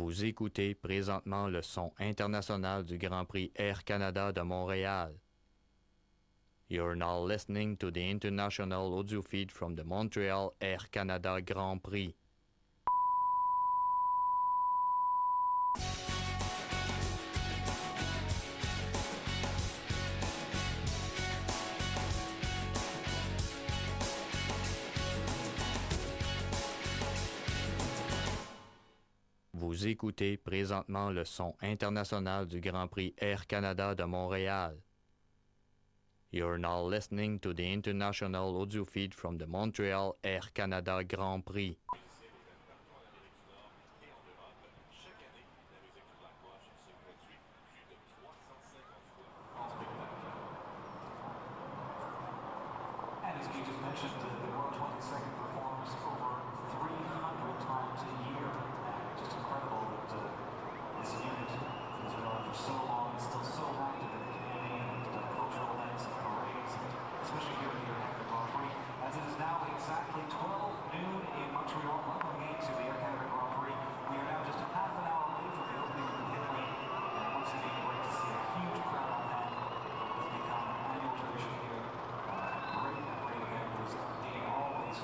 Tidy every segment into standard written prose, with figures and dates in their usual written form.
Vous écoutez présentement le son international du Grand Prix Air Canada de Montréal. You're now listening to the international audio feed from the Montreal Air Canada Grand Prix. Vous écoutez présentement le son international du Grand Prix Air Canada de Montréal. You're now listening to the international audio feed from the Montreal Air Canada Grand Prix. And as you just mentioned, the World 22nd performs over 300 times a year. And just incredible that this unit has been on for so long, it's still so active in the Canadian and cultural events and parades, especially here in the Air Canada Grand Prix. As it is now exactly 12 noon in Montreal, welcome again to the Air Canada Grand Prix. We are now just a half an hour late from the opening of the pit lane, and once again, great to see a huge crowd on hand. It's become an annual tradition here. Great event was dating always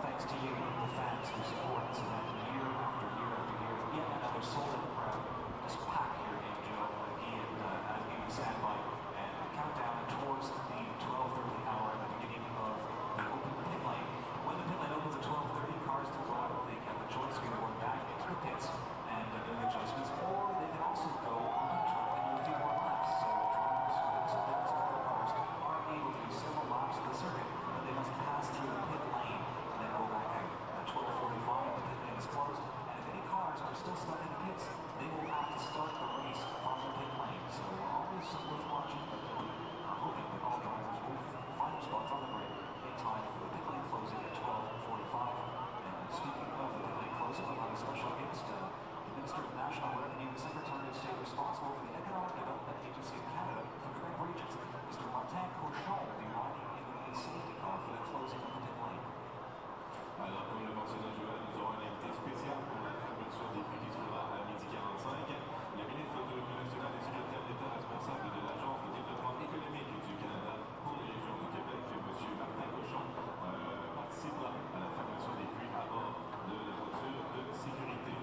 thanks to you, the fans who support us year after year after year. Yet another sold-out crowd just packed here in Joe again as we stand by and countdown towards the 12:30 hour at the beginning of the open pit lane. When the pit lane opens at 12:30, cars to go out. They have the choice to either go back into the pits and do the adjustments, or they can also go on the track and do a few more laps. So drivers who also their cars are able to do several laps of the circuit, but they must pass through the pit lane and then go back out. At 12:45, the pit lane is closed, and if any cars are still stuck in the pits, they will have to start the race from the pit lane. So always worth watching, but we are hoping that all drivers will find their spots on the grid in time for the pit lane closing at 12:45. And speaking of the pit lane closing, we have a special guest, the Minister of National Revenue, the Secretary of State responsible for the Economic Development Agency of Canada for Quebec Regions, Mr. Martin Cochon, will be riding in the safety car for the closing of the pit lane. Alors, comme le mentionnait Joël, nous aurons un invité spécial pour la fermeture des prix qui se fera à 12h45. Le ministre de l'Économie nationale et secrétaire d'État responsable de l'Agence de développement économique du Canada pour les régions du Québec, M. Martin Cochon, participera à la fermeture des prix à bord de la voiture de sécurité.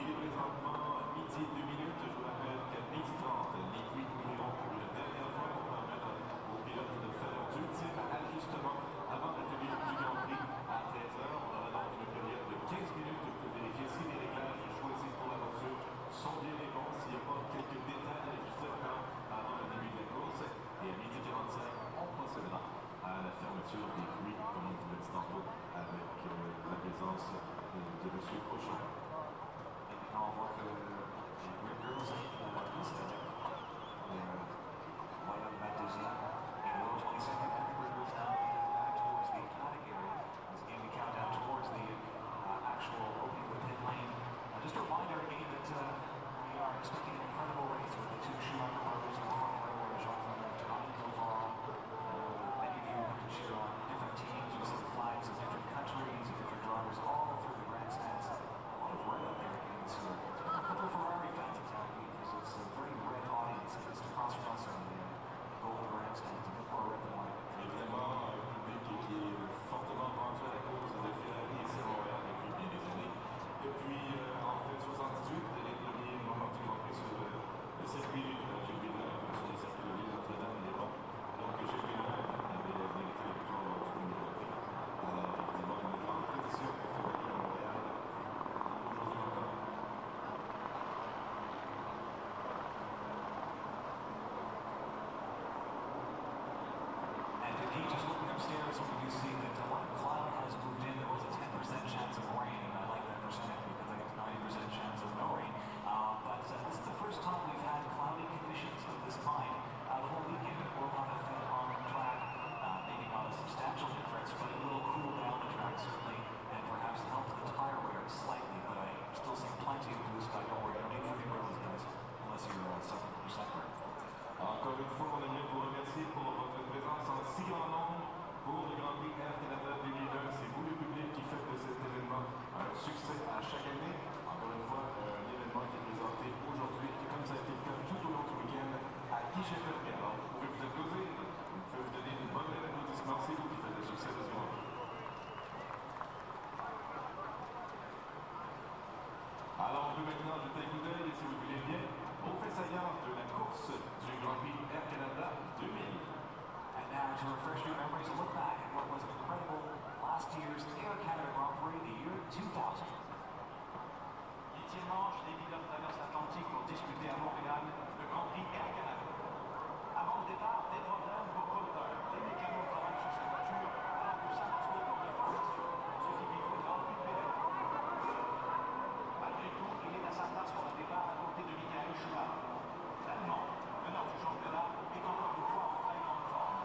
Il est présentement midi 2 minutes. Je vous rappelle qu'à midi 30, les prix ouvriront pour une dernière fois pour permettre aux pilotes de faire d'ultimes ajustements avant la tenue du Grand Prix à 13h. On aura donc une période de 15 minutes pour vérifier si les réglages choisis pour la voiture sont bien les bons, s'il n'y a pas quelques détails à ajuster encore avant le début de la course. Et à midi 45, on procédera à la fermeture des prix, comme on vous l'a dit tantôt, avec la présence de M. Cochon. On voit que les Red Girls de la piste avec William Matuzia et le 22nd and the Red Girls now back towards the paddock area as again we count down towards the actual opening of the pit lane. Just a reminder again that we are expecting an incredible race with the two Schumacher brothers in the front row and Jean-Philippe Ryan Kovar. Many of you can cheer on different teams. You see the flags of different countries and different drivers all through the grandstands. A lot of red up there again. So a couple of Ferrari fans exactly, because it's a very red audience just across from us on the golden grandstands, a bit more red than white. Évidemment, un public qui est fortement vendu à la cause de Ferrari ici à Montréal depuis bien des années. Depuis en fait 78, les premiers moments du Grand Prix sur le circuit Alors on peut maintenant jeter un coup d'œil, si vous le voulez bien, au fait saillant de la course du Grand Prix Air Canada 2000. And now to refresh your memories, a look back at what was an incredible last year's Air Canada Grand Prix, the year 2000. Dimanche, les pilotes traversent l'Atlantique pour disputer à Montréal le Grand Prix Air Canada. Avant le départ, des problèmes pour Coulter. Les mécanos travaillent sur sa voiture alors que s'annonce le tour de formation, ce qui lui fait une envie de pédale. Malgré tout, il est à sa place pour le départ à côté de Michael Schumacher. L'Allemand, meneur du championnat, est encore une fois en très grande forme.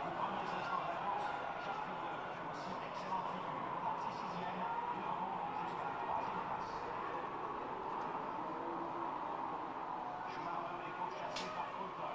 Aux premiers instants de la course, Jacques Villeneuve fait aussi excellente figure. Parti sixième, il remonte jusqu'à la troisième place. Schumacher est pourchassé par Coulter.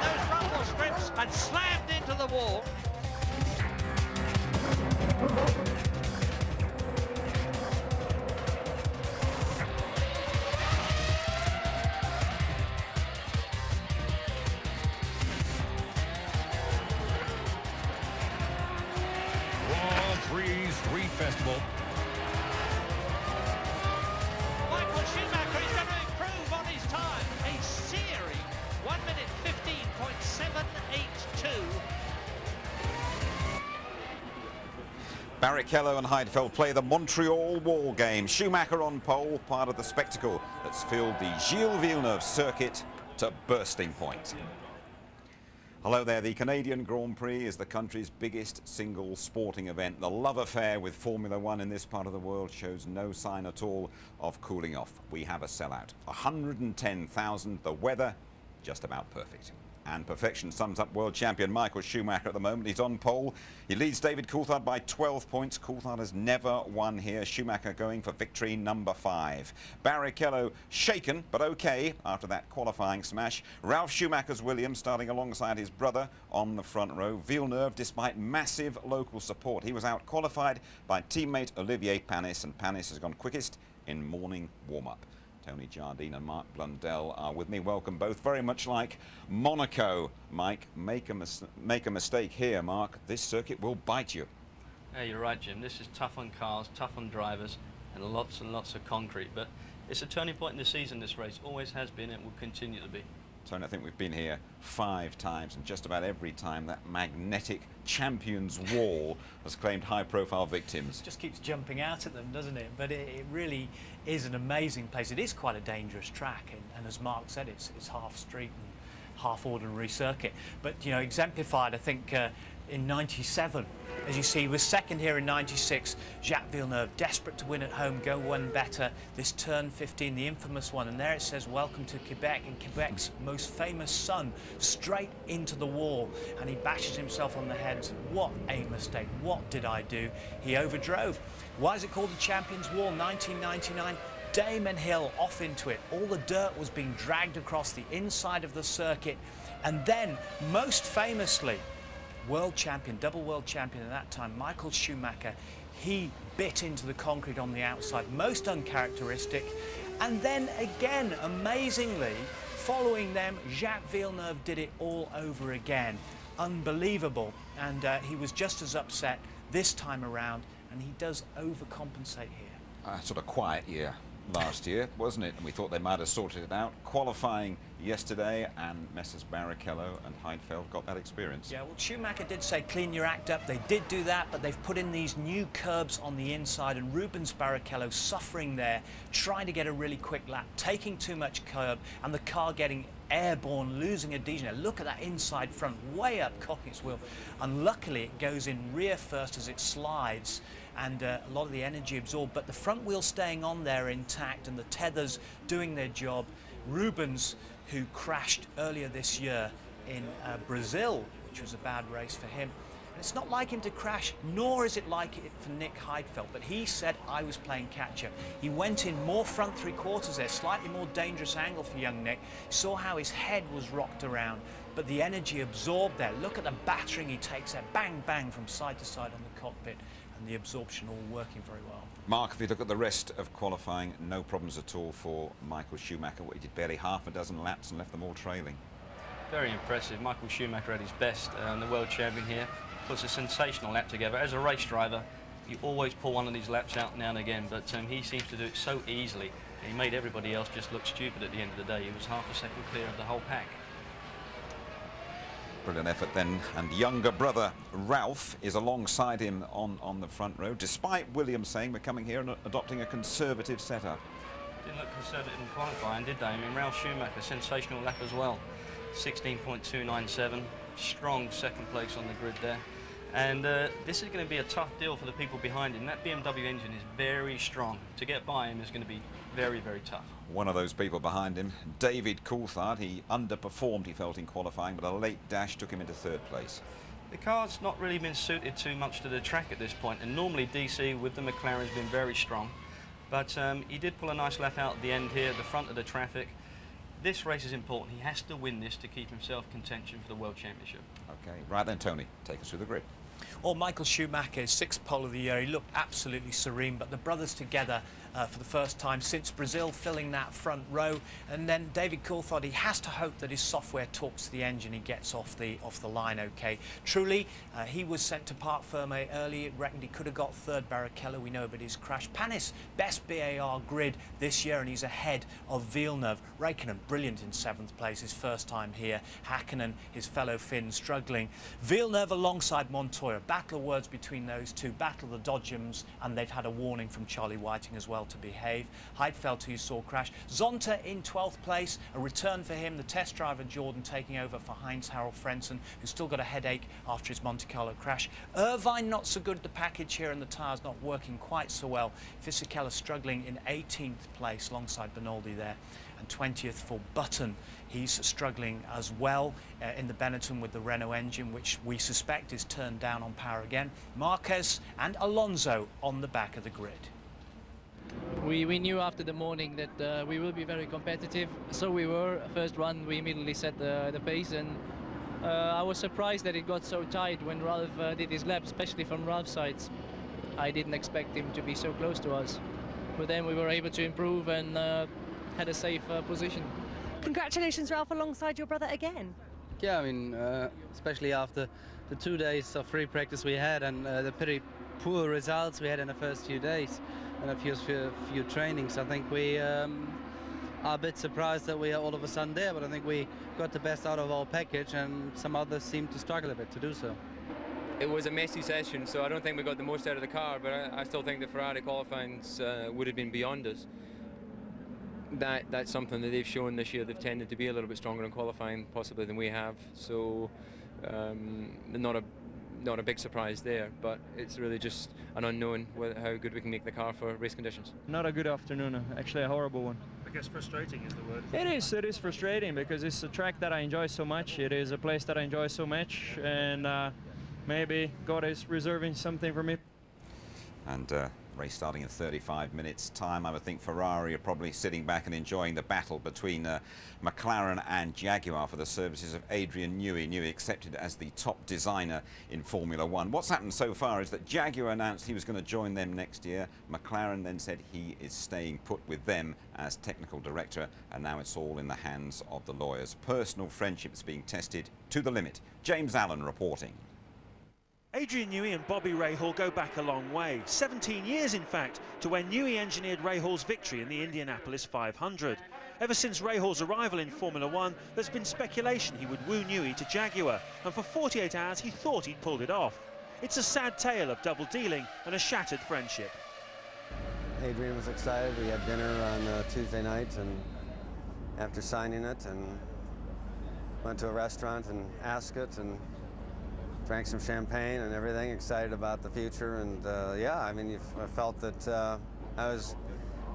those rumble strips and slammed into the wall. Prix Street Festival. Michael Schumacher is going to improve on his time. A searing 1 minute 15.782. Barrichello and Heidfeld play the Montreal Wall game. Schumacher on pole, part of the spectacle that's filled the Gilles Villeneuve circuit to bursting point. Hello there. The Canadian Grand Prix is the country's biggest single sporting event. The love affair with Formula One in this part of the world shows no sign at all of cooling off. We have a sellout. 110,000. The weather just about perfect. And perfection sums up world champion Michael Schumacher at the moment. He's on pole. He leads David Coulthard by 12 points. Coulthard has never won here. Schumacher going for victory number 5. Barrichello shaken, but okay after that qualifying smash. Ralf Schumacher's Williams starting alongside his brother on the front row. Villeneuve, despite massive local support, he was out-qualified by teammate Olivier Panis, and Panis has gone quickest in morning warm-up. Tony Jardine and Mark Blundell are with me. Welcome both. Very much like Monaco, Mike, make a mistake here, Mark. This circuit will bite you. Yeah, you're right, Jim. This is tough on cars, tough on drivers, and lots of concrete. But it's a turning point in the season, this race. Always has been, it will continue to be. Tony, I think we've been here 5 times, and just about every time that magnetic champions wall has claimed high-profile victims. Just keeps jumping out at them, doesn't it? But it really is an amazing place. It is quite a dangerous track, and as Mark said, it's half street and half ordinary circuit. But, you know, exemplified, I think, in 97. As you see, he was second here in 96. Jacques Villeneuve, desperate to win at home, go one better. This turn 15, the infamous one, and there it says, welcome to Quebec, and Quebec's most famous sun, straight into the wall, and he bashes himself on the head. What a mistake. What did I do? He overdrove. Why is it called the Champions Wall? 1999. Damon Hill off into it. All the dirt was being dragged across the inside of the circuit, and then, most famously, world champion, double world champion at that time, Michael Schumacher, he bit into the concrete on the outside, most uncharacteristic. And then again, amazingly, following them, Jacques Villeneuve did it all over again. Unbelievable. And he was just as upset this time around, and he does overcompensate here. Sort of quiet year last year, wasn't it? And we thought they might have sorted it out. Qualifying yesterday, and Messrs Barrichello and Heidfeld got that experience. Yeah, well, Schumacher did say clean your act up. They did do that, but they've put in these new curbs on the inside, and Rubens Barrichello suffering there, trying to get a really quick lap, taking too much curb, and the car getting airborne, losing adhesion. Look at that inside front, way up, cocking its wheel. Unluckily, it goes in rear first as it slides, and a lot of the energy absorbed, but the front wheel staying on there intact, and the tethers doing their job. Rubens, who crashed earlier this year in Brazil, which was a bad race for him. And it's not like him to crash, nor is it like it for Nick Heidfeld, but he said, I was playing catch-up. He went in more front three-quarters there, slightly more dangerous angle for young Nick. Saw how his head was rocked around, but the energy absorbed there. Look at the battering he takes there, bang, bang, from side to side on the cockpit, and the absorption all working very well. Mark, if you look at the rest of qualifying, no problems at all for Michael Schumacher. He did barely half a dozen laps and left them all trailing. Very impressive. Michael Schumacher at his best, the world champion here. Puts a sensational lap together. As a race driver, you always pull one of these laps out now and again, but he seems to do it so easily. And he made everybody else just look stupid at the end of the day. He was half a second clear of the whole pack. Brilliant effort then, and younger brother Ralph is alongside him on the front row, despite Williams saying we're coming here and adopting a conservative setup. Didn't look conservative in qualifying, did they? I mean, Ralf Schumacher, sensational lap as well. 16.297, strong second place on the grid there. And this is going to be a tough deal for the people behind him. That BMW engine is very strong. To get by him is going to be very, very tough. One of those people behind him, David Coulthard, he underperformed, he felt, in qualifying, but a late dash took him into 3rd place. The car's not really been suited too much to the track at this point, and normally DC with the McLaren has been very strong. But he did pull a nice lap out at the end here, at the front of the traffic. this race is important. He has to win this to keep himself contention for the World Championship. Okay, right then, Tony, take us through the grid. Well, Michael Schumacher, sixth pole of the year. He looked absolutely serene, but the brothers together for the first time since Brazil, filling that front row. And then David Coulthard, he has to hope that his software talks to the engine, he gets off the line okay. Truly, he was sent to Parc Fermé early. It reckoned he could have got third. Barrichello, we know about his crash. Panis, best BAR grid this year, and he's ahead of Villeneuve. Räikkönen, brilliant in seventh place, his first time here. Hakkinen, his fellow Finn, struggling. Villeneuve alongside Montoya. Battle of words between those two. Battle of the Dodgems, and they've had a warning from Charlie Whiting as well to behave. Heidfeld, who you saw crash. Zonta in 12th place, a return for him. The test driver Jordan taking over for Heinz-Harald Frentzen, who's still got a headache after his Monte Carlo crash. Irvine not so good, the package here, and the tyres not working quite so well. Fisichella struggling in 18th place alongside Benaldi there. And 20th for Button. He's struggling as well in the Benetton with the Renault engine, which we suspect is turned down on power again. Marquez and Alonso on the back of the grid. We knew after the morning that we will be very competitive, so we were. First run, we immediately set the pace, and I was surprised that it got so tight when Ralph did his lap, especially from Ralph's side. I didn't expect him to be so close to us, but then we were able to improve and had a safe position. Congratulations, Ralph, alongside your brother again. Yeah, I mean, especially after the 2 days of free practice we had and the pretty poor results we had in the first few days and a few trainings. I think we are a bit surprised that we are all of a sudden there, but I think we got the best out of our package, and some others seem to struggle a bit to do so. It was a messy session, so I don't think we got the most out of the car, but I still think the Ferrari qualifyings would have been beyond us. That's something that they've shown this year. They've tended to be a little bit stronger in qualifying possibly than we have, so not a big surprise there, but it's really just an unknown how good we can make the car for race conditions. Not a good afternoon, actually a horrible one. I guess frustrating is the word. It is frustrating because it's a track that I enjoy so much. It is a place that I enjoy so much, and maybe God is reserving something for me. And race starting in 35 minutes time. I would think Ferrari are probably sitting back and enjoying the battle between McLaren and Jaguar for the services of Adrian Newey. Newey accepted as the top designer in Formula One. What's happened so far is that Jaguar announced he was going to join them next year. McLaren then said he is staying put with them as technical director, and now it's all in the hands of the lawyers. Personal friendships being tested to the limit. James Allen reporting. Adrian Newey and Bobby Rahal go back a long way, 17 years in fact, to when Newey engineered Rahal's victory in the Indianapolis 500. Ever since Rahal's arrival in Formula One, there's been speculation he would woo Newey to Jaguar, and for 48 hours he thought he'd pulled it off. It's a sad tale of double dealing and a shattered friendship. Adrian was excited. We had dinner on Tuesday night, and after signing it, and went to a restaurant in Ascot and drank some champagne and everything, excited about the future. And yeah, I mean, I felt that I was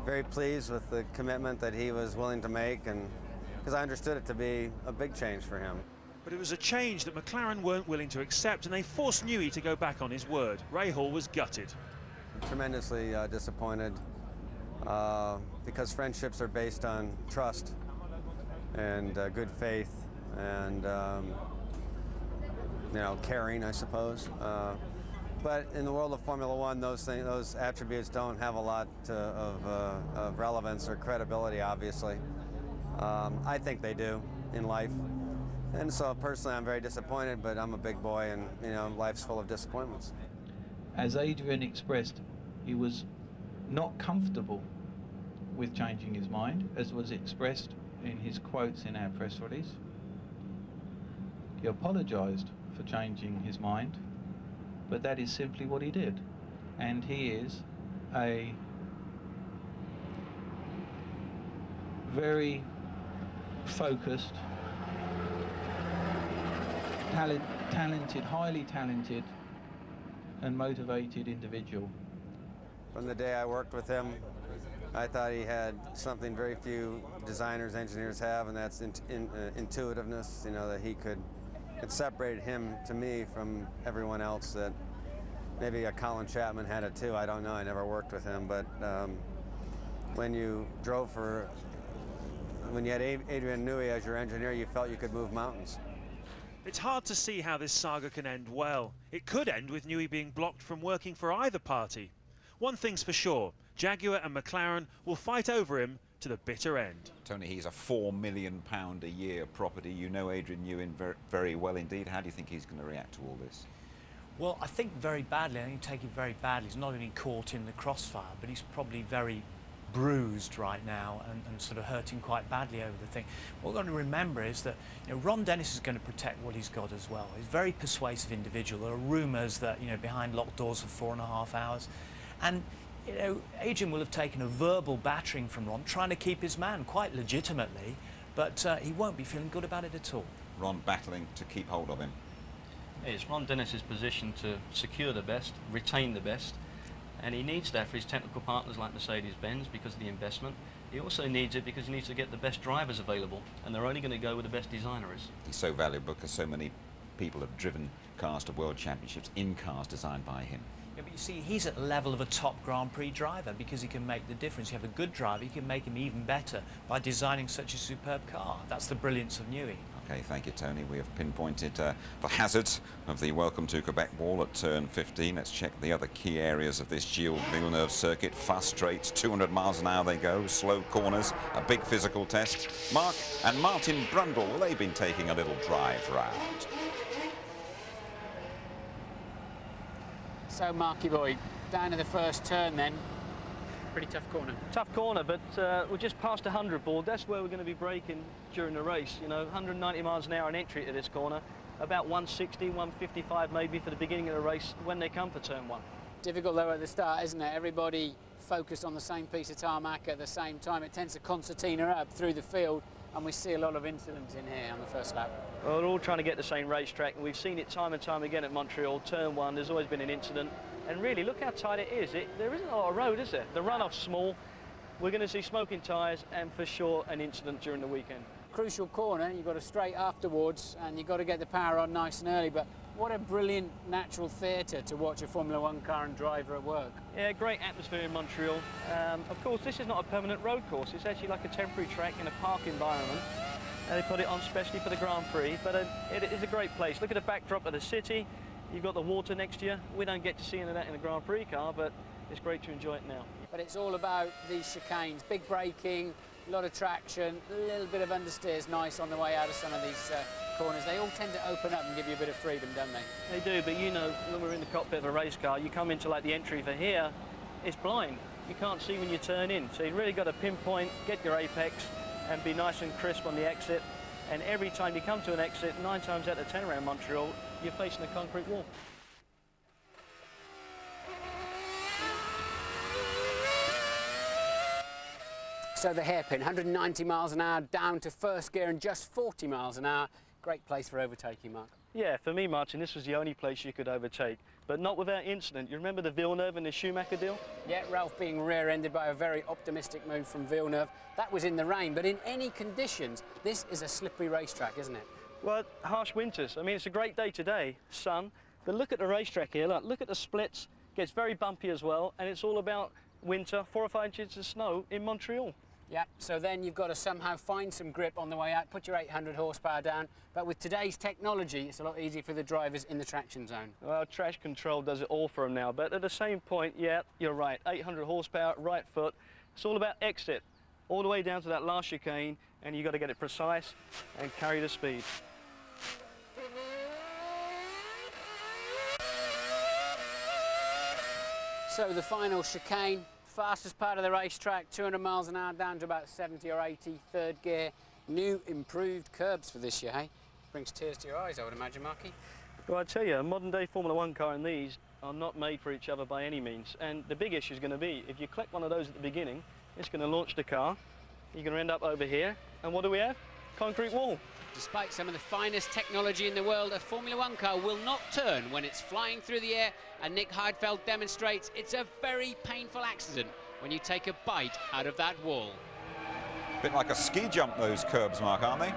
very pleased with the commitment that he was willing to make, and because I understood it to be a big change for him. But it was a change that McLaren weren't willing to accept, and they forced Newey to go back on his word. Rahal was gutted. Tremendously disappointed because friendships are based on trust and good faith and you know, caring, I suppose. But in the world of Formula One, those attributes don't have a lot of relevance or credibility, obviously. I think they do in life. And so personally, I'm very disappointed, but I'm a big boy, and you know, life's full of disappointments. As Adrian expressed, he was not comfortable with changing his mind, as was expressed in his quotes in our press release. He apologised for changing his mind, but that is simply what he did. And he is a very focused, talented, highly talented and motivated individual. From the day I worked with him, I thought he had something very few designers, engineers have, and that's intuitiveness, you know, that he could. It separated him, to me, from everyone else. That maybe a Colin Chapman had it too, I don't know, I never worked with him, but when you drove for when you had Adrian Newey as your engineer, you felt you could move mountains. It's hard to see how this saga can end well. It could end with Newey being blocked from working for either party. One thing's for sure, Jaguar and McLaren will fight over him to the bitter end. Tony, he's a £4 million a year property. You know Adrian Newey very, very well indeed. How do you think he's going to react to all this? Well, I think very badly. I think he'll take it very badly. He's not only caught in the crossfire, but he's probably very bruised right now and sort of hurting quite badly over the thing. What we're going to remember is that, you know, Ron Dennis is going to protect what he's got as well. He's a very persuasive individual. There are rumours that, you know, behind locked doors for 4.5 hours. And, you know, Adrian will have taken a verbal battering from Ron, trying to keep his man quite legitimately, but he won't be feeling good about it at all. Ron battling to keep hold of him. It's Ron Dennis's position to secure the best, retain the best, and he needs that for his technical partners like Mercedes-Benz because of the investment. He also needs it because he needs to get the best drivers available, and they're only going to go with the best designers. He's so valuable because so many people have driven cars to World Championships in cars designed by him. Yeah, but you see, he's at the level of a top Grand Prix driver because he can make the difference. You have a good driver, you can make him even better by designing such a superb car. That's the brilliance of Newey. Okay, thank you, Tony. We have pinpointed the hazards of the Welcome to Quebec wall at turn 15. Let's check the other key areas of this Gilles Villeneuve circuit. Fast straights, 200 miles an hour they go, slow corners, a big physical test. Mark and Martin Brundle, well, they've been taking a little drive round. So, Marky boy, down to the first turn then. Pretty tough corner. Tough corner, but we're just past 100 board. That's where we're going to be braking during the race. You know, 190 miles an hour an entry to this corner, about 160, 155 maybe for the beginning of the race when they come for turn 1. Difficult though at the start, isn't it? Everybody focused on the same piece of tarmac at the same time. It tends to concertina up through the field, and we see a lot of incidents in here on the first lap. Well, we're all trying to get the same racetrack, and we've seen it time and time again at Montreal. Turn 1, there's always been an incident. And really, look how tight it is. There isn't a lot of road, is there? The runoff's small. We're going to see smoking tyres and, for sure, an incident during the weekend. Crucial corner, you've got to straight afterwards, and you've got to get the power on nice and early. But what a brilliant natural theatre to watch a Formula One car and driver at work. Yeah, great atmosphere in Montreal. Of course, this is not a permanent road course. It's actually like a temporary track in a park environment. They put it on specially for the Grand Prix, but it is a great place. Look at the backdrop of the city. You've got the water next to you. We don't get to see any of that in a Grand Prix car, but it's great to enjoy it now. But it's all about these chicanes, big braking, a lot of traction, a little bit of understeer's nice on the way out of some of these corners. They all tend to open up and give you a bit of freedom, don't they? They do, but you know, when we're in the cockpit of a race car, you come into like the entry for here, it's blind. You can't see when you turn in, so you've really got to pinpoint, get your apex, and be nice and crisp on the exit. And every time you come to an exit, 9 times out of 10 around Montreal, you're facing a concrete wall. So the hairpin, 190 miles an hour down to first gear and just 40 miles an hour. Great place for overtaking, Mark. Yeah, for me, Martin, this was the only place you could overtake, but not without incident. You remember the Villeneuve and the Schumacher deal? Yeah, Ralph being rear-ended by a very optimistic move from Villeneuve. That was in the rain, but in any conditions, this is a slippery racetrack, isn't it? Well, harsh winters. I mean, it's a great day today, sun, but look at the racetrack here. Look at the splits. Gets very bumpy as well, and it's all about winter, 4 or 5 inches of snow in Montreal. Yeah, so then you've got to somehow find some grip on the way out, put your 800 horsepower down, but with today's technology, it's a lot easier for the drivers in the traction zone. Well, traction control does it all for them now, but at the same point, yeah, you're right, 800 horsepower, right foot, it's all about exit, all the way down to that last chicane, and you've got to get it precise and carry the speed. So the final chicane, fastest part of the racetrack, 200 miles an hour down to about 70 or 80, third gear. New improved curbs for this year, hey? Brings tears to your eyes, I would imagine, Marky. Well, I tell you, a modern day Formula One car and these are not made for each other by any means. And the big issue is going to be, if you collect one of those at the beginning, it's going to launch the car, you're going to end up over here, and what do we have? Concrete wall. Despite some of the finest technology in the world, a Formula One car will not turn when it's flying through the air, and Nick Heidfeld demonstrates it's a very painful accident when you take a bite out of that wall. A bit like a ski jump, those curbs, Mark, aren't they?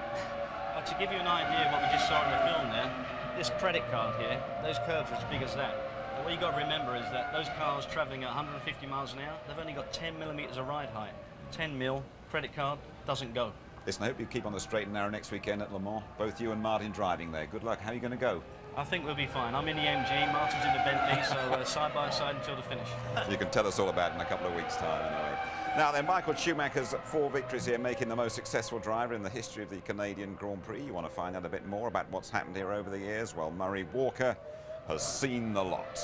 Well, to give you an idea of what we just saw in the film there, this credit card here, those curbs are as big as that. But what you've got to remember is that those cars travelling at 150 miles an hour, they've only got 10 millimetres of ride height. 10 mil, credit card, doesn't go. Listen, I hope you keep on the straight and narrow next weekend at Le Mans. Both you and Martin driving there. Good luck. How are you going to go? I think we'll be fine. I'm in the MG, Martin's in the Bentley, so side by side until the finish. You can tell us all about it in a couple of weeks' time anyway. Now then, Michael Schumacher's 4 victories here, making the most successful driver in the history of the Canadian Grand Prix. You want to find out a bit more about what's happened here over the years? Well, Murray Walker has seen the lot.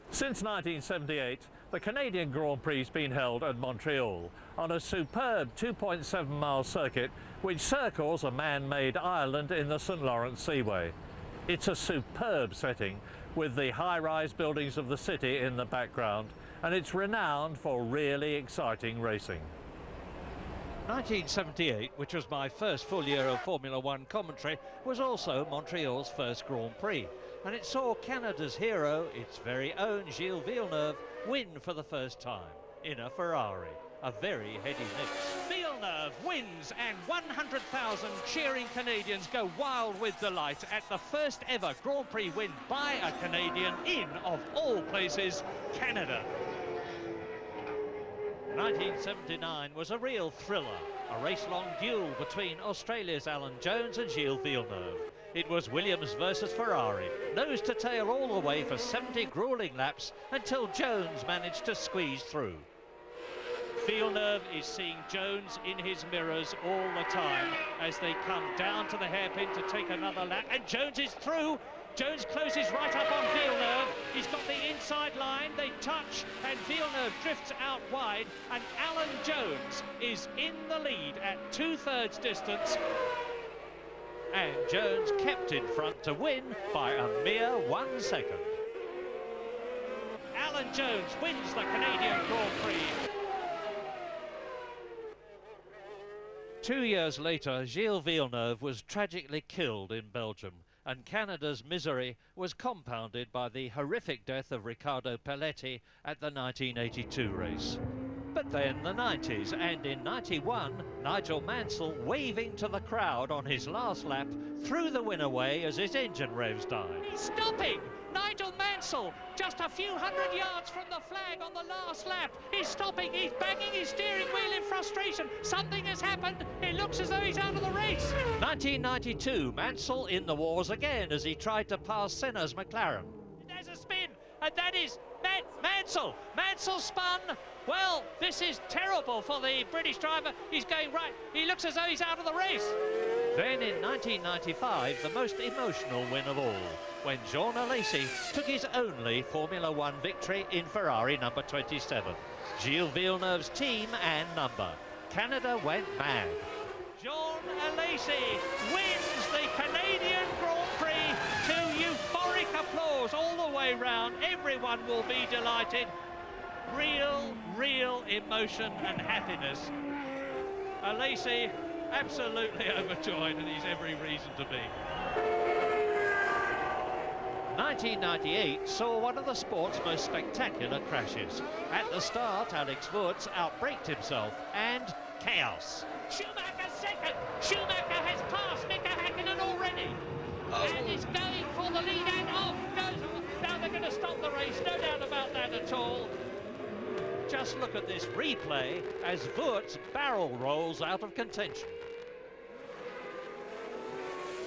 Since 1978, the Canadian Grand Prix has been held at Montreal on a superb 2.7-mile circuit which circles a man-made island in the St. Lawrence Seaway. It's a superb setting with the high-rise buildings of the city in the background, and it's renowned for really exciting racing. 1978, which was my first full year of Formula One commentary, was also Montreal's first Grand Prix, and it saw Canada's hero, its very own Gilles Villeneuve, win for the first time in a Ferrari. A very heady mix. Villeneuve wins, and 100,000 cheering Canadians go wild with delight at the first ever Grand Prix win by a Canadian in, of all places, Canada. 1979 was a real thriller, a race-long duel between Australia's Alan Jones and Gilles Villeneuve. It was Williams versus Ferrari, nose to tail all the way for 70 grueling laps until Jones managed to squeeze through. Villeneuve is seeing Jones in his mirrors all the time as they come down to the hairpin to take another lap, and Jones is through. Jones closes right up on Villeneuve. He's got the inside line, they touch, and Villeneuve drifts out wide, and Alan Jones is in the lead at 2/3 distance. And Jones kept in front to win by a mere 1 second. Alan Jones wins the Canadian Grand Prix. 2 years later, Gilles Villeneuve was tragically killed in Belgium, and Canada's misery was compounded by the horrific death of Riccardo Pelletti at the 1982 race. But then the 90s, and in 91, Nigel Mansell, waving to the crowd on his last lap, threw the win away as his engine revs died. He's stopping! Nigel Mansell, just a few hundred yards from the flag on the last lap. He's stopping, he's banging his steering wheel in frustration. Something has happened. It looks as though he's out of the race. 1992, Mansell in the wars again as he tried to pass Senna's McLaren. There's a spin, and that is Mansell. Mansell spun. Well, this is terrible for the British driver. He's going right. He looks as though he's out of the race. Then in 1995, the most emotional win of all, when Jean Alesi took his only Formula One victory in Ferrari number 27. Gilles Villeneuve's team and number. Canada went mad. Jean Alesi wins the Canadian Grand Prix to euphoric applause all the way round. Everyone will be delighted. Real emotion and happiness. Alesi absolutely overjoyed, and he's every reason to be. 1998 saw one of the sport's most spectacular crashes. At the start, Alex Wurz outbraked himself, and chaos. Schumacher second. Schumacher has passed Mika Häkkinen already, and is going for the lead, and off goes. Now they're going to stop the race, no doubt about that at all. Just look at this replay as Wurz barrel rolls out of contention.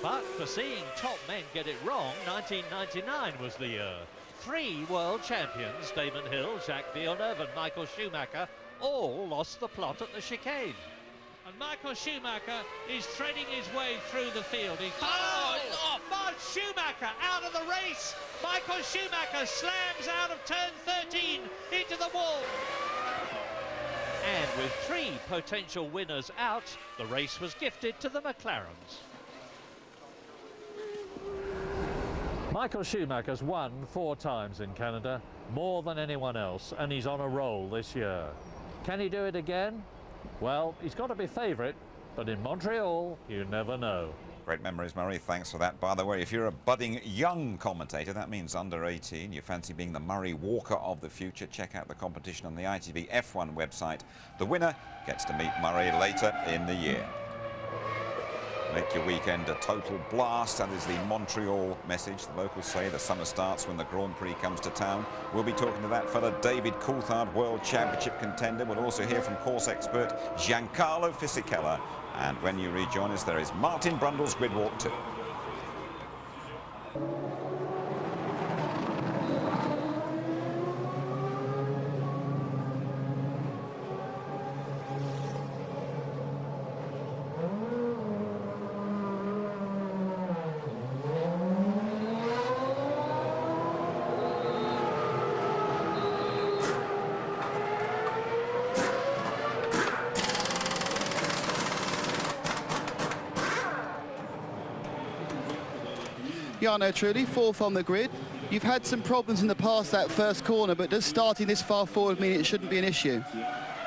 But for seeing top men get it wrong, 1999 was the year. 3 world champions, Damon Hill, Jacques Villeneuve and Michael Schumacher, all lost the plot at the chicane. And Michael Schumacher is threading his way through the field. He's Schumacher out of the race. Michael Schumacher slams out of turn 13 into the wall. And with 3 potential winners out, the race was gifted to the McLarens. Michael Schumacher's won 4 times in Canada, more than anyone else, and he's on a roll this year. Can he do it again? Well, he's got to be favourite, but in Montreal, you never know. Great memories, Murray. Thanks for that. By the way, if you're a budding young commentator, that means under 18, you fancy being the Murray Walker of the future, check out the competition on the ITV F1 website. The winner gets to meet Murray later in the year. Make your weekend a total blast. That is the Montreal message. The locals say the summer starts when the Grand Prix comes to town. We'll be talking to that fella, David Coulthard, World Championship contender. We'll also hear from course expert Giancarlo Fisichella. And when you rejoin us, there is Martin Brundle's Grid Walk 2. Jarno Trulli, fourth on the grid. You've had some problems in the past that first corner, but does starting this far forward mean it shouldn't be an issue?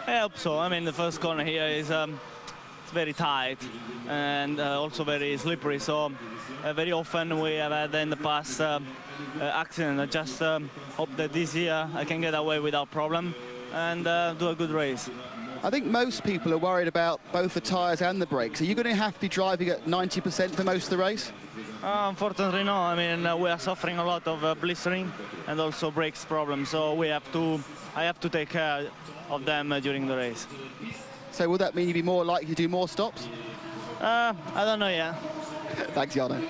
I hope so. I mean, the first corner here is it's very tight and also very slippery, so very often we have had in the past accident. I just hope that this year I can get away without problem and do a good race. I think most people are worried about both the tyres and the brakes. Are you going to have to be driving at 90% for most of the race? Unfortunately, no. I mean, we are suffering a lot of blistering and also brakes problems, so I have to take care of them during the race. So will that mean you'd be more likely to do more stops? I don't know yet. Thanks, Jarno.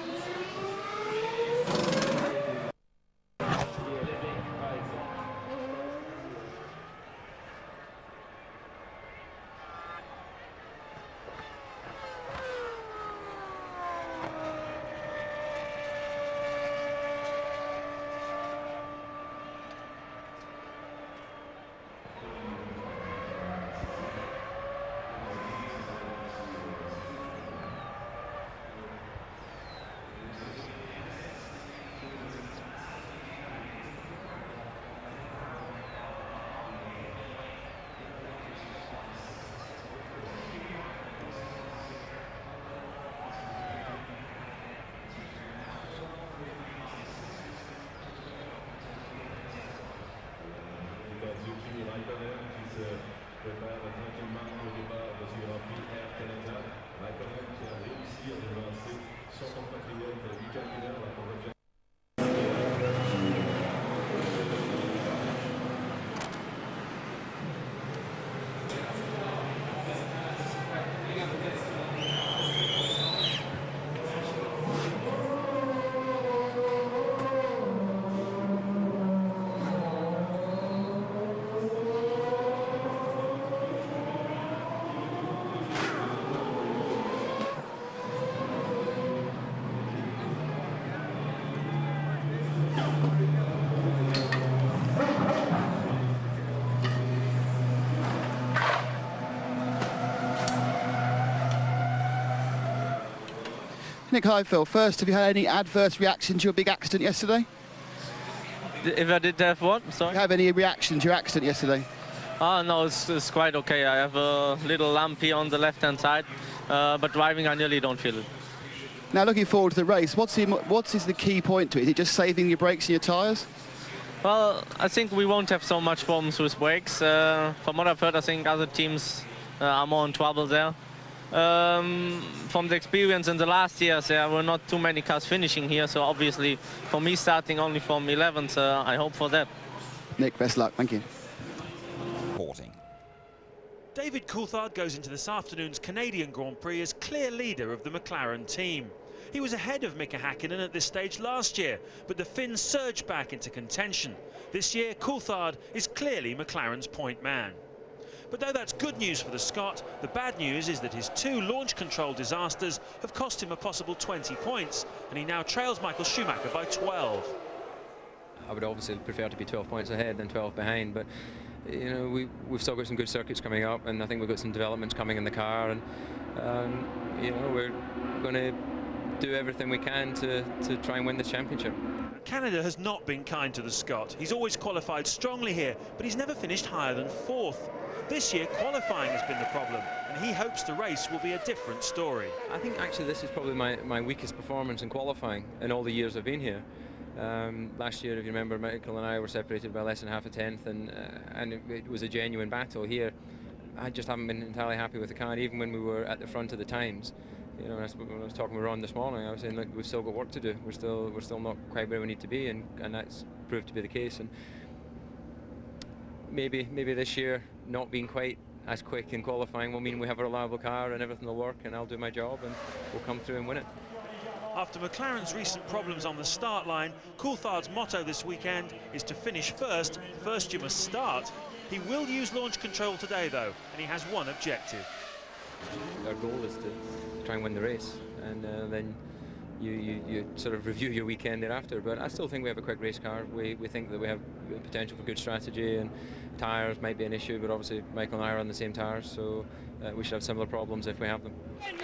prépare tranquillement au départ de ce Grand Prix Air Canada. Raikkonen qui a réussi à devancer son compatriote Mika Hakkinen à la convergence. Nick Heidfeld, first, have you had any adverse reaction to your big accident yesterday? If I did have what? Sorry? Do you have any reaction to your accident yesterday? Oh, no, it's quite okay. I have a little lump here on the left-hand side, but driving I nearly don't feel it. Now, looking forward to the race, what is the key point to it? Is it just saving your brakes and your tyres? Well, I think we won't have so much problems with brakes. From what I've heard, I think other teams are more in trouble there. From the experience in the last years, there were not too many cars finishing here, so obviously for me starting only from 11th, I hope for that. Nick, best luck, thank you. David Coulthard goes into this afternoon's Canadian Grand Prix as clear leader of the McLaren team. He was ahead of Mika Hakkinen at this stage last year, but the Finns surged back into contention. This year, Coulthard is clearly McLaren's point man. But though that's good news for the Scot, the bad news is that his two launch control disasters have cost him a possible 20 points, and he now trails Michael Schumacher by 12. I would obviously prefer to be 12 points ahead than 12 behind, but you know, we've still got some good circuits coming up, and I think we've got some developments coming in the car, and you know, we're going to do everything we can to try and win the championship. Canada has not been kind to the Scot. He's always qualified strongly here, but he's never finished higher than 4th. This year, qualifying has been the problem, and he hopes the race will be a different story. I think actually this is probably my weakest performance in qualifying in all the years I've been here. Last year, if you remember, Michael and I were separated by less than half a tenth, and it was a genuine battle. Here, I just haven't been entirely happy with the car, even when we were at the front of the times. you know, when I was talking with Ron this morning, I was saying, look, we've still got work to do. We're still not quite where we need to be, and that's proved to be the case. And maybe this year not being quite as quick in qualifying will mean we have a reliable car and everything will work, and I'll do my job and we'll come through and win it. After McLaren's recent problems on the start line, Coulthard's motto this weekend is to finish first. First you must start. He will use launch control today though, and he has one objective. Our goal is to try and win the race, and then you sort of review your weekend thereafter. But I still think we have a quick race car. We think that we have potential for good strategy, and tyres might be an issue, but obviously Michael and I are on the same tyres, so we should have similar problems if we have them.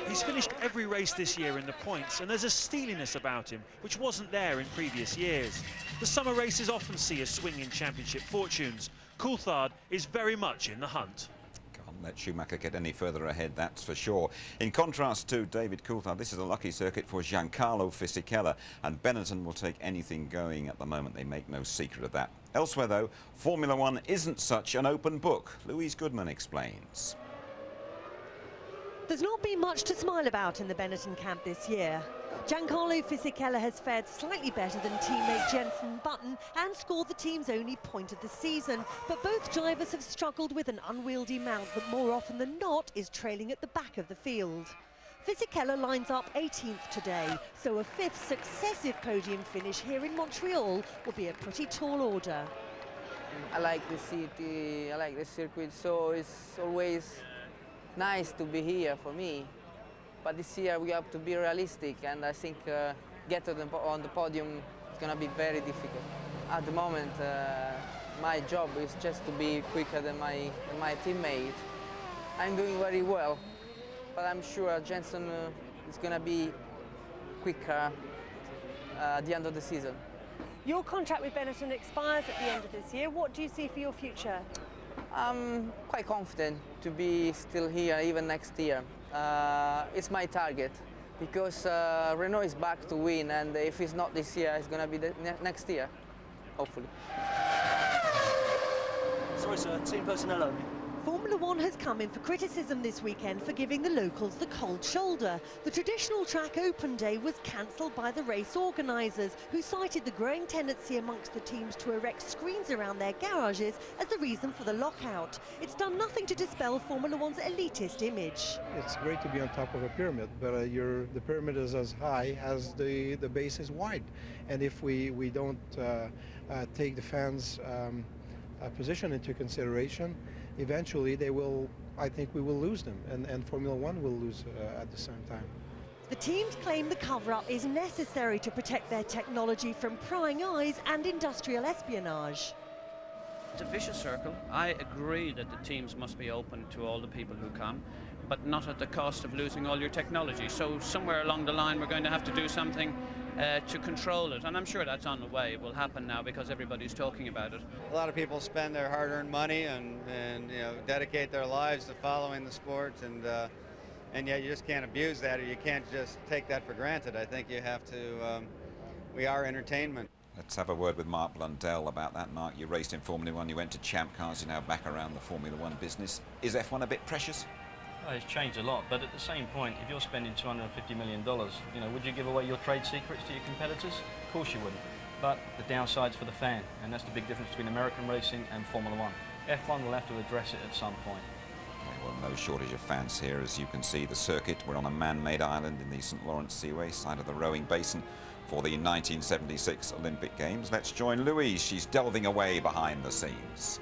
He's finished every race this year in the points, and there's a steeliness about him which wasn't there in previous years. The summer races often see a swing in championship fortunes. Coulthard is very much in the hunt. Let Schumacher get any further ahead, that's for sure. In contrast to David Coulthard, this is a lucky circuit for Giancarlo Fisichella, and Benetton will take anything going at the moment. They make no secret of that. Elsewhere, though, Formula One isn't such an open book. Louise Goodman explains. There's not been much to smile about in the Benetton camp this year. Giancarlo Fisichella has fared slightly better than teammate Jenson Button and scored the team's only point of the season. But both drivers have struggled with an unwieldy mount that more often than not is trailing at the back of the field. Fisichella lines up 18th today, so a fifth successive podium finish here in Montreal will be a pretty tall order. I like the city, I like the circuit, so it's always nice to be here for me. But this year we have to be realistic, and I think get on the podium is going to be very difficult. At the moment, my job is just to be quicker than my teammate. I'm doing very well, but I'm sure Jenson is going to be quicker at the end of the season. Your contract with Benetton expires at the end of this year. What do you see for your future? I'm quite confident to be still here even next year. It's my target, because Renault is back to win, and if it's not this year, it's going to be the next year, hopefully. Sorry sir, team personnel only. Formula One has come in for criticism this weekend for giving the locals the cold shoulder. The traditional track open day was cancelled by the race organisers, who cited the growing tendency amongst the teams to erect screens around their garages as the reason for the lockout. It's done nothing to dispel Formula One's elitist image. It's great to be on top of a pyramid, but the pyramid is as high as the base is wide. And if we don't take the fans' position into consideration, eventually I think we will lose them, and Formula One will lose at the same time. The teams claim the cover-up is necessary to protect their technology from prying eyes and industrial espionage. It's a vicious circle. I agree that the teams must be open to all the people who come, but not at the cost of losing all your technology. So somewhere along the line we're going to have to do something to control it, and I'm sure that's on the way. It will happen now because everybody's talking about it. A lot of people spend their hard-earned money and you know, dedicate their lives to following the sport, and yet you just can't abuse that, or you can't just take that for granted. I think you have to. We are entertainment. Let's have a word with Mark Blundell about that. Mark, you raced in Formula One, you went to Champ Cars, you're now back around the Formula One business. Is F1 a bit precious? Well, it's changed a lot, but at the same point, if you're spending $250 million, you know, would you give away your trade secrets to your competitors? Of course you wouldn't. But the downside's for the fan, and that's the big difference between American racing and Formula One. F1 will have to address it at some point. Okay, well, no shortage of fans here, as you can see. The circuit, we're on a man-made island in the St. Lawrence Seaway, side of the rowing basin for the 1976 Olympic Games. Let's join Louise. She's delving away behind the scenes.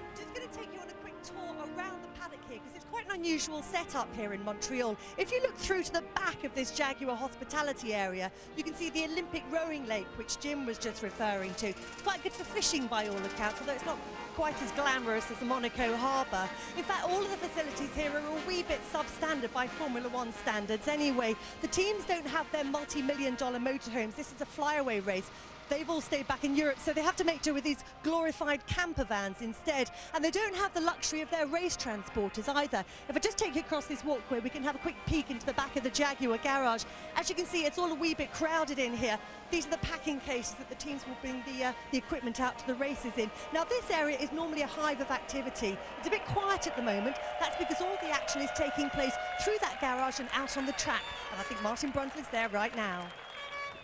Unusual setup here in Montreal. If you look through to the back of this Jaguar hospitality area, you can see the Olympic rowing lake, which Jim was just referring to. It's quite good for fishing by all accounts, although it's not quite as glamorous as the Monaco harbour. In fact, all of the facilities here are a wee bit substandard by Formula One standards anyway. The teams don't have their multi-million-dollar motorhomes. This is a flyaway race. they've all stayed back in Europe, so they have to make do with these glorified camper vans instead. And they don't have the luxury of their race transporters either. If I just take you across this walkway, we can have a quick peek into the back of the Jaguar garage. As you can see, it's all a wee bit crowded in here. These are the packing cases that the teams will bring the equipment out to the races in. Now, this area is normally a hive of activity. It's a bit quiet at the moment. That's because all the action is taking place through that garage and out on the track. And I think Martin Brundtle's there right now.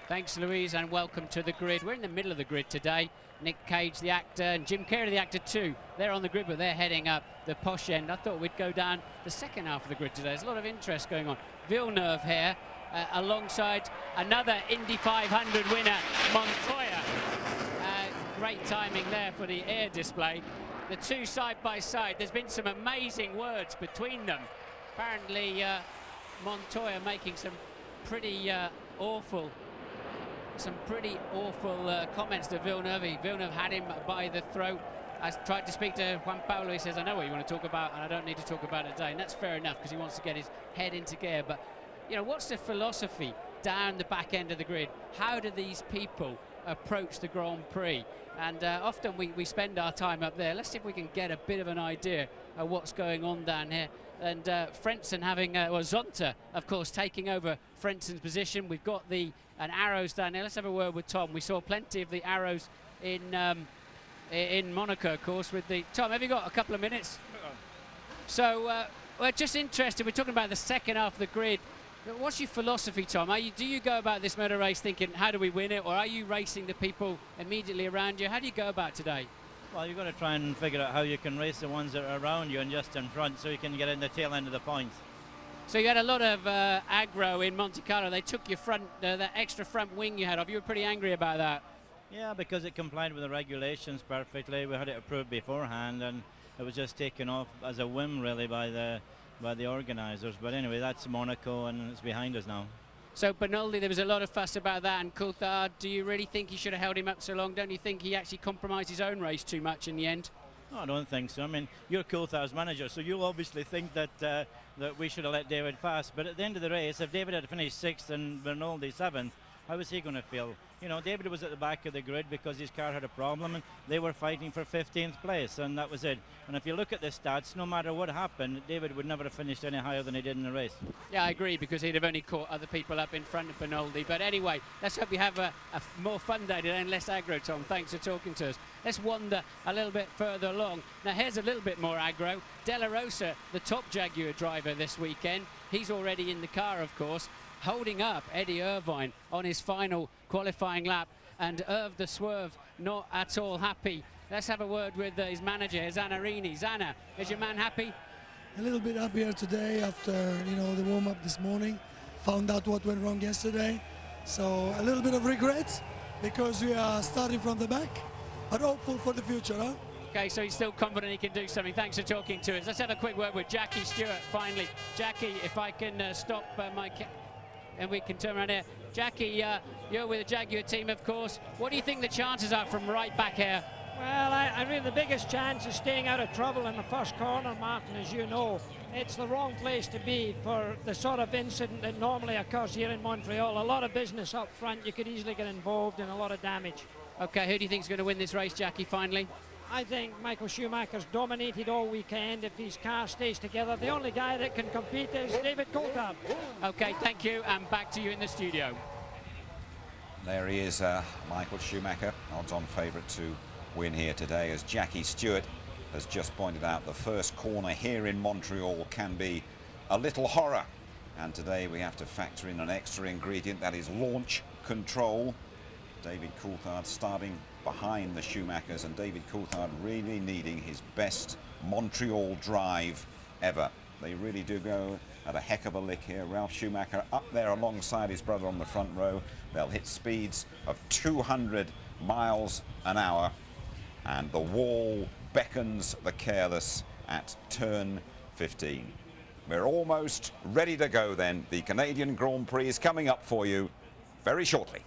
Thanks, Louise, and welcome to the grid. We're in the middle of the grid today. Nick Cage, the actor, and Jim Carrey, the actor too. They're on the grid, but they're heading up the posh end. I thought we'd go down the second half of the grid today. There's a lot of interest going on. Villeneuve here, alongside another Indy 500 winner, Montoya. Great timing there for the air display. The two side by side. There's been some amazing words between them. Apparently, Montoya making some pretty awful comments to Villeneuve. Villeneuve had him by the throat. I tried to speak to Juan Paulo. He says, I know what you want to talk about, and I don't need to talk about it today. And that's fair enough, because he wants to get his head into gear. But, you know, what's the philosophy down the back end of the grid? How do these people approach the Grand Prix? And often we spend our time up there. Let's see if we can get a bit of an idea of what's going on down here. And Frentzen having, well, Zonta, of course, taking over Frentzen's position. We've got an arrows down here. Let's have a word with Tom. We saw plenty of the arrows in Monaco, of course, with the... Tom, have you got a couple of minutes? So, we're just interested. We're talking about the second half of the grid. What's your philosophy, Tom? Do you go about this motor race thinking, how do we win it? Or are you racing the people immediately around you? How do you go about today? Well, you've got to try and figure out how you can race the ones that are around you and just in front, so you can get in the tail end of the points. So you had a lot of aggro in Monte Carlo. They took your front, that extra front wing you had off. You were pretty angry about that. Yeah, because it complied with the regulations perfectly. We had it approved beforehand, and it was just taken off as a whim, really, by the organisers. But anyway, that's Monaco, and it's behind us now. So Bernoldi, there was a lot of fuss about that, and Coulthard, do you really think he should have held him up so long? Don't you think he actually compromised his own race too much in the end? No, I don't think so. I mean, you're Coulthard's manager, so you'll obviously think that that we should have let David pass. But at the end of the race, if David had finished 6th and Bernoldi 7th, how was he going to feel? You know, David was at the back of the grid because his car had a problem, and they were fighting for 15th place, and that was it. And if you look at the stats, no matter what happened, David would never have finished any higher than he did in the race. Yeah, I agree, because he'd have only caught other people up in front of Bernoldi. But anyway, let's hope we have a more fun day today and less aggro, Tom. Thanks for talking to us. Let's wander a little bit further along. Now, here's a little bit more aggro. De La Rosa, the top Jaguar driver this weekend. He's already in the car, of course, holding up Eddie Irvine on his final qualifying lap, and Irv the Swerve not at all happy. Let's have a word with his manager, Zanarini. Zana, is your man happy? A little bit happier today after, you know, the warm-up this morning. Found out what went wrong yesterday. So a little bit of regret because we are starting from the back, but hopeful for the future, huh? Okay, so he's still confident he can do something. Thanks for talking to us. Let's have a quick word with Jackie Stewart, finally. Jackie, if I can stop my... and we can turn around here. Jackie, you're with the Jaguar team, of course. What do you think the chances are from right back here? Well, I mean, the biggest chance is staying out of trouble in the first corner, Martin, as you know. It's the wrong place to be for the sort of incident that normally occurs here in Montreal. A lot of business up front. You could easily get involved in a lot of damage. Okay, who do you think is going to win this race, Jackie, finally? I think Michael Schumacher's dominated all weekend. If his car stays together, the only guy that can compete is David Coulthard. Okay, thank you, and back to you in the studio. There he is, Michael Schumacher, odds-on favourite to win here today, as Jackie Stewart has just pointed out. The first corner here in Montreal can be a little horror, and today we have to factor in an extra ingredient, that is launch control. David Coulthard starting behind the Schumachers, and David Coulthard really needing his best Montreal drive ever. They really do go at a heck of a lick here. Ralf Schumacher up there alongside his brother on the front row. They'll hit speeds of 200 miles an hour, and the wall beckons the careless at turn 15. We're almost ready to go then. The Canadian Grand Prix is coming up for you very shortly.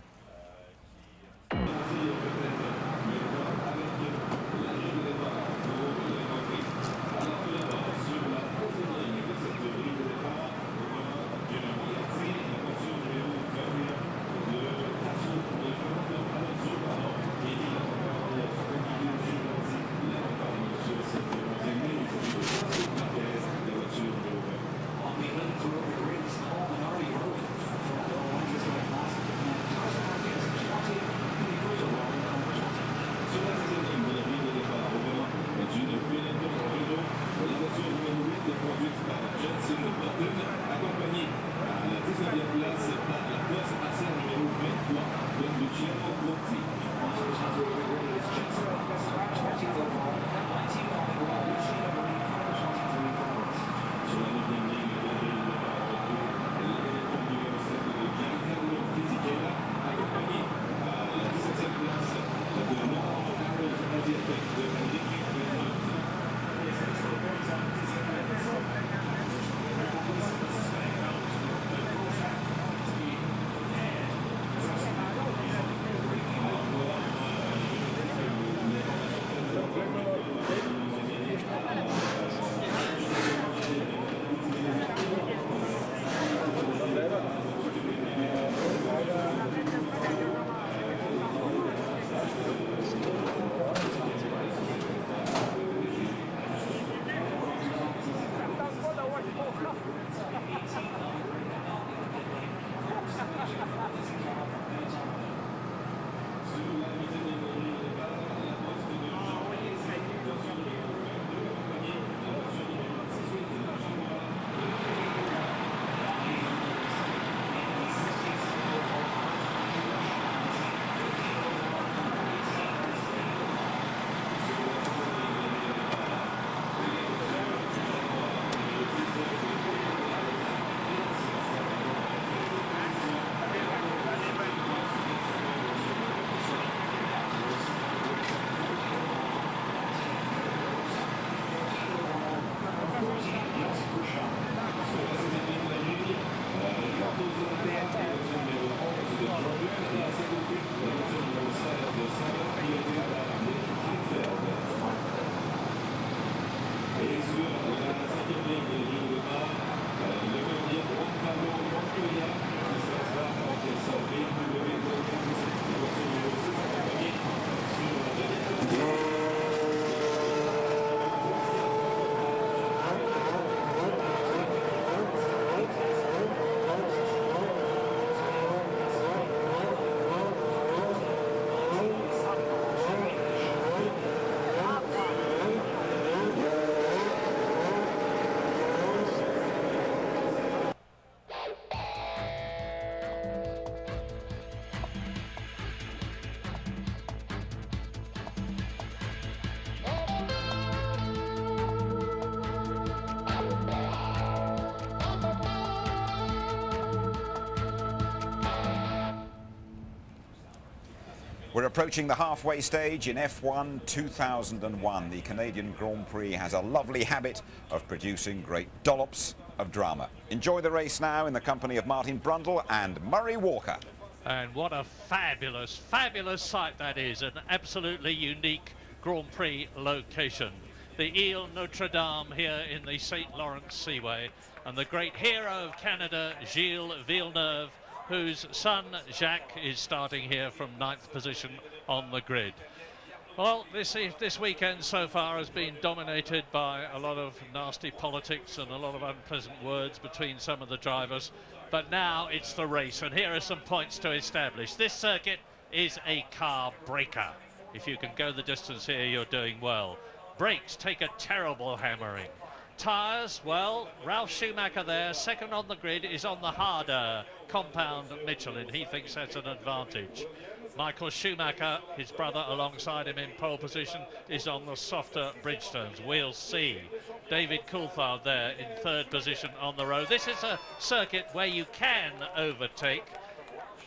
We're approaching the halfway stage in F1 2001. The Canadian Grand Prix has a lovely habit of producing great dollops of drama. Enjoy the race now in the company of Martin Brundle and Murray Walker. And what a fabulous, fabulous sight that is. An absolutely unique Grand Prix location. The Ile Notre Dame here in the St. Lawrence Seaway. And the great hero of Canada, Gilles Villeneuve, whose son Jacques is starting here from 9th position on the grid. Well, this weekend so far has been dominated by a lot of nasty politics and a lot of unpleasant words between some of the drivers, but now it's the race, and here are some points to establish. This circuit is a car breaker. If you can go the distance here, you're doing well. Brakes take a terrible hammering. Tyres, well, Ralf Schumacher there, second on the grid, is on the harder compound Michelin. He thinks that's an advantage. Michael Schumacher, his brother alongside him in pole position, is on the softer Bridgestones. We'll see. David Coulthard there in 3rd position on the road. This is a circuit where you can overtake,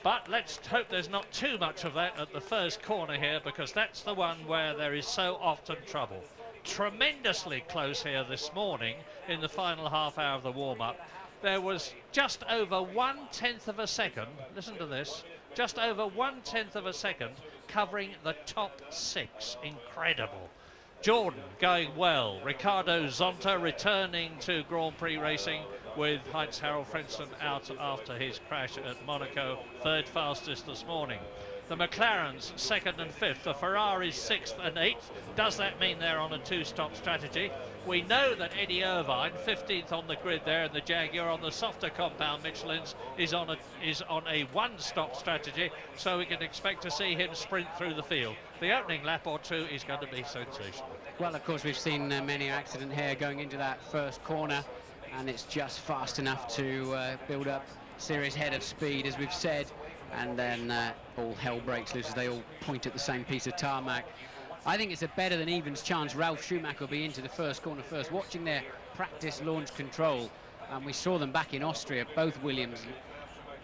but let's hope there's not too much of that at the first corner here, because that's the one where there is so often trouble. Tremendously close here this morning in the final half hour of the warm-up. There was just over 1/10 of a second, listen to this, just over 1/10 of a second covering the top 6. Incredible. Jordan going well. Ricardo Zonta returning to Grand Prix racing with Heinz-Harald Frentzen out after his crash at Monaco, 3rd fastest this morning. The McLarens 2nd and 5th, the Ferraris 6th and 8th. Does that mean they're on a 2-stop strategy? We know that Eddie Irvine, 15th on the grid there, and the Jaguar on the softer compound Michelins is on a 1-stop strategy, so we can expect to see him sprint through the field. The opening lap or two is going to be sensational. Well, of course, we've seen many accidents here going into that first corner, and it's just fast enough to build up serious head of speed, as we've said. And then all hell breaks loose as they all point at the same piece of tarmac. I think it's a better than evens chance Ralf Schumacher will be into the first corner first. Watching their practice launch control, and we saw them back in Austria, both Williams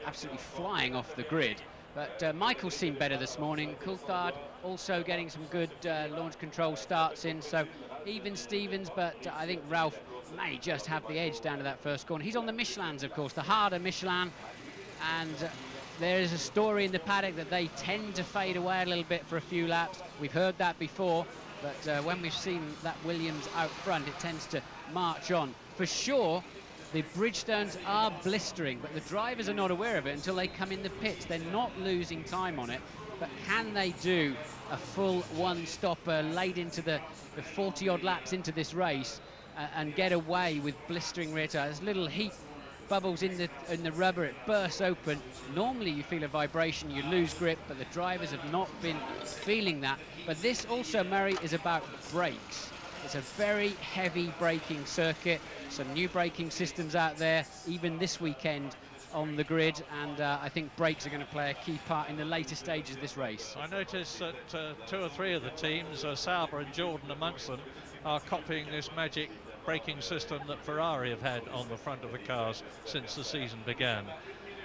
absolutely flying off the grid. But Michael seemed better this morning. Coulthard also getting some good launch control starts in, so even Stevens, but I think Ralf may just have the edge down to that first corner. He's on the Michelins, of course, the harder Michelin, and there is a story in the paddock that they tend to fade away a little bit for a few laps. We've heard that before, but when we've seen that Williams out front, it tends to march on. For sure, the Bridgestones are blistering, but the drivers are not aware of it until they come in the pits. They're not losing time on it, but can they do a full 1-stopper late into the 40-odd laps into this race and get away with blistering rear tyres? Little heat bubbles in the rubber, it bursts open. Normally you feel a vibration, you lose grip, but the drivers have not been feeling that. But this also, Murray, is about brakes. It's a very heavy braking circuit, some new braking systems out there, even this weekend on the grid, and I think brakes are going to play a key part in the later stages of this race. I noticed that 2 or 3 of the teams, Sauber and Jordan amongst them, are copying this magic braking system that Ferrari have had on the front of the cars since the season began.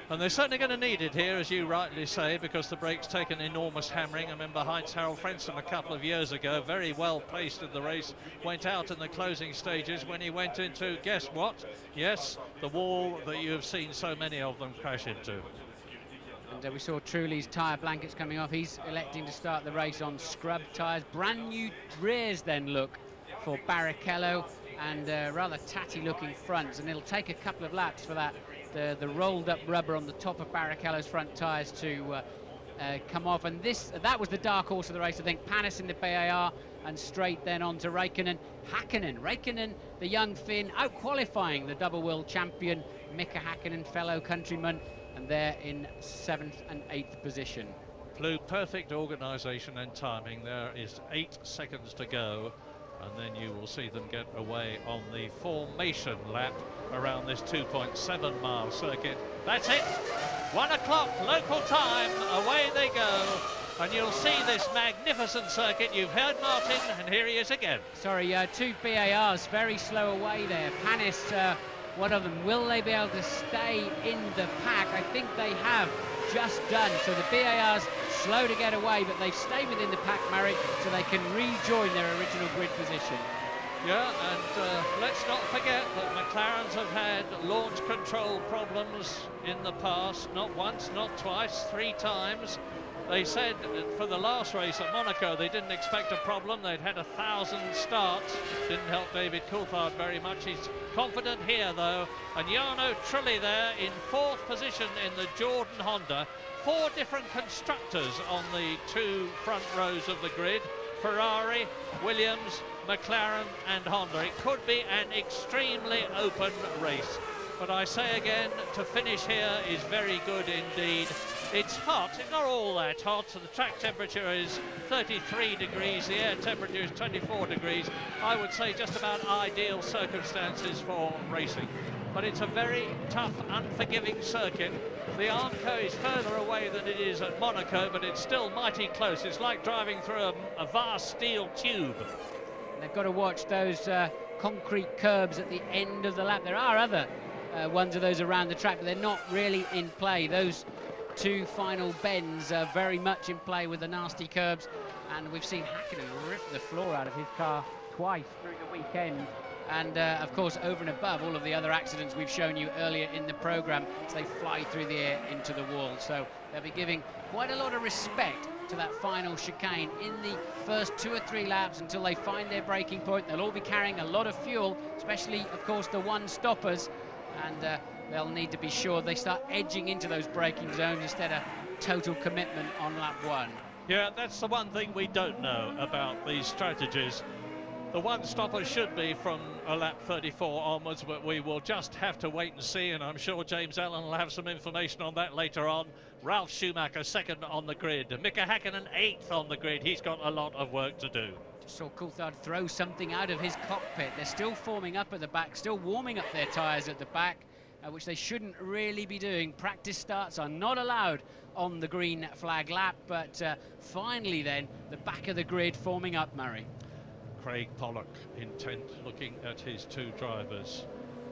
And they're certainly going to need it here, as you rightly say, because the brakes take an enormous hammering. I remember Heinz-Harald Frentzen a couple of years ago, very well placed in the race, went out in the closing stages when he went into, guess what? Yes, the wall that you have seen so many of them crash into. And we saw Trulli's tyre blankets coming off. He's electing to start the race on scrub tyres. Brand new rears then look for Barrichello, and rather tatty looking fronts, and it'll take a couple of laps for that the rolled up rubber on the top of Barrichello's front tyres to come off, and that was the dark horse of the race. I think Panis in the PAR, and straight then on to Räikkönen. Räikkönen, the young Finn, out-qualifying the double world champion Mika Häkkinen, fellow countryman, and they're in 7th and 8th position. Flew perfect organisation and timing. There is 8 seconds to go, and then you will see them get away on the formation lap around this 2.7 mile circuit. That's it, 1 o'clock local time, away they go, and you'll see this magnificent circuit. You've heard Martin, and here he is again. Sorry, 2 PARs, very slow away there. Panis, one of them, will they be able to stay in the pack? I think they have just done. So the PARs slow to get away, but they've stayed within the pack, Murray, so they can rejoin their original grid position. Yeah, and let's not forget that McLarens have had launch control problems in the past, not once, not twice, 3 times. They said for the last race at Monaco they didn't expect a problem. They'd had 1,000 starts. Didn't help David Coulthard very much. He's confident here though. And Jarno Trulli there in 4th position in the Jordan Honda. 4 different constructors on the 2 front rows of the grid. Ferrari, Williams, McLaren and Honda. It could be an extremely open race. But I say again, to finish here is very good indeed. It's hot, it's not all that hot. The track temperature is 33 degrees, the air temperature is 24 degrees. I would say just about ideal circumstances for racing. But it's a very tough, unforgiving circuit. The Armco is further away than it is at Monaco, but it's still mighty close. It's like driving through a vast steel tube. And they've got to watch those concrete curbs at the end of the lap. There are other ones of those around the track, but they're not really in play. Those 2 final bends are very much in play with the nasty curbs, and we've seen Häkkinen rip the floor out of his car twice through the weekend. And of course, over and above all of the other accidents we've shown you earlier in the programme, as they fly through the air into the wall. So they'll be giving quite a lot of respect to that final chicane in the first 2 or 3 laps until they find their braking point. They'll all be carrying a lot of fuel, especially, of course, the one-stoppers. And they'll need to be sure they start edging into those braking zones instead of total commitment on lap 1. Yeah, that's the one thing we don't know about these strategies. The one-stopper should be from a lap 34 onwards, but we will just have to wait and see, and I'm sure James Allen will have some information on that later on. Ralf Schumacher 2nd on the grid. Mika Häkkinen 8th on the grid. He's got a lot of work to do. Just saw Coulthard throw something out of his cockpit. They're still forming up at the back, still warming up their tyres at the back, which they shouldn't really be doing. Practice starts are not allowed on the green flag lap, but finally then, the back of the grid forming up, Murray. Craig Pollock intent looking at his 2 drivers.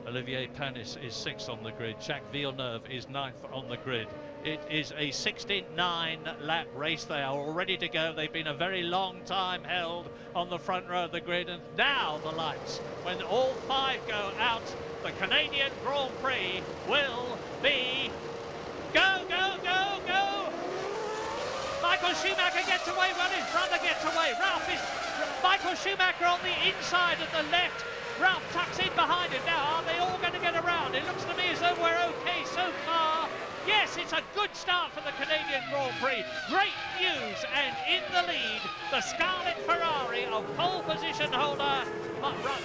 Olivier Panis is 6th on the grid. Jacques Villeneuve is 9th on the grid. It is a 69-lap race. They are all ready to go. They've been a very long time held on the front row of the grid, and now the lights. When all 5 go out, the Canadian Grand Prix will be go, go, go, go! Michael Schumacher gets away, well, his brother gets away. Michael Schumacher on the inside at the left. Ralf tucks in behind him. Now, are they all going to get around? It looks to me as though we're okay so far. Yes, it's a good start for the Canadian Grand Prix. Great news, and in the lead, the Scarlet Ferrari of pole position holder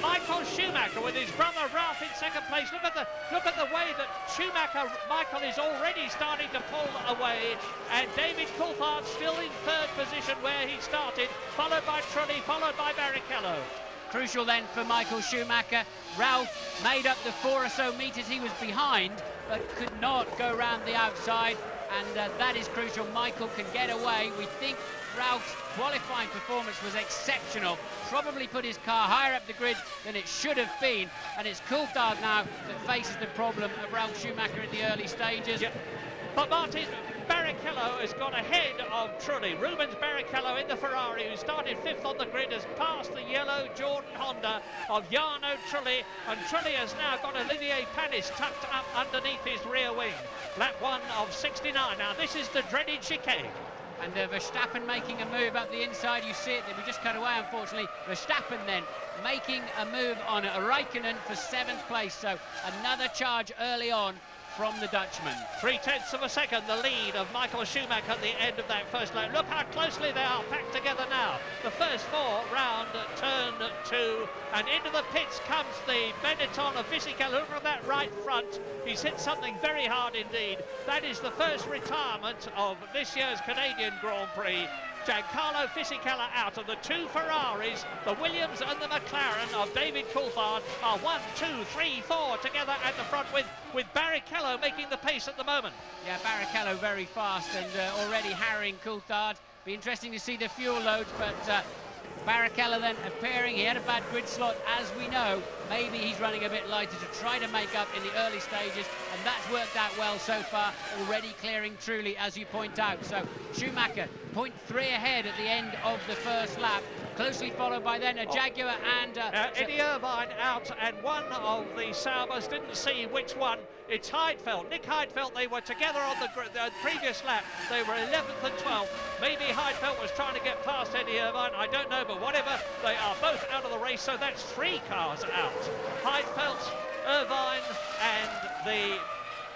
Michael Schumacher with his brother Ralf in 2nd place. Look at the way that Schumacher, Michael, is already starting to pull away, and David Coulthard still in 3rd position where he started, followed by Trulli, followed by Barrichello. Crucial then for Michael Schumacher. Ralf made up the 4 or so metres he was behind, but could not go round the outside, and that is crucial. Michael can get away. We think Ralph's qualifying performance was exceptional, probably put his car higher up the grid than it should have been, and it's Coulthard now that faces the problem of Ralf Schumacher in the early stages. Yeah. But Martin, Barrichello has got ahead of Trulli. Rubens Barrichello in the Ferrari, who started 5th on the grid, has passed the yellow Jordan Honda of Jarno Trulli, and Trulli has now got Olivier Panis tucked up underneath his rear wing. Lap 1 of 69. Now this is the dreaded chicane. And Verstappen making a move up the inside. You see it, we just cut away, unfortunately. Verstappen then making a move on Räikkönen for 7th place. So another charge early on from the Dutchman. 3/10 of a second, the lead of Michael Schumacher at the end of that first lap. Look how closely they are packed together now. The first four round turn 2, and into the pits comes the Benetton of Fisichella. Look at that right front. He's hit something very hard indeed. That is the first retirement of this year's Canadian Grand Prix. Giancarlo Fisichella out, and the two Ferraris, the Williams and the McLaren of David Coulthard, are 1, 2, 3, 4 together at the front, with Barrichello making the pace at the moment. Yeah, Barrichello very fast and already harrying Coulthard. Be interesting to see the fuel loads, but Barrichello then appearing. He had a bad grid slot, as we know. Maybe he's running a bit lighter to try to make up in the early stages, and that's worked out well so far, already clearing truly, as you point out. So Schumacher 0.3 ahead at the end of the first lap, closely followed by then a Jaguar and Eddie Irvine out, and one of the Saubers, didn't see which one. It's Heidfeld, Nick Heidfeld. They were together on the previous lap. They were 11th and 12th. Maybe Heidfeld was trying to get past Eddie Irvine, I don't know, but whatever, they are both out of the race, so that's 3 cars out. Heidfeld, Irvine and the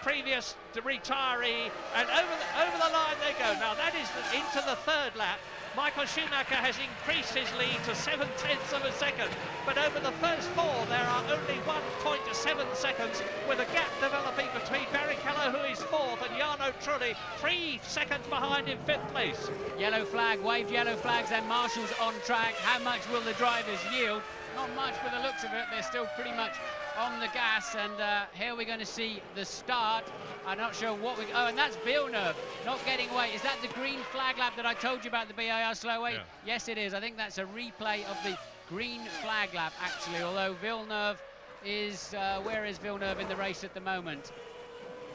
previous retiree, and over the line they go. Now that is into the third lap. Michael Schumacher has increased his lead to 7/10 of a second, but over the first 4 there are only 1.7 seconds, with a gap developing between Barrichello, who is 4th, and Jarno Trulli 3 seconds behind in 5th place. Yellow flag, waved yellow flags, and Marshall's on track. How much will the drivers yield? Not much by the looks of it. They're still pretty much on the gas, and here we're going to see the start. I'm not sure what we... Oh, and that's Villeneuve not getting away. Is that the green flag lap that I told you about, the BIR slowway? Yeah. Yes, it is. I think that's a replay of the green flag lap, actually, although Villeneuve is... where is Villeneuve in the race at the moment?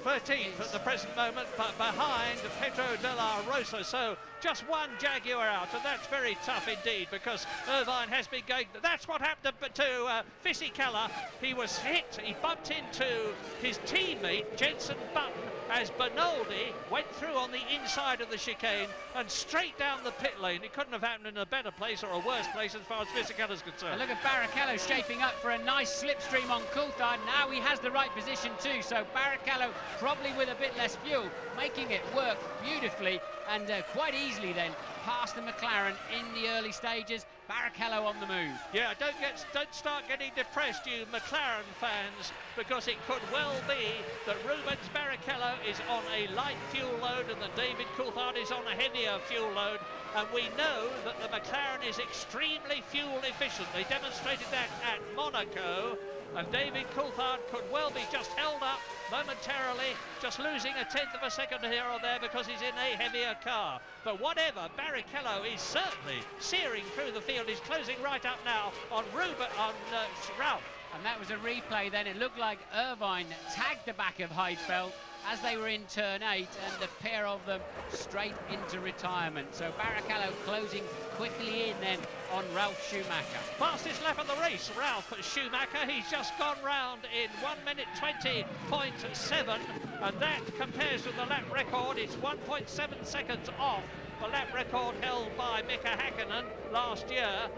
13th at the present moment, but behind Pedro de la Rosa. So just one Jaguar out, and that's very tough indeed, because Irvine has been going... That's what happened to Fisichella. He was hit, he bumped into his teammate, Jenson Button, as Bernoldi went through on the inside of the chicane and straight down the pit lane. It couldn't have happened in a better place or a worse place as far as Fisichella's concerned. And look at Barrichello shaping up for a nice slipstream on Coulthard. Now he has the right position too, so Barrichello probably with a bit less fuel, making it work beautifully and quite easily then past the McLaren in the early stages. Barrichello on the move. Yeah, don't start getting depressed, you McLaren fans, because it could well be that Rubens Barrichello is on a light fuel load and that David Coulthard is on a heavier fuel load, and we know that the McLaren is extremely fuel efficient. They demonstrated that at Monaco, and David Coulthard could well be just held up momentarily, just losing 1/10 of a second here or there because he's in a heavier car. But whatever, Barrichello is certainly searing through the field. He's closing right up now on Ralph. And that was a replay then. It looked like Irvine tagged the back of Heidfeld as they were in turn 8, and the pair of them straight into retirement. So Barrichello closing quickly in then on Ralph Schumacher. Fastest lap of the race, Ralph Schumacher. He's just gone round in 1:20.7, and that compares with the lap record. It's 1.7 seconds off the lap record held by Mika Häkkinen last year.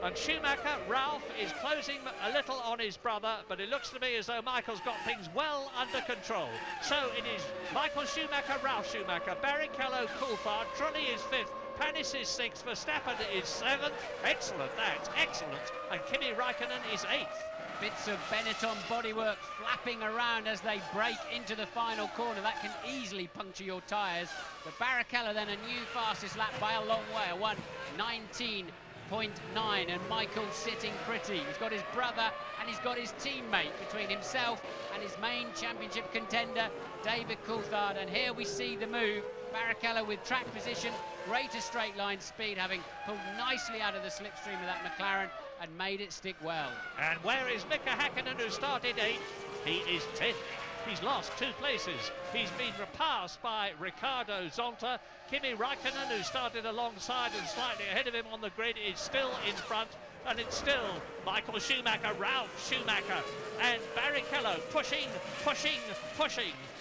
And Schumacher, Ralph, is closing a little on his brother, but it looks to me as though Michael's got things well under control. So it is Michael Schumacher, Ralph Schumacher, Barrichello, Coulthard, Trulli is 5th, Panis is 6th, Verstappen is 7th. Excellent, that's excellent. And Kimi Räikkönen is 8th. Bits of Benetton bodywork flapping around as they break into the final corner. That can easily puncture your tyres. But Barrichello then a new fastest lap by a long way, a 1:19.9, and Michael sitting pretty. He's got his brother and he's got his teammate between himself and his main championship contender, David Coulthard. And here we see the move. Barrichello with track position, greater straight line speed, having pulled nicely out of the slipstream of that McLaren and made it stick well. And where is Mika Häkkinen, who started 8th? He is 10th. He's lost 2 places. He's been repassed by Riccardo Zonta. Kimi Räikkönen, who started alongside and slightly ahead of him on the grid, is still in front. And it's still Michael Schumacher, Ralph Schumacher, and Barrichello pushing.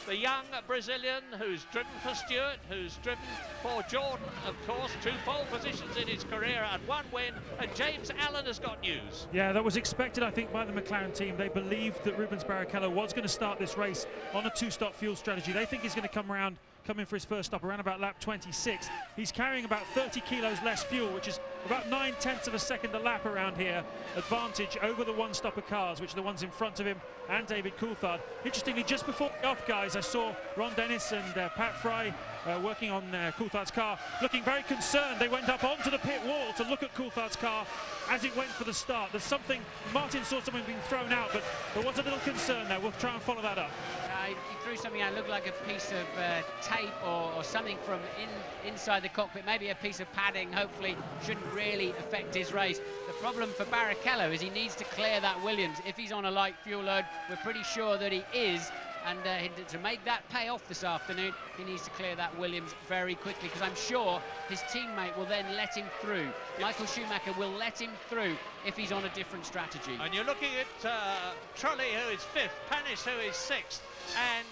the young Brazilian who's driven for Stewart, who's driven for Jordan, of course, 2 pole positions in his career and 1 win, and James Allen has got news. Yeah, that was expected, I think, by the McLaren team. They believed that Rubens Barrichello was going to start this race on a 2-stop fuel strategy. They think he's going to come in for his first stop around about lap 26. He's carrying about 30 kilos less fuel, which is about 9/10 of a second a lap around here, advantage over the one-stopper cars, which are the ones in front of him and David Coulthard. Interestingly, just before the off, guys, I saw Ron Dennis and Pat Fry working on Coulthard's car, looking very concerned. They went up onto the pit wall to look at Coulthard's car as it went for the start. There's something, Martin saw something being thrown out, but there was a little concern there. We'll try and follow that up. He threw something out, looked like a piece of tape or something from inside the cockpit, maybe a piece of padding. Hopefully shouldn't really affect his race. The problem for Barrichello is he needs to clear that Williams. If he's on a light fuel load, we're pretty sure that he is, and to make that pay off this afternoon, he needs to clear that Williams very quickly, because I'm sure his teammate will then let him through. Michael Schumacher will let him through if he's on a different strategy. And you're looking at Trulli, who is 5th, Panis, who is 6th, and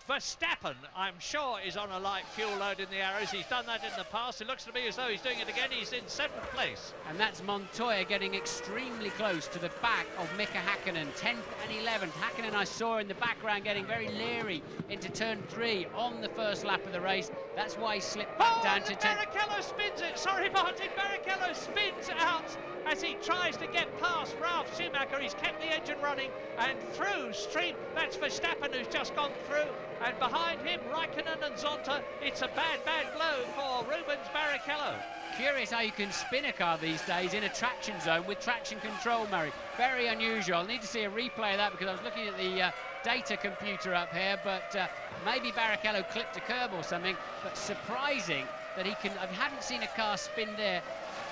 Verstappen, I'm sure, is on a light fuel load in the Arrows. He's done that in the past. It looks to me as though he's doing it again. He's in 7th place. And that's Montoya getting extremely close to the back of Mika Hakkinen, 10th and 11th. Hakkinen, I saw in the background, getting very leery into turn 3 on the first lap of the race. That's why he slipped back down to 10th. Barrichello spins it. Sorry, Martin. Barrichello spins out as he tries to get past Ralf Schumacher. He's kept the engine running and through stream. That's Verstappen, who's just gone through. And behind him, Raikkonen and Zonta. It's a bad, bad blow for Rubens Barrichello. Curious how you can spin a car these days in a traction zone with traction control, Murray. Very unusual. I'll need to see a replay of that, because I was looking at the data computer up here, but maybe Barrichello clipped a curb or something. But surprising that he can. I haven't seen a car spin there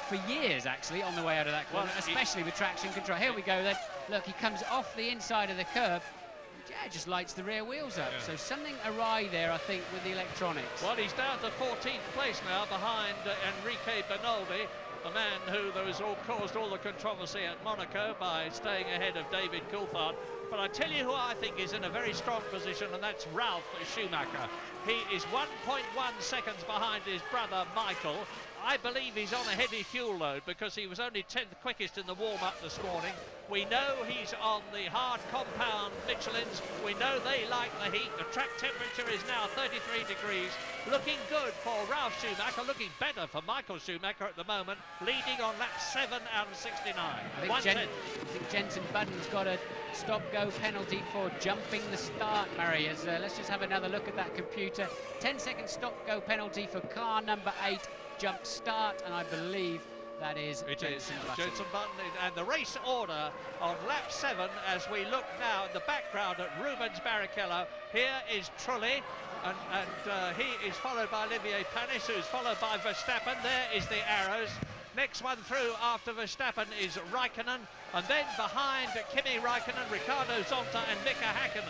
for years, actually, on the way out of that corner, especially with traction control. Here we go then. Look, he comes off the inside of the curb. Yeah, just lights the rear wheels up. Yeah. So something awry there, I think, with the electronics. Well, he's down to 14th place now, behind Enrique Bernaldi, the man who caused all the controversy at Monaco by staying ahead of David Coulthard. But I tell you who I think is in a very strong position, and that's Ralf Schumacher. He is 1.1 seconds behind his brother Michael. I believe he's on a heavy fuel load, because he was only 10th quickest in the warm-up this morning. We know he's on the hard compound Michelins. We know they like the heat. The track temperature is now 33 degrees. Looking good for Ralf Schumacher, looking better for Michael Schumacher at the moment, leading on lap 7 out of 69. I think Jenson Button's got a stop-go penalty for jumping the start, Murray. Let's just have another look at that computer. 10-second stop-go penalty for car number 8. Jump start, and I believe that is Jenson Button. And the race order on lap 7, as we look now in the background at Rubens Barrichello. Here is Trulli, and he is followed by Olivier Panis, who's followed by Verstappen. There is the Arrows. Next one through after Verstappen is Raikkonen, and then behind Kimi Raikkonen, Ricardo Zonta and Mika Hakkinen.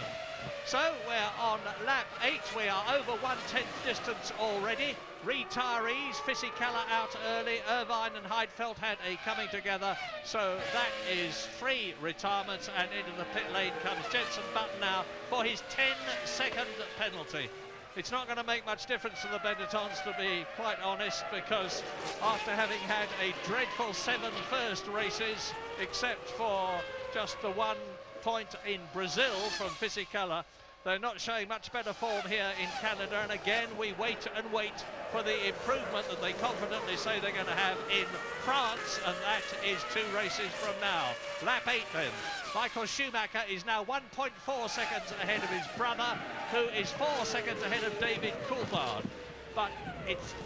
So we're on lap 8. We are over 1/10 distance already. Retirees, Fisichella out early, Irvine and Heidfeld had a coming together. So that is 3 retirements, and into the pit lane comes Jenson Button now for his 10-second penalty. It's not going to make much difference to the Benettons, to be quite honest, because after having had a dreadful 7 first races, except for just the 1 point in Brazil from Fisichella, they're not showing much better form here in Canada, and again we wait and wait for the improvement that they confidently say they're going to have in France, and that is 2 races from now. Lap 8 then. Michael Schumacher is now 1.4 seconds ahead of his brother, who is 4 seconds ahead of David Coulthard. But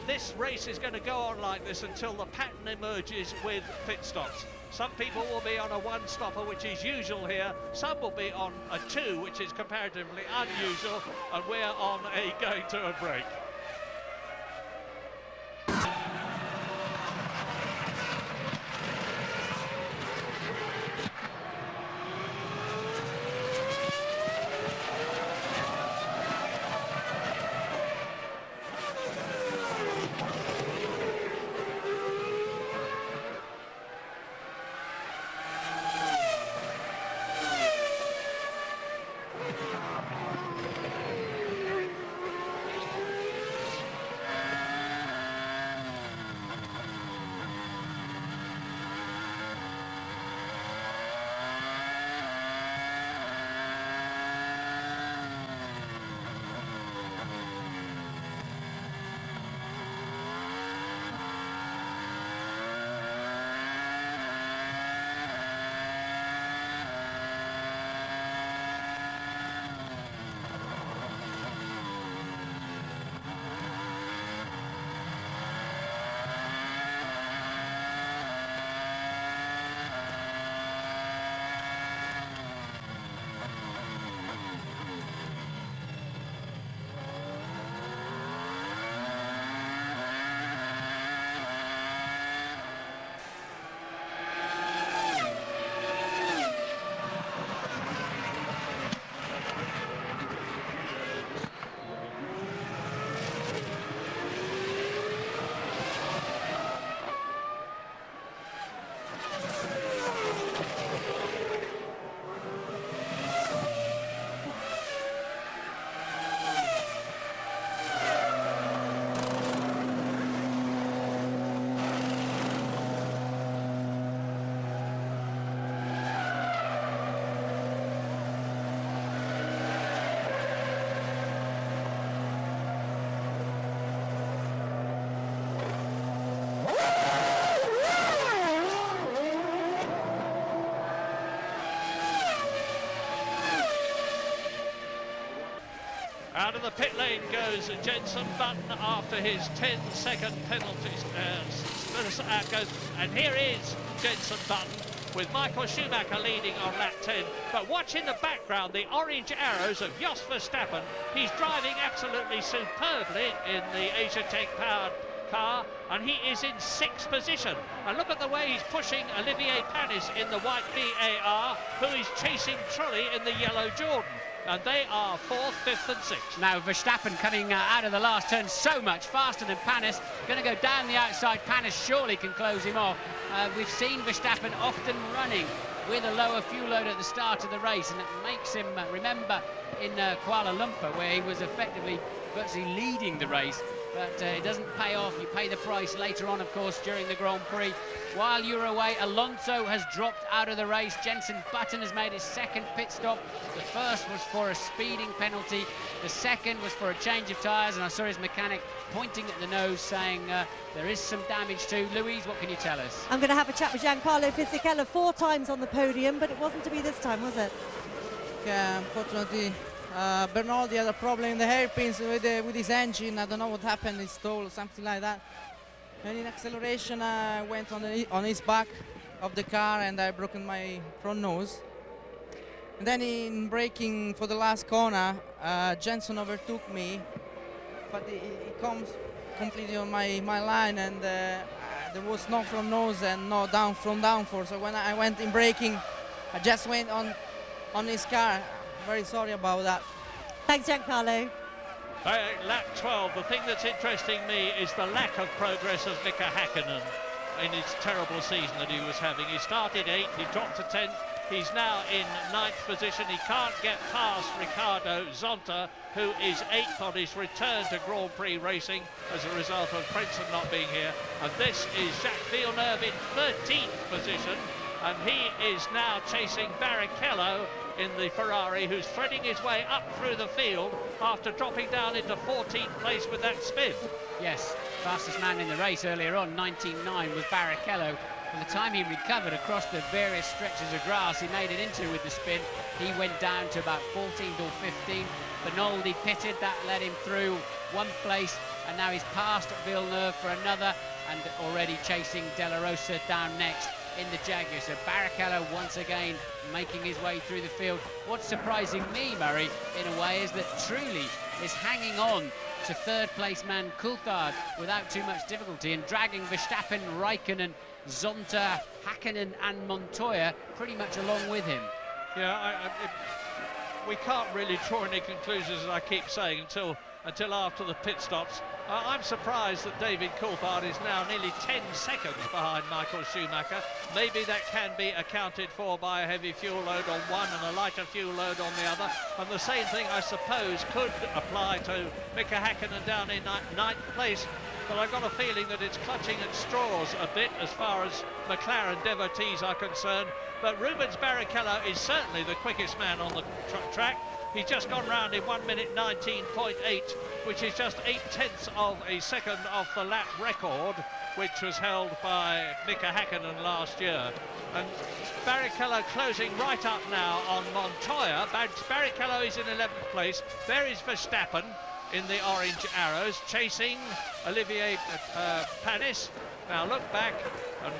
this race is going to go on like this until the pattern emerges with pit stops. Some people will be on a 1-stopper, which is usual here. Some will be on a 2, which is comparatively unusual, and we're on going to a break. Out of the pit lane goes Jenson Button after his 10-second penalty. And here is Jenson Button with Michael Schumacher leading on lap 10. But watch in the background the orange arrows of Jos Verstappen. He's driving absolutely superbly in the Asia Tech powered car, and he is in 6th position. And look at the way he's pushing Olivier Panis in the white VAR, who is chasing Trulli in the yellow Jordan. And they are 4th, 5th and 6th. Now Verstappen coming out of the last turn so much faster than Panis. Going to go down the outside. Panis surely can close him off. We've seen Verstappen often running with a lower fuel load at the start of the race, and it makes him remember in Kuala Lumpur, where he was effectively virtually leading the race. But it doesn't pay off. You pay the price later on, of course, during the Grand Prix. While you're away, Alonso has dropped out of the race. Jenson Button has made his 2nd pit stop. The first was for a speeding penalty. The second was for a change of tyres, and I saw his mechanic pointing at the nose saying there is some damage too. Louise, what can you tell us? I'm going to have a chat with Giancarlo Fisichella 4 times on the podium, but it wasn't to be this time, was it? Yeah, unfortunately, Bernardi had a problem in the hairpins with his engine. I don't know what happened, it stalled or something like that. And in acceleration, I went on his back of the car and I broken my front nose. And then in braking for the last corner, Jenson overtook me, but he comes completely on my line, and there was no front nose and no front downforce. So when I went in braking, I just went on his car. Very sorry about that. Thanks, Giancarlo. Lap 12, the thing that's interesting me is the lack of progress of Mika Häkkinen in his terrible season that he was having. He started 8th, he dropped to 10th, he's now in 9th position. He can't get past Ricardo Zonta, who is 8th on his return to Grand Prix racing as a result of Princeton not being here. And this is Jacques Villeneuve in 13th position, and he is now chasing Barrichello in the Ferrari, who's threading his way up through the field after dropping down into 14th place with that spin. Yes, fastest man in the race earlier on, 19.9, was Barrichello. By the time he recovered across the various stretches of grass he made it into with the spin, he went down to about 14th or 15th. Bernaldi pitted, that led him through 1 place, and now he's passed Villeneuve for another, and already chasing De La Rosa down next in the Jaguar. So Barrichello once again making his way through the field. What's surprising me, Murray, in a way, is that Trulli is hanging on to 3rd place man Coulthard without too much difficulty and dragging Verstappen, Raikkonen, Zonta, Häkkinen and Montoya pretty much along with him. Yeah, we can't really draw any conclusions, as I keep saying, until after the pit stops. I'm surprised that David Coulthard is now nearly 10 seconds behind Michael Schumacher. Maybe that can be accounted for by a heavy fuel load on one and a lighter fuel load on the other. And the same thing, I suppose, could apply to Mika Häkkinen down in 9th place. But I've got a feeling that it's clutching at straws a bit as far as McLaren devotees are concerned. But Rubens Barrichello is certainly the quickest man on the track. He's just gone round in 1 minute 19.8, which is just 0.8 of a second off the lap record, which was held by Mika Häkkinen last year. And Barrichello closing right up now on Montoya. Barrichello is in 11th place. There is Verstappen in the orange arrows, chasing Olivier Panis. Now look back, and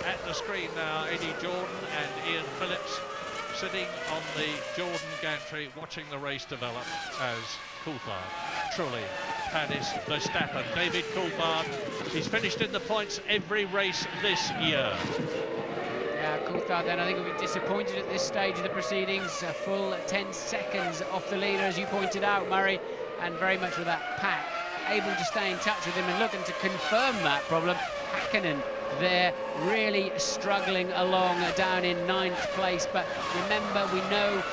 at the screen now, Eddie Jordan and Ian Phillips sitting on the Jordan gantry watching the race develop as Coulthard, Trulli, Panis, Verstappen, David Coulthard. He's finished in the points every race this year. Yeah, Coulthard then I think will be disappointed at this stage of the proceedings. A full 10 seconds off the leader, as you pointed out, Murray, and very much with that pack able to stay in touch with him and looking to confirm that problem. Häkkinen there really struggling along down in 9th place, but remember, we know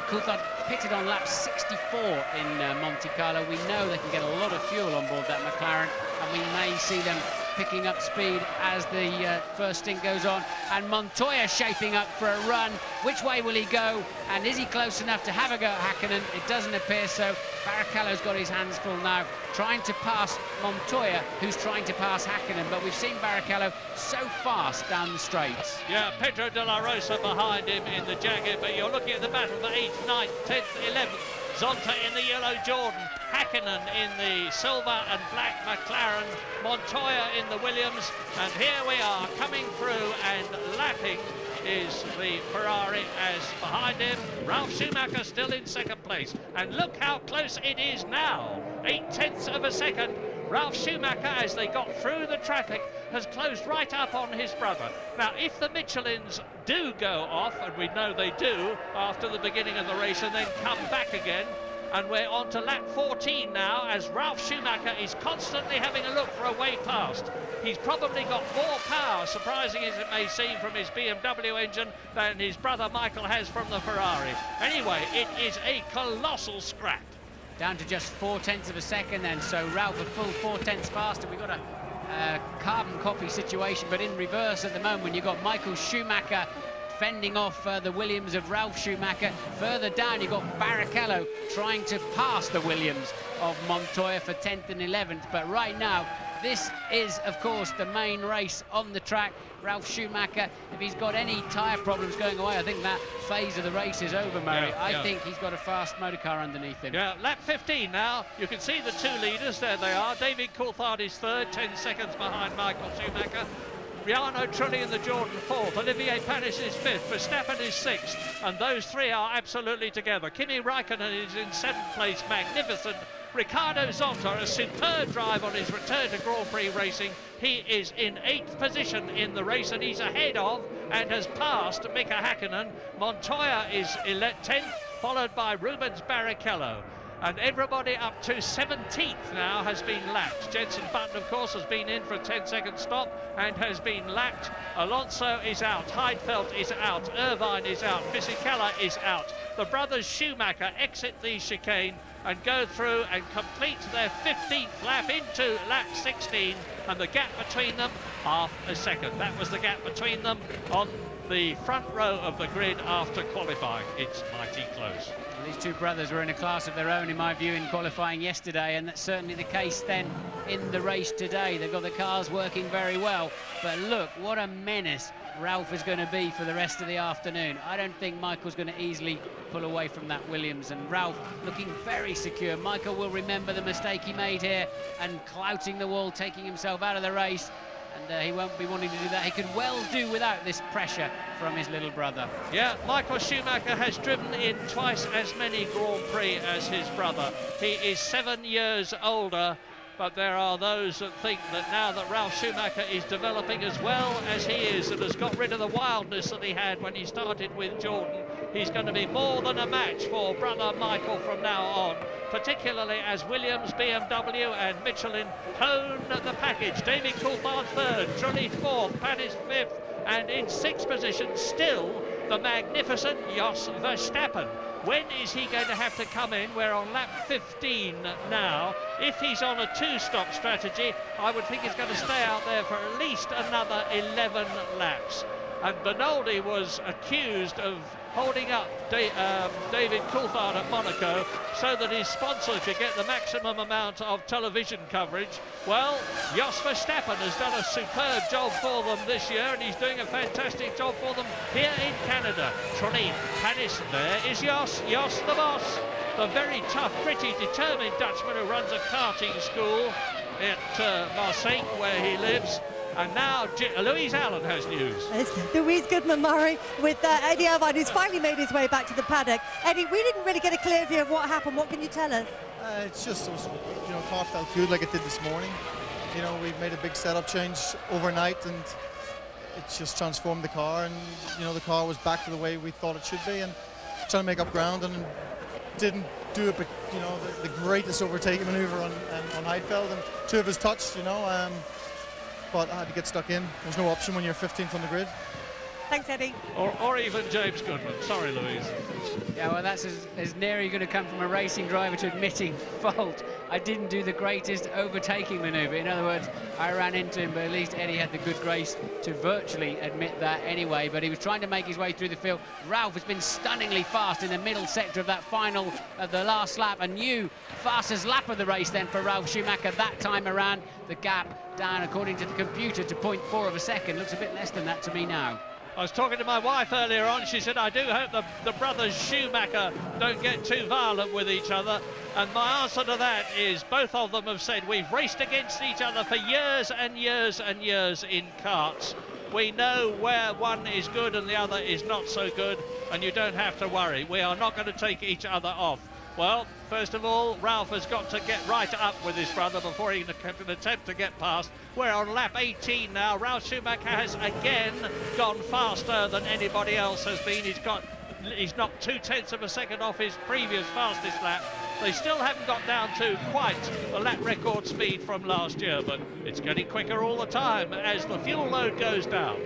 Coulthard pitted on lap 64 in Monte Carlo. We know they can get a lot of fuel on board that McLaren, and we may see them picking up speed as the first stint goes on. And Montoya shaping up for a run. Which way will he go? And is he close enough to have a go at Häkkinen? It doesn't appear so. Barrichello's got his hands full now, trying to pass Montoya, who's trying to pass Häkkinen. But we've seen Barrichello so fast down the straights. Yeah, Pedro de la Rosa behind him in the Jaguar, but you're looking at the battle for 8th, 9th, 10th, 11th. Zonta in the yellow Jordan, Hakkinen in the silver and black McLaren, Montoya in the Williams, and here we are coming through, and lapping is the Ferrari as behind him. Ralf Schumacher still in second place, and look how close it is now. 0.8 of a second. Ralf Schumacher, as they got through the traffic, has closed right up on his brother. Now, if the Michelins do go off, and we know they do after the beginning of the race, and then come back again, and we're on to lap 14 now, as Ralf Schumacher is constantly having a look for a way past. He's probably got more power, surprising as it may seem, from his BMW engine than his brother Michael has from the Ferrari. Anyway, it is a colossal scrap. Down to just 0.4 of a second then, so Ralf a full 0.4 faster. We've got a carbon copy situation, but in reverse at the moment. You've got Michael Schumacher fending off the Williams of Ralf Schumacher. Further down, you've got Barrichello trying to pass the Williams of Montoya for 10th and 11th. But right now, this is, of course, the main race on the track. Ralf Schumacher, if he's got any tyre problems going away, I think that phase of the race is over, Murray. I think he's got a fast motor car underneath him. Yeah, lap 15 now. You can see the two leaders. There they are. David Coulthard is third, 10 seconds behind Michael Schumacher. Jarno Trulli in the Jordan fourth, Olivier Panis is fifth, Verstappen is sixth, and those three are absolutely together. Kimi Räikkönen is in seventh place, magnificent. Ricardo Zonta, a superb drive on his return to Grand Prix racing. He is in 8th position in the race, and he's ahead of and has passed Mika Hakkinen. Montoya is 10th, followed by Rubens Barrichello. And everybody up to 17th now has been lapped. Jenson Button, of course, has been in for a 10-second stop and has been lapped. Alonso is out, Heidfeld is out, Irvine is out, Fisichella is out. The brothers Schumacher exit the chicane and go through and complete their 15th lap into lap 16, and the gap between them, half a second. That was the gap between them on the front row of the grid after qualifying. It's mighty close. Well, these two brothers were in a class of their own, in my view, in qualifying yesterday, and that's certainly the case then in the race today. They've got the cars working very well, but look, what a menace Ralf is going to be for the rest of the afternoon. I don't think Michael's going to easily pull away from that Williams, and Ralf looking very secure. Michael will remember the mistake he made here and clouting the wall, taking himself out of the race, and he won't be wanting to do that. He could well do without this pressure from his little brother. Yeah, Michael Schumacher has driven in twice as many Grand Prix as his brother. He is 7 years older, but there are those that think that now that Ralf Schumacher is developing as well as he is and has got rid of the wildness that he had when he started with Jordan, he's going to be more than a match for brother Michael from now on, particularly as Williams, BMW and Michelin hone the package. David Coulthard third, Trulli fourth, Panis fifth, and in sixth position still the magnificent Jos Verstappen. When is he going to have to come in? We're on lap 15 now. If he's on a two-stop strategy, I would think he's going to stay out there for at least another 11 laps. And Bernaldi was accused of holding up David Coulthard at Monaco so that his sponsor could get the maximum amount of television coverage. Well, Jos Verstappen has done a superb job for them this year, and he's doing a fantastic job for them here in Canada. Trulli, Panis, there is Jos the boss, the very tough, pretty determined Dutchman who runs a karting school at Marseille, where he lives. And now Louise Allen has news. It's Louise Goodman-Murray with Eddie Irvine, who's finally made his way back to the paddock. Eddie, we didn't really get a clear view of what happened. What can you tell us? It's just, car felt good like it did this morning. We've made a big setup change overnight, and it's just transformed the car. And the car was back to the way we thought it should be, and trying to make up ground, and didn't do it. But the greatest overtaking maneuver on Heidfeld, and two of his touched. But I had to get stuck in. There's no option when you're 15th on the grid. Thanks, Eddie. Or even James Goodman. Sorry, Louise. Yeah, well, that's as near you're going to come from a racing driver to admitting fault. I didn't do the greatest overtaking manoeuvre. In other words, I ran into him, but at least Eddie had the good grace to virtually admit that anyway. But he was trying to make his way through the field. Ralf has been stunningly fast in the middle sector of that final, of the last lap. A new fastest lap of the race then for Ralf Schumacher that time around. The gap down, according to the computer, to 0.4 of a second. Looks a bit less than that to me now. I was talking to my wife earlier on. She said, I do hope the brothers Schumacher don't get too violent with each other. And my answer to that is both of them have said we've raced against each other for years and years and years in karts. We know where one is good and the other is not so good, and you don't have to worry. We are not going to take each other off. Well, first of all, Ralph has got to get right up with his brother before he can attempt to get past. We're on lap 18 now. Ralph Schumacher has again gone faster than anybody else has been. He's knocked 0.2 of a second off his previous fastest lap. They still haven't got down to quite the lap record speed from last year, but it's getting quicker all the time as the fuel load goes down.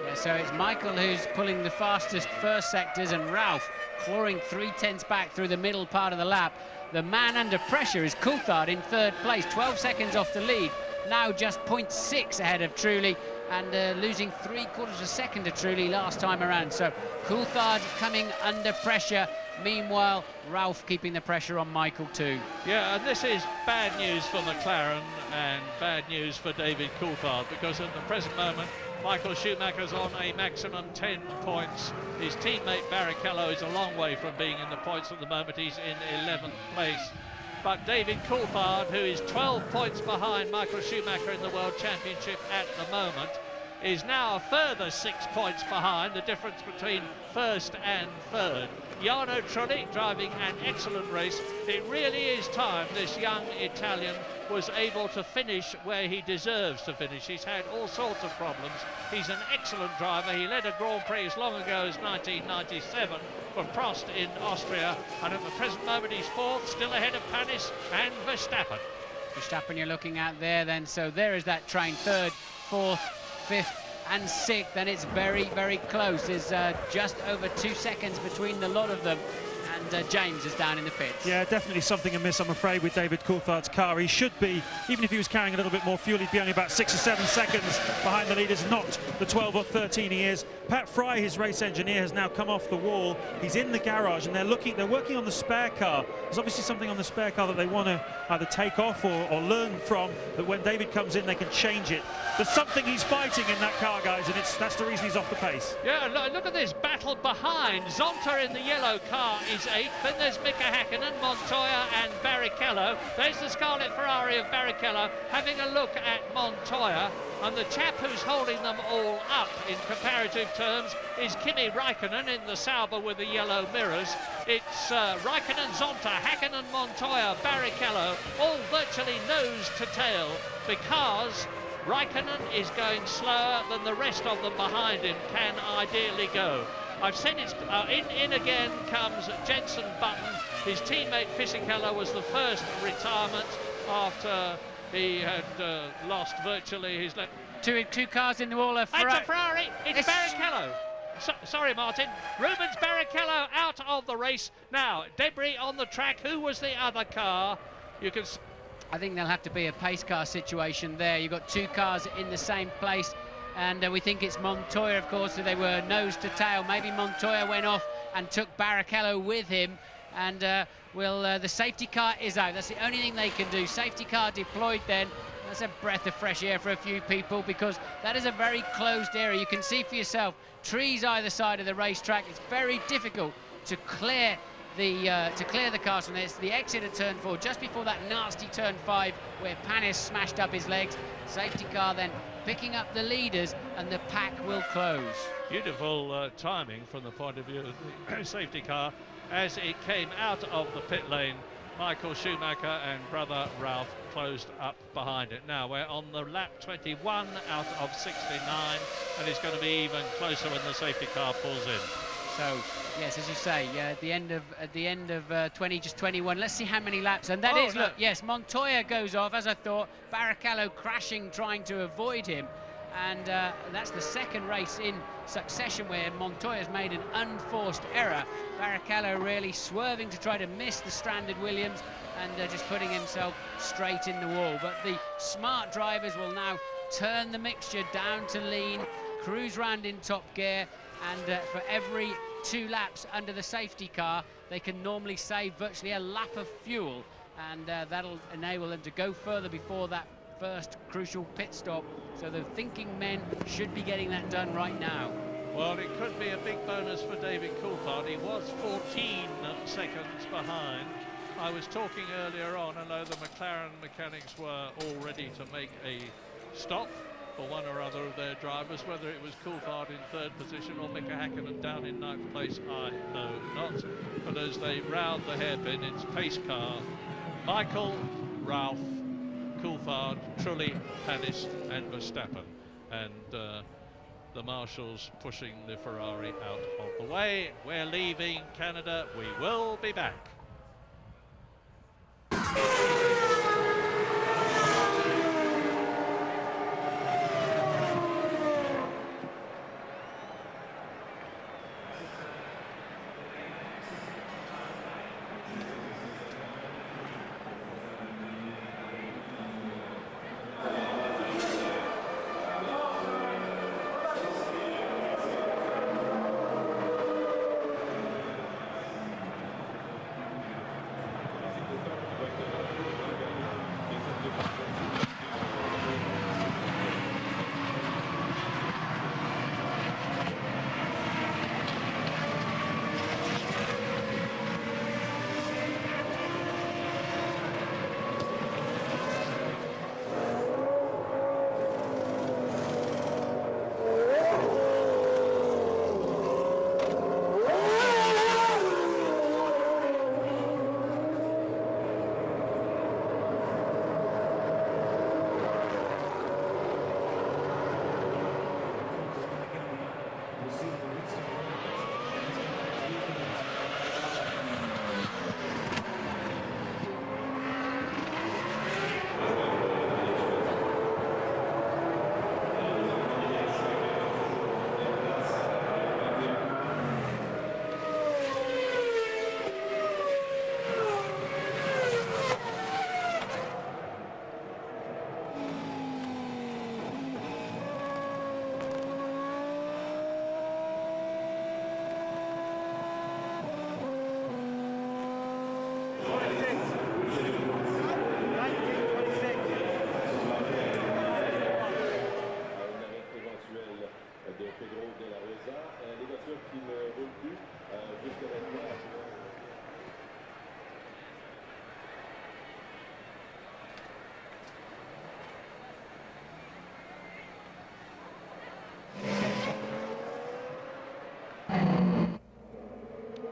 Yeah, so it's Michael who's pulling the fastest first sectors, and Ralph clawing 0.3 back through the middle part of the lap. The man under pressure is Coulthard in third place, 12 seconds off the lead, now just 0.6 ahead of Trulli, and losing 3/4 of a second to Trulli last time around. So Coulthard coming under pressure. Meanwhile, Ralph keeping the pressure on Michael too. Yeah, and this is bad news for McLaren and bad news for David Coulthard, because at the present moment, Michael Schumacher's on a maximum 10 points. His teammate Barrichello is a long way from being in the points at the moment. He's in 11th place. But David Coulthard, who is 12 points behind Michael Schumacher in the World Championship at the moment, is now a further 6 points behind, the difference between first and third. Jarno Trulli driving an excellent race. It really is time this young Italian was able to finish where he deserves to finish. He's had all sorts of problems. He's an excellent driver. He led a Grand Prix as long ago as 1997 for Prost in Austria, and at the present moment he's fourth, still ahead of Panis and Verstappen. Verstappen you're looking at there then, so there is that train, third, fourth, fifth and sixth, and it's very, very close. There's just over 2 seconds between the lot of them, and James is down in the pits. Yeah, definitely something amiss, I'm afraid, with David Coulthard's car. He should be, even if he was carrying a little bit more fuel, he'd be only about 6 or 7 seconds behind the leaders, not the 12 or 13 he is. Pat Fry, his race engineer, has now come off the wall. He's in the garage, and they're working on the spare car. There's obviously something on the spare car that they want to either take off or learn from, that when David comes in, they can change it. There's something he's fighting in that car, guys, and that's the reason he's off the pace. Yeah, look at this battle behind. Zonta in the yellow car is 8th. Then there's Mika Häkkinen, Montoya and Barrichello. There's the Scarlet Ferrari of Barrichello having a look at Montoya. And the chap who's holding them all up in comparative terms is Kimi Räikkönen in the Sauber with the yellow mirrors. It's Räikkönen, Zonta, Häkkinen, Montoya, Barrichello, all virtually nose to tail, because Räikkönen is going slower than the rest of them behind him can ideally go. I've said it's in again comes Jenson Button. His teammate Fisichella was the first retirement after he had lost virtually his left. Two cars in the wall. It's a Ferrari. It's Barrichello. Sorry, Martin. Rubens Barrichello out of the race. Now, debris on the track. Who was the other car? You can. I think there'll have to be a pace car situation there. You've got 2 cars in the same place, and we think it's Montoya, of course, so they were nose to tail. Maybe Montoya went off and took Barrichello with him, and the safety car is out. That's the only thing they can do. Safety car deployed then. That's a breath of fresh air for a few people, because that is a very closed area. You can see for yourself, trees either side of the racetrack. It's very difficult to clear the cars from there. It's the exit of turn 4, just before that nasty turn 5 where Panis smashed up his legs. Safety car then picking up the leaders, and the pack will close. Beautiful timing from the point of view of the safety car as it came out of the pit lane. Michael Schumacher and brother Ralph closed up behind it. Now we're on the lap 21 out of 69, and it's going to be even closer when the safety car pulls in. So yes, as you say, at the end of 21. Let's see how many laps, and that is look, yes, Montoya goes off, as I thought. Barrichello crashing, trying to avoid him, and that's the second race in succession where Montoya's made an unforced error. Barrichello really swerving to try to miss the stranded Williams, and just putting himself straight in the wall. But the smart drivers will now turn the mixture down to lean, cruise round in top gear, and for every 2 laps under the safety car, they can normally save virtually a lap of fuel, and that'll enable them to go further before that first crucial pit stop. So the thinking men should be getting that done right now. Well, it could be a big bonus for David Coulthard. He was 14 seconds behind. I was talking earlier on, I know the McLaren mechanics were all ready to make a stop for one or other of their drivers. Whether it was Coulthard in third position or Mika Häkkinen down in ninth place, I know not. But as they round the hairpin, it's pace car. Michael, Ralph, Coulthard, Trulli, Panis and Verstappen. And the marshals pushing the Ferrari out of the way. We're leaving Canada. We will be back.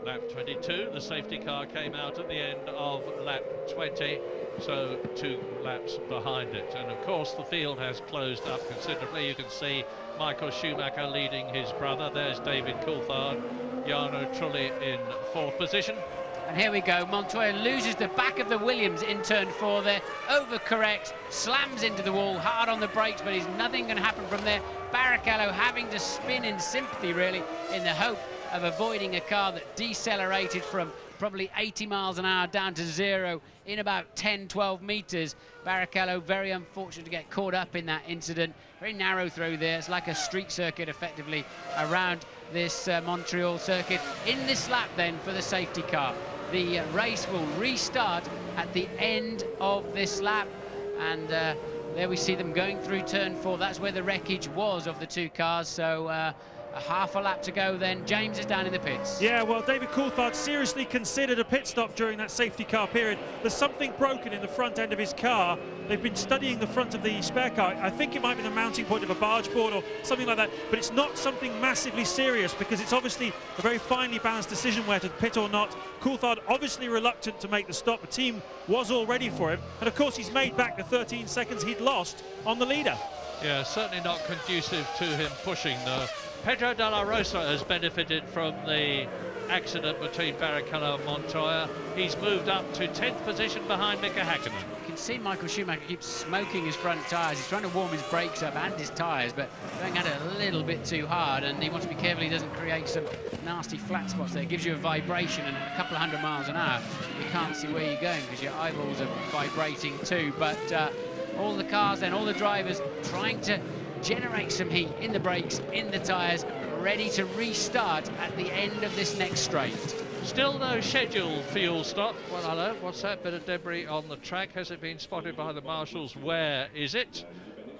Lap 22, the safety car came out at the end of lap 20, so 2 laps behind it. And of course the field has closed up considerably. You can see Michael Schumacher leading his brother. There's David Coulthard, Jarno Trulli in 4th position. And here we go, Montoya loses the back of the Williams in turn 4 there, overcorrects, slams into the wall, hard on the brakes, but there's nothing going to happen from there. Barrichello having to spin in sympathy, really, in the hope of avoiding a car that decelerated from probably 80 miles an hour down to 0 in about 10-12 meters. Barrichello very unfortunate to get caught up in that incident. Very narrow through there. It's like a street circuit effectively around this Montreal circuit. In this lap then for the safety car, the race will restart at the end of this lap, and there we see them going through turn 4. That's where the wreckage was of the 2 cars. So a half a lap to go then. James is down in the pits. Yeah, well, David Coulthard seriously considered a pit stop during that safety car period. There's something broken in the front end of his car. They've been studying the front of the spare car. I think it might be the mounting point of a barge board or something like that, but it's not something massively serious because it's obviously a very finely balanced decision whether to pit or not. Coulthard obviously reluctant to make the stop. The team was all ready for him, and of course he's made back the 13 seconds he'd lost on the leader. Yeah, certainly not conducive to him pushing though. Pedro de la Rosa has benefited from the accident between Barrichello and Montoya. He's moved up to 10th position behind Mika Häkkinen. You can see Michael Schumacher keeps smoking his front tyres. He's trying to warm his brakes up and his tyres, but going at it a little bit too hard, and he wants to be careful he doesn't create some nasty flat spots there. It gives you a vibration, and at a couple of 100 miles an hour, you can't see where you're going because your eyeballs are vibrating too. But all the cars then, all the drivers trying to generate some heat in the brakes, in the tyres, ready to restart at the end of this next straight. Still no scheduled fuel stop. Well, hello, what's that bit of debris on the track? Has it been spotted by the marshals? Where is it?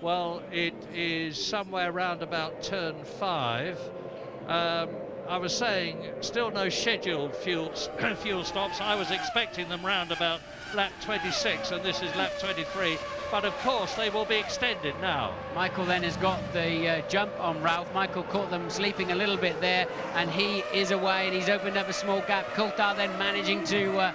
Well, it is somewhere round about turn 5. I was saying, still no scheduled fuel stops. I was expecting them round about lap 26, and this is lap 23. But of course, they will be extended now. Michael then has got the jump on Ralph. Michael caught them sleeping a little bit there, and he is away, and he's opened up a small gap. Coulthard then managing to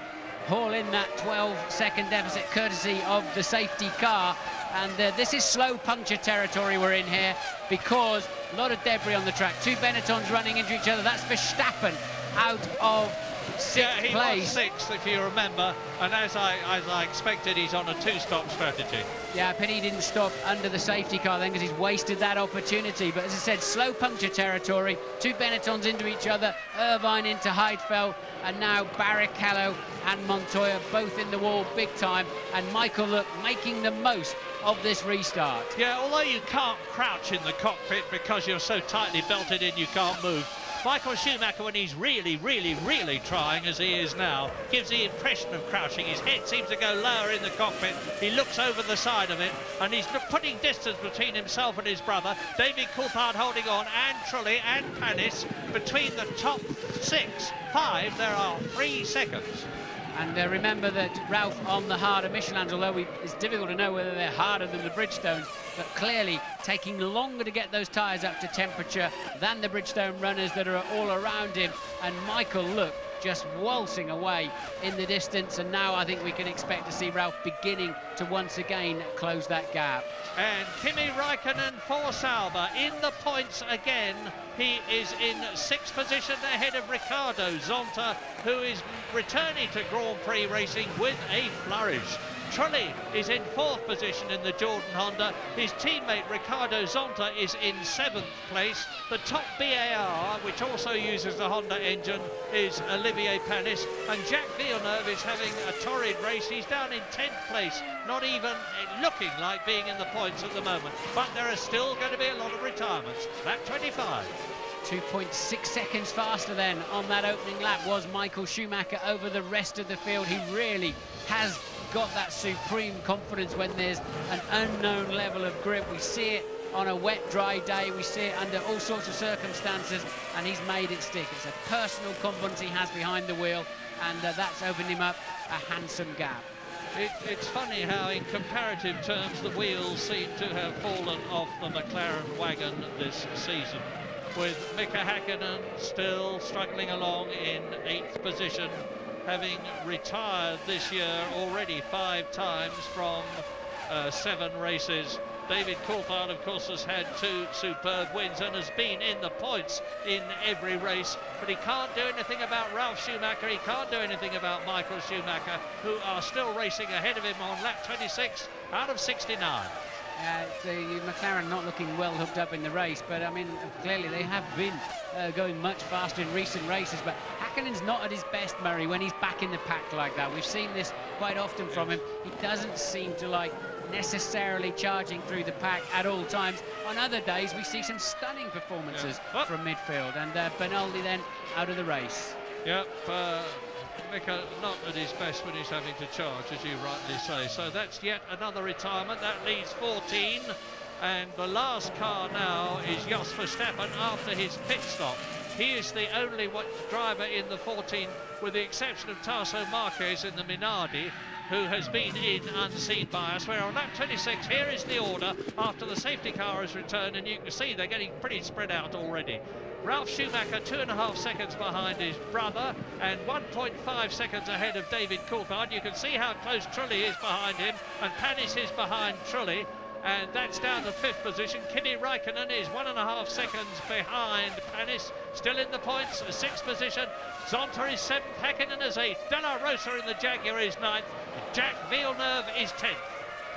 haul in that 12-second deficit, courtesy of the safety car. And this is slow puncture territory we're in here, because a lot of debris on the track. Two Benettons running into each other. That's Verstappen out of sixth place. Yeah, he was sixth, if you remember, and as I expected, he's on a two-stop strategy. Yeah, pity he didn't stop under the safety car then, because he's wasted that opportunity. But as I said, slow puncture territory. Two Benettons into each other, Irvine into Heidfeld, and now Barrichello and Montoya both in the wall big time. And Michael, look, making the most of this restart. Yeah, although you can't crouch in the cockpit because you're so tightly belted in you can't move, Michael Schumacher, when he's really trying, as he is now, gives the impression of crouching. His head seems to go lower in the cockpit. He looks over the side of it, and he's putting distance between himself and his brother. David Coulthard holding on, and Trulli and Panis. Between the top 5, there are 3 seconds. And remember that Ralph on the harder Michelins, although it's difficult to know whether they're harder than the Bridgestones, but clearly taking longer to get those tyres up to temperature than the Bridgestone runners that are all around him. And Michael, look, just waltzing away in the distance, and now I think we can expect to see Ralph beginning to once again close that gap. And Kimi Räikkönen for Sauber in the points again. He is in 6th position ahead of Ricardo Zonta, who is returning to Grand Prix racing with a flourish. Trulli is in 4th position in the Jordan Honda. His teammate Ricardo Zonta is in 7th place. The top BAR, which also uses the Honda engine, is Olivier Panis. And Jacques Villeneuve is having a torrid race. He's down in 10th place, not even looking like being in the points at the moment. But there are still going to be a lot of retirements. Lap 25. 2.6 seconds faster then on that opening lap was Michael Schumacher over the rest of the field. He really has got that supreme confidence when there's an unknown level of grip. We see it on a wet, dry day. We see it under all sorts of circumstances, and he's made it stick. It's a personal confidence he has behind the wheel, and that's opened him up a handsome gap. It's funny how, in comparative terms, the wheels seem to have fallen off the McLaren wagon this season, with Mika Häkkinen still struggling along in 8th position, having retired this year already 5 times from 7 races. David Coulthard, of course, has had 2 superb wins and has been in the points in every race, but he can't do anything about Ralf Schumacher, he can't do anything about Michael Schumacher, who are still racing ahead of him on lap 26 out of 69. The McLaren not looking well hooked up in the race, but I mean, clearly they have been going much faster in recent races. But Häkkinen's not at his best, Murray, when he's back in the pack like that. We've seen this quite often from him. He doesn't seem to like necessarily charging through the pack at all times. On other days, we see some stunning performances from midfield, and Bernaldi then out of the race. Yep. Mika not at his best when he's having to charge, as you rightly say. So that's yet another retirement. That leaves 14. And the last car now is Jos Verstappen after his pit stop. He is the only driver in the 14, with the exception of Tasso Marquez in the Minardi, who has been in unseen by us. We're on lap 26. Here is the order after the safety car has returned, and you can see they're getting pretty spread out already. Ralf Schumacher 2.5 seconds behind his brother and 1.5 seconds ahead of David Coulthard. You can see how close Trulli is behind him, and Panis is behind Trulli, and that's down to 5th position. Kimi Räikkönen is 1.5 seconds behind Panis, still in the points, 6th position. Zonta is 7th, Häkkinen is 8th, De La Rosa in the Jaguar is 9th, Jacques Villeneuve is 10th.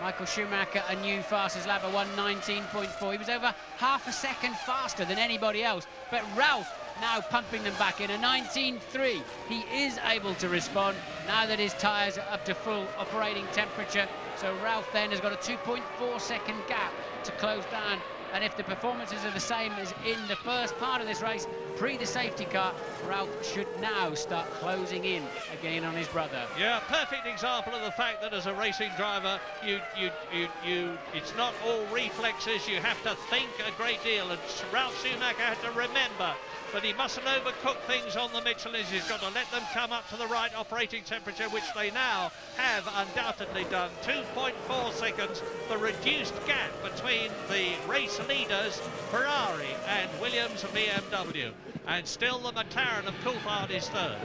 Michael Schumacher, a new fastest lap at 1:19.4. He was over half a second faster than anybody else. But Ralph now pumping them back in a 19.3. He is able to respond now that his tyres are up to full operating temperature. So Ralph then has got a 2.4 second gap to close down And if the performances are the same as in the first part of this race, pre the safety car, Ralph should now start closing in again on his brother. Yeah, perfect example of the fact that as a racing driver, it's not all reflexes. You have to think a great deal, and Ralph Schumacher had to remember that he mustn't overcook things on the Michelins. He's got to let them come up to the right operating temperature, which they now have undoubtedly done. 2.4 seconds, the reduced gap between the race leaders, Ferrari and Williams BMW. And still the McLaren of Coulthard is third.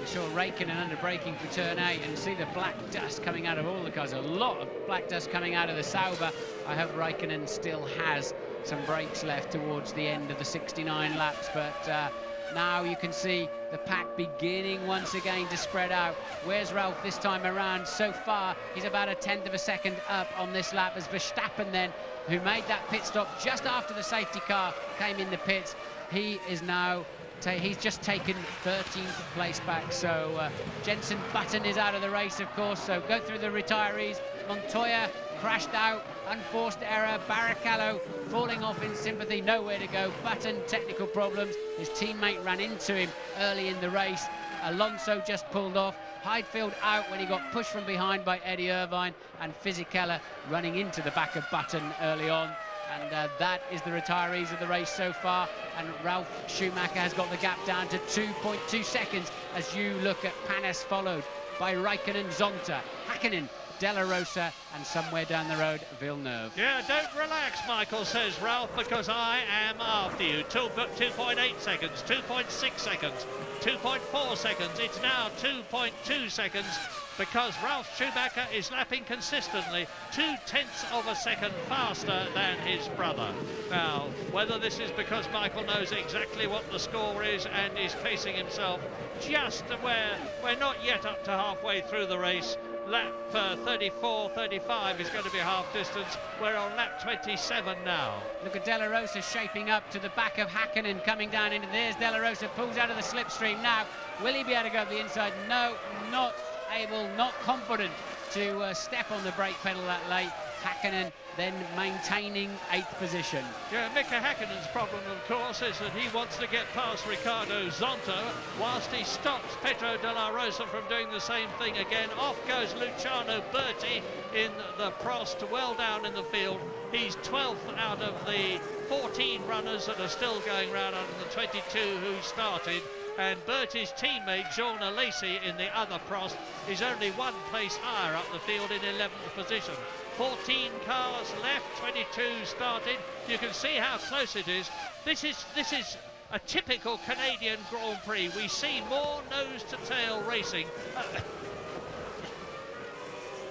We saw Raikkonen under braking for turn 8 and see the black dust coming out of all the cars. A lot of black dust coming out of the Sauber. I hope Raikkonen still has some brakes left towards the end of the 69 laps, but now you can see the pack beginning once again to spread out. Where's Ralph this time around? So far, he's about a 1/10 of a second up on this lap as Verstappen then, who made that pit stop just after the safety car came in the pits. He is now, he's just taken 13th place back. So Jenson Button is out of the race, of course, so go through the retirees. Montoya crashed out, unforced error. Barrichello falling off in sympathy, nowhere to go. Button, technical problems. His teammate ran into him early in the race. Alonso just pulled off. Heidfeld out when he got pushed from behind by Eddie Irvine, and Fisichella running into the back of Button early on. And that is the retirees of the race so far. And Ralph Schumacher has got the gap down to 2.2 seconds as you look at Panis, followed by Raikkonen, Zonta, Hakkinen, Della Rosa, and somewhere down the road, Villeneuve. Yeah, don't relax, Michael, says Ralph, because I am after you. 2.8 seconds, 2.6 seconds, 2.4 seconds. It's now 2.2 seconds because Ralph Schumacher is lapping consistently 0.2 of a second faster than his brother. Now, whether this is because Michael knows exactly what the score is and is pacing himself just where we're not yet up to halfway through the race. Lap 34, 35 is going to be half distance. We're on lap 27 now. Look at Della Rosa shaping up to the back of Hakkinen, coming down into there's Della Rosa, pulls out of the slipstream now. Will he be able to go up the inside? No, not able, not confident to step on the brake pedal that late. Hakkinen then maintaining 8th position. Yeah, Mika Hakkinen's problem, of course, is that he wants to get past Riccardo Zonta whilst he stops Pedro de la Rosa from doing the same thing again. Off goes Luciano Berti in the Prost, well down in the field. He's 12th out of the 14 runners that are still going round out of the 22 who started. And Bertie's teammate, Jean Alesi, in the other Prost, is only one place higher up the field in 11th position. 14 cars left, 22 started. You can see how close it is. This is a typical Canadian Grand Prix. We see more nose-to-tail racing.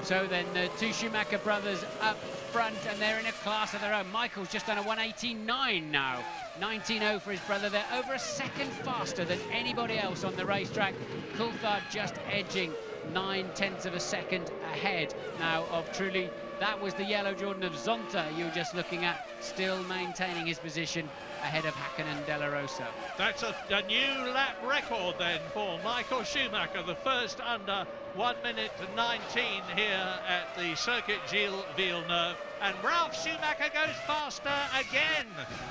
So then the two Schumacher brothers up front, and they're in a class of their own. Michael's just done a 1:18.9 now. 19.0 for his brother. They're over a second faster than anybody else on the racetrack. Coulthard just edging 0.9 of a second ahead now of Trulli. That was the yellow Jordan of Zonta you were just looking at, still maintaining his position ahead of Hakkinen Della Rosa. That's a new lap record then for Michael Schumacher, the first under 1:19 here at the Circuit Gilles Villeneuve. And Ralph Schumacher goes faster again.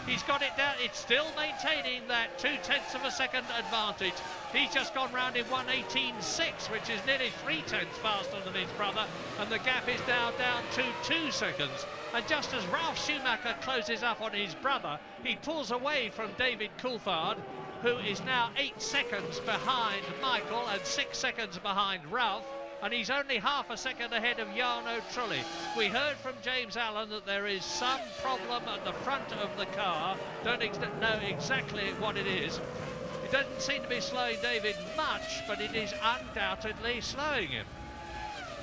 He's got it down. It's still maintaining that 0.2 of a second advantage. He's just gone round in 1:18.6, which is nearly 0.3 faster than his brother. And the gap is now down to 2 seconds. And just as Ralph Schumacher closes up on his brother, he pulls away from David Coulthard, who is now 8 seconds behind Michael and 6 seconds behind Ralph. And he's only half a second ahead of Jarno Trulli. We heard from James Allen that there is some problem at the front of the car. Don't know exactly what it is. It doesn't seem to be slowing David much, but it is undoubtedly slowing him.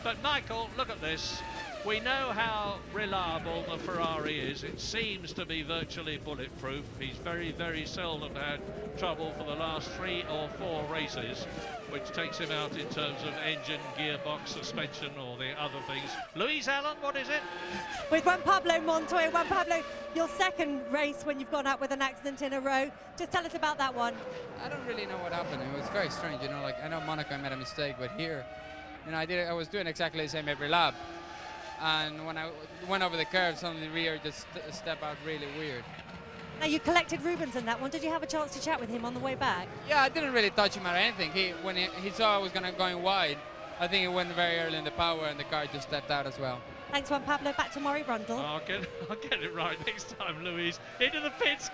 But Michael, look at this. We know how reliable the Ferrari is. It seems to be virtually bulletproof. He's very, very seldom had trouble for the last 3 or 4 races, which takes him out in terms of engine, gearbox, suspension, or the other things. Louise Allen, what is it? With Juan Pablo Montoya. Juan Pablo, your second race when you've gone out with an accident in a row. Just tell us about that one. I don't really know what happened. It was very strange, you know, like I know Monaco made a mistake, but here, you know, I was doing exactly the same every lap. and when I went over the curve, suddenly the rear just stepped out really weird. Now, you collected Rubens in that one. Did you have a chance to chat with him on the way back? Yeah, I didn't really touch him or anything. When he saw I was going wide, I think he went very early in the power, and the car just stepped out as well. Thanks, Juan Pablo. Back to Murray Brundle. I'll get it right next time, Louise. Into the pits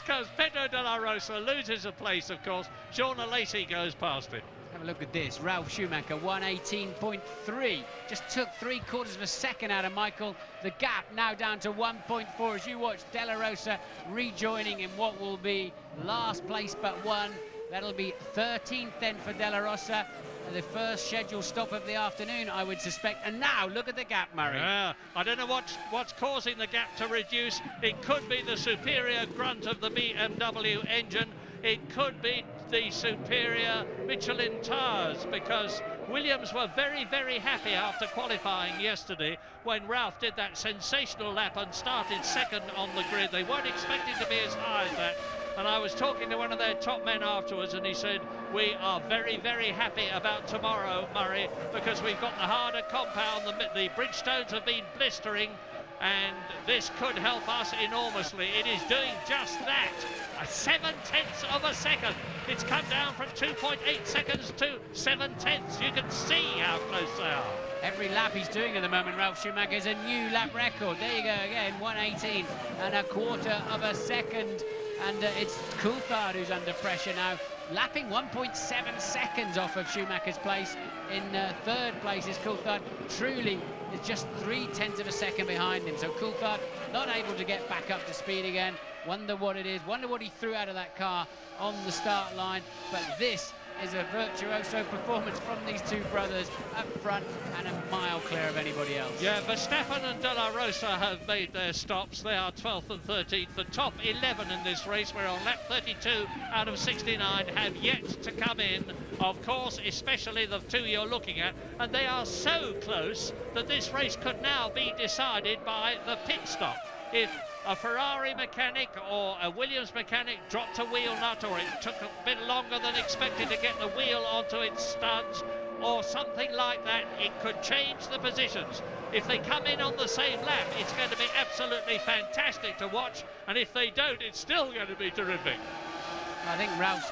comes Pedro de la Rosa, loses a place, of course. Shauna Lacey goes past it. Have a look at this. Ralf Schumacher, 1:18.3. Just took 3/4 of a second out of Michael. The gap now down to 1.4 as you watch De La Rosa rejoining in what will be last place but one. That'll be 13th then for De La Rosa. The first scheduled stop of the afternoon, I would suspect. And now, look at the gap, Murray. Yeah, I don't know what's causing the gap to reduce. It could be the superior grunt of the BMW engine. It could be the superior Michelin tyres, because Williams were very, very happy after qualifying yesterday when Ralf did that sensational lap and started second on the grid. They weren't expecting to be as high as that. And I was talking to one of their top men afterwards, and he said, we are very, very happy about tomorrow, Murray, because we've got the harder compound, the Bridgestones have been blistering, and this could help us enormously. It is doing just that. 7/10 of a second. It's come down from 2.8 seconds to 7/10. You can see how close they are. Every lap he's doing at the moment, Ralf Schumacher, is a new lap record. There you go again, 1:18 of a second. And it's Coulthard who's under pressure now, lapping 1.7 seconds off of Schumacher's place. In third place is Coulthard. Truly is just 0.3 of a second behind him. So Coulthard not able to get back up to speed again. Wonder what it is. Wonder what he threw out of that car on the start line. But this is a virtuoso performance from these two brothers up front and a mile clear of anybody else. Yeah, Verstappen and De La Rosa have made their stops. They are 12th and 13th. The top 11 in this race, we're on lap 32 out of 69, have yet to come in. Of course, especially the two you're looking at, and they are so close that this race could now be decided by the pit stop. If a Ferrari mechanic or a Williams mechanic dropped a wheel nut, or it took a bit longer than expected to get the wheel onto its studs, or something like that, it could change the positions. If they come in on the same lap, it's going to be absolutely fantastic to watch, and if they don't, it's still going to be terrific. I think Ralph's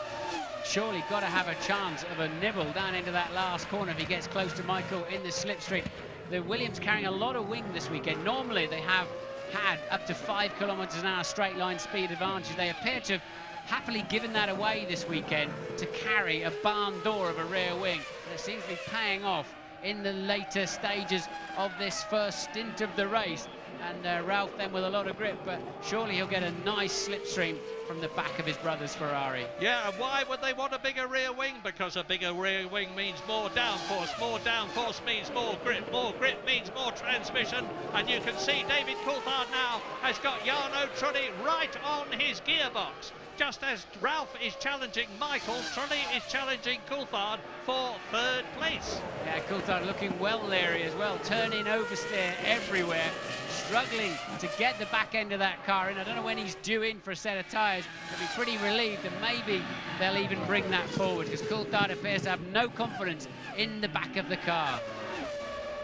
surely got to have a chance of a nibble down into that last corner if he gets close to Michael in the slipstream. The Williams carrying a lot of wing this weekend. Normally they have had up to 5 kilometres an hour straight line speed advantage. They appear to have happily given that away this weekend to carry a barn door of a rear wing. And it seems to be paying off in the later stages of this first stint of the race. And Ralf then with a lot of grip, but surely he'll get a nice slipstream from the back of his brother's Ferrari. Yeah, and why would they want a bigger rear wing? Because a bigger rear wing means more downforce means more grip means more transmission, and you can see David Coulthard now has got Jarno Trulli right on his gearbox. Just as Ralf is challenging Michael, Trulli is challenging Coulthard for third place. Yeah, Coulthard looking well leery as well, turning oversteer everywhere, struggling to get the back end of that car in. I don't know when he's due in for a set of tyres. He'll be pretty relieved, and maybe they'll even bring that forward, because Coulthard appears to have no confidence in the back of the car.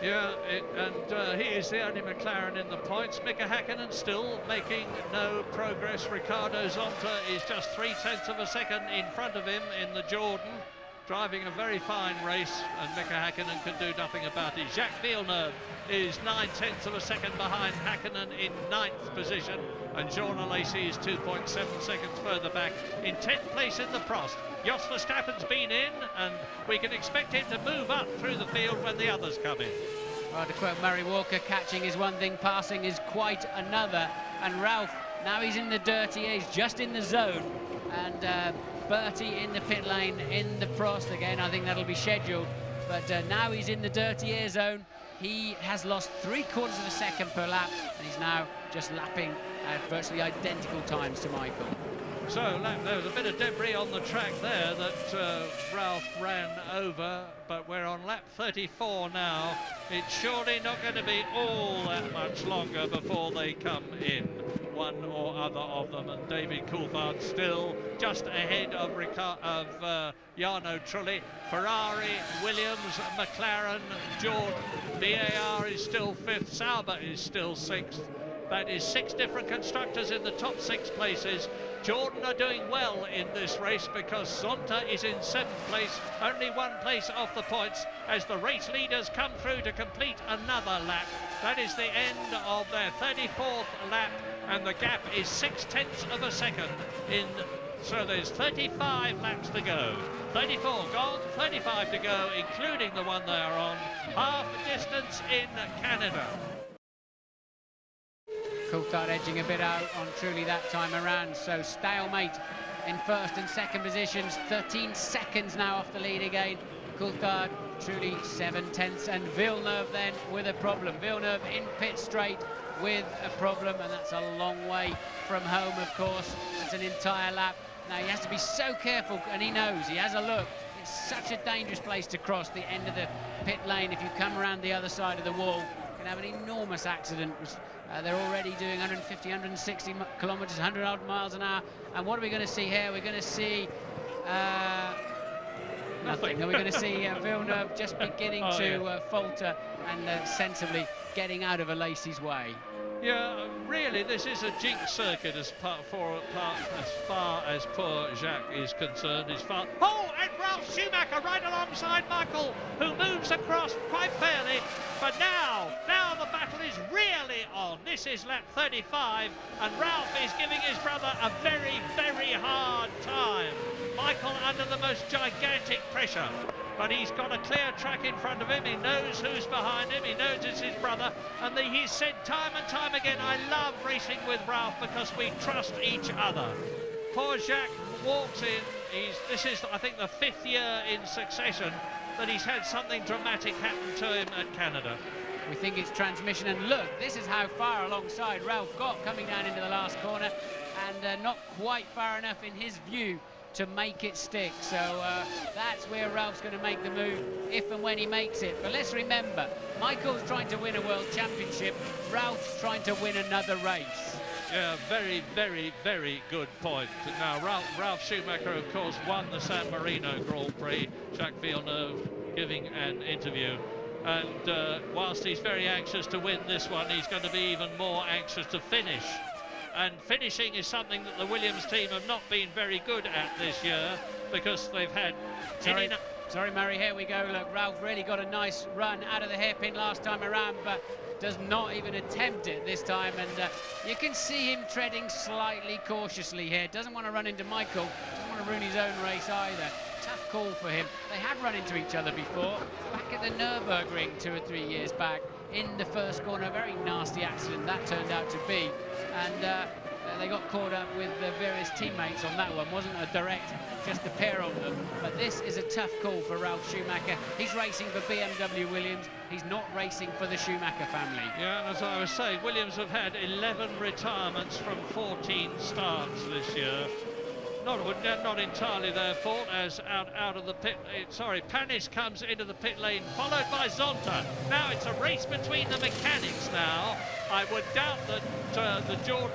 Yeah, he is the only McLaren in the points. Mika Häkkinen still making no progress. Ricardo Zonta is just 0.3 of a second in front of him in the Jordan, driving a very fine race, and Mika Häkkinen can do nothing about it. Jacques Villeneuve is 0.9 of a second behind Häkkinen in 9th position, and Jean Lacey is 2.7 seconds further back in 10th place in the Prost. Jos Verstappen's been in, and we can expect him to move up through the field when the others come in. Well, to quote Murray Walker, catching is one thing, passing is quite another. And Ralf, now he's in the dirty air, he's just in the zone. And Bertie in the pit lane, in the Prost again. I think that'll be scheduled. But now he's in the dirty air zone. He has lost 3/4 of a second per lap, and he's now just lapping at virtually identical times to Michael. So there was a bit of debris on the track there that Ralf ran over, but we're on lap 34 now. It's surely not going to be all that much longer before they come in. one or other of them, and David Coulthard still just ahead of Jarno Trulli. Ferrari, Williams, McLaren, Jordan. BAR is still 5th, Sauber is still 6th. That is 6 different constructors in the top 6 places. Jordan are doing well in this race because Zonta is in 7th place, only 1 place off the points as the race leaders come through to complete another lap. That is the end of their 34th lap, and the gap is 0.6 of a second so there's 35 laps to go. 34 gone, 35 to go, including the one they are on. Half distance in Canada. Coulthard edging a bit out on Trulli that time around, so stalemate in 1st and 2nd positions. 13 seconds now off the lead again. Coulthard, Trulli 7/10, and Villeneuve then with a problem. Villeneuve in pit straight with a problem, and that's a long way from home, of course. That's an entire lap. Now he has to be so careful, and he knows, he has a look. It's such a dangerous place to cross the end of the pit lane. If you come around the other side of the wall, you can have an enormous accident. They're already doing 150, 160 kilometres, 100 odd miles an hour. And what are we going to see here? We're going to see nothing. We're going to see Villeneuve just beginning to falter and sensibly getting out of Alesi's way. Yeah, really, this is a jinx circuit as far as poor Jacques is concerned. Oh, and Ralf Schumacher right alongside Michael, who moves across quite fairly. But now the battle is really on. This is lap 35, and Ralf is giving his brother a very, very hard time. Michael under the most gigantic pressure. But he's got a clear track in front of him. He knows who's behind him. He knows it's his brother. And he's said time and time again, I love racing with Ralf because we trust each other. Poor Jacques walks in. This is, I think, the 5th year in succession that he's had something dramatic happen to him at Canada. We think it's transmission. And look, this is how far alongside Ralf got coming down into the last corner. And not quite far enough in his view to make it stick. So that's where Ralph's going to make the move if and when he makes it. But let's remember, Michael's trying to win a world championship, Ralph's trying to win another race. Yeah, very, very, very good point. Now, Ralf Schumacher, of course, won the San Marino Grand Prix. Jacques Villeneuve giving an interview. And whilst he's very anxious to win this one, he's going to be even more anxious to finish. And finishing is something that the Williams team have not been very good at this year because they've had... Sorry, Murray, here we go. Look, Ralf really got a nice run out of the hairpin last time around, but does not even attempt it this time. And you can see him treading slightly cautiously here. Doesn't want to run into Michael, doesn't want to ruin his own race either. Tough call for him. They had run into each other before, back at the Nürburgring 2 or 3 years back. In the first corner, a very nasty accident that turned out to be, and they got caught up with various teammates on that one. Wasn't a direct, just a pair of them. But this is a tough call for Ralf Schumacher. He's racing for BMW Williams. He's not racing for the Schumacher family. Yeah, as I was saying, Williams have had 11 retirements from 14 starts this year. Not entirely their fault, as out of the pit. Panis comes into the pit lane, followed by Zonta. Now it's a race between the mechanics now. I would doubt that the Jordan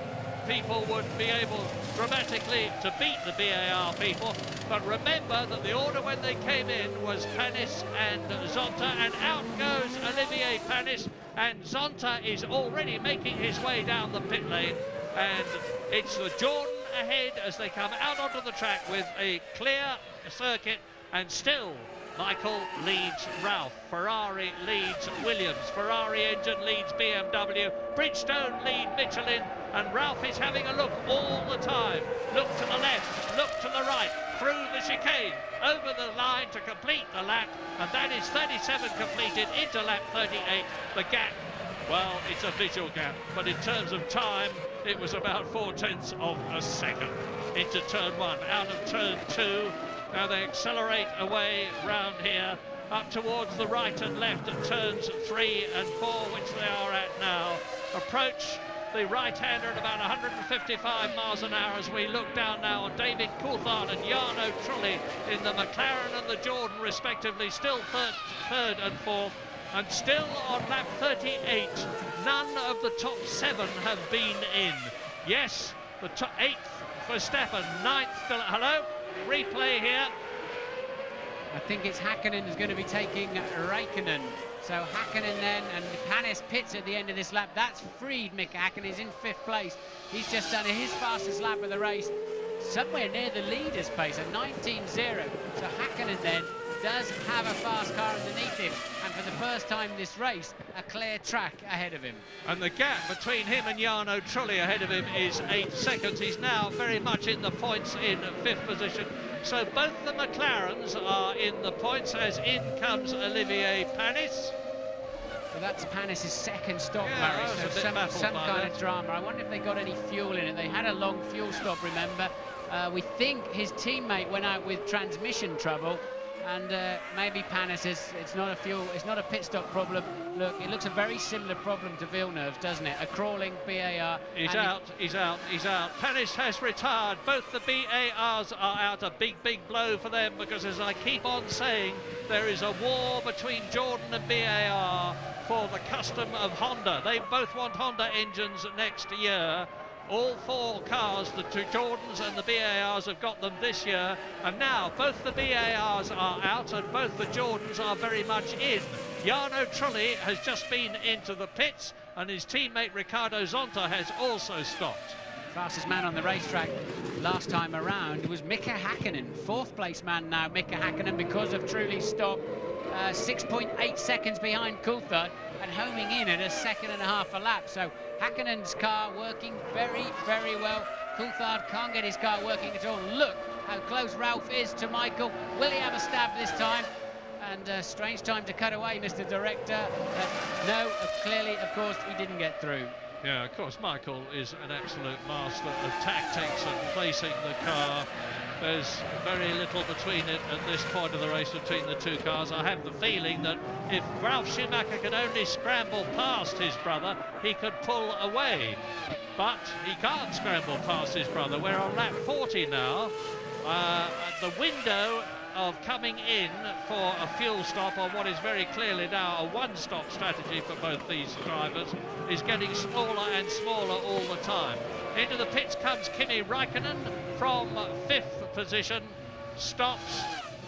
people would be able dramatically to beat the BAR people. But remember that the order when they came in was Panis and Zonta, and out goes Olivier Panis, and Zonta is already making his way down the pit lane, and it's the Jordan ahead as they come out onto the track with a clear circuit, and still Michael leads Ralf, Ferrari leads Williams, Ferrari engine leads BMW, Bridgestone lead Michelin, and Ralf is having a look all the time. Look to the left, look to the right, through the chicane, over the line to complete the lap, and that is 37 completed into lap 38. The gap, well, it's a visual gap, but in terms of time, it was about 0.4 of a second into turn 1. Out of turn 2, now they accelerate away round here, up towards the right and left at turns 3 and 4, which they are at now. Approach the right-hander at about 155 miles an hour as we look down now on David Coulthard and Jarno Trulli in the McLaren and the Jordan respectively, still third and fourth. And still on lap 38, none of the top 7 have been in. Yes, the 8th for Verstappen, 9th still. Hello, replay here. I think it's Häkkinen who's going to be taking Räikkönen. So Häkkinen then, and Panis pits at the end of this lap. That's freed Mika Häkkinen. He's in 5th place. He's just done his fastest lap of the race, somewhere near the leader's pace, at 19.0. So Häkkinen then does have a fast car underneath him, and for the first time this race, a clear track ahead of him. And the gap between him and Jarno Trulli ahead of him is 8 seconds. He's now very much in the points in 5th position. So both the McLarens are in the points, as in comes Olivier Panis. So that's Panis' second stop, Yeah, Barry, so some kind that. of drama. I wonder if they got any fuel in it. They had a long fuel stop, remember. We think his teammate went out with transmission trouble, and maybe Panis it's not a pit stop problem. Look, it looks a very similar problem to Villeneuve, doesn't it? A crawling BAR. He's out. Panis has retired. Both the BARs are out. A big blow for them, because, as I keep on saying, there is a war between Jordan and BAR for the custom of Honda. They both want Honda engines next year. All 4 cars, the 2 Jordans and the BARs, have got them this year, and now both the BARs are out and both the Jordans are very much in. Jarno Trulli has just been into the pits, and his teammate Riccardo Zonta has also stopped. Fastest man on the racetrack last time around was Mika Häkkinen. 4th place man now, Mika Häkkinen, because of Trulli's stop. 6.8 seconds behind Coulthard, and homing in at a 2.5 seconds a lap. So Häkkinen's car working very well. Coulthard can't get his car working at all. Look how close Ralph is to Michael. Will he have a stab this time? And strange time to cut away, Mr. Director. No, clearly, of course, he didn't get through. Yeah, of course, Michael is an absolute master of tactics and placing the car. There's very little between it at this point of the race between the 2 cars. I have the feeling that if Ralf Schumacher could only scramble past his brother, he could pull away. But he can't scramble past his brother. We're on lap 40 now. The window of coming in for a fuel stop on what is very clearly now a one-stop strategy for both these drivers is getting smaller and smaller all the time. Into the pits comes Kimi Räikkönen from 5th position, stops,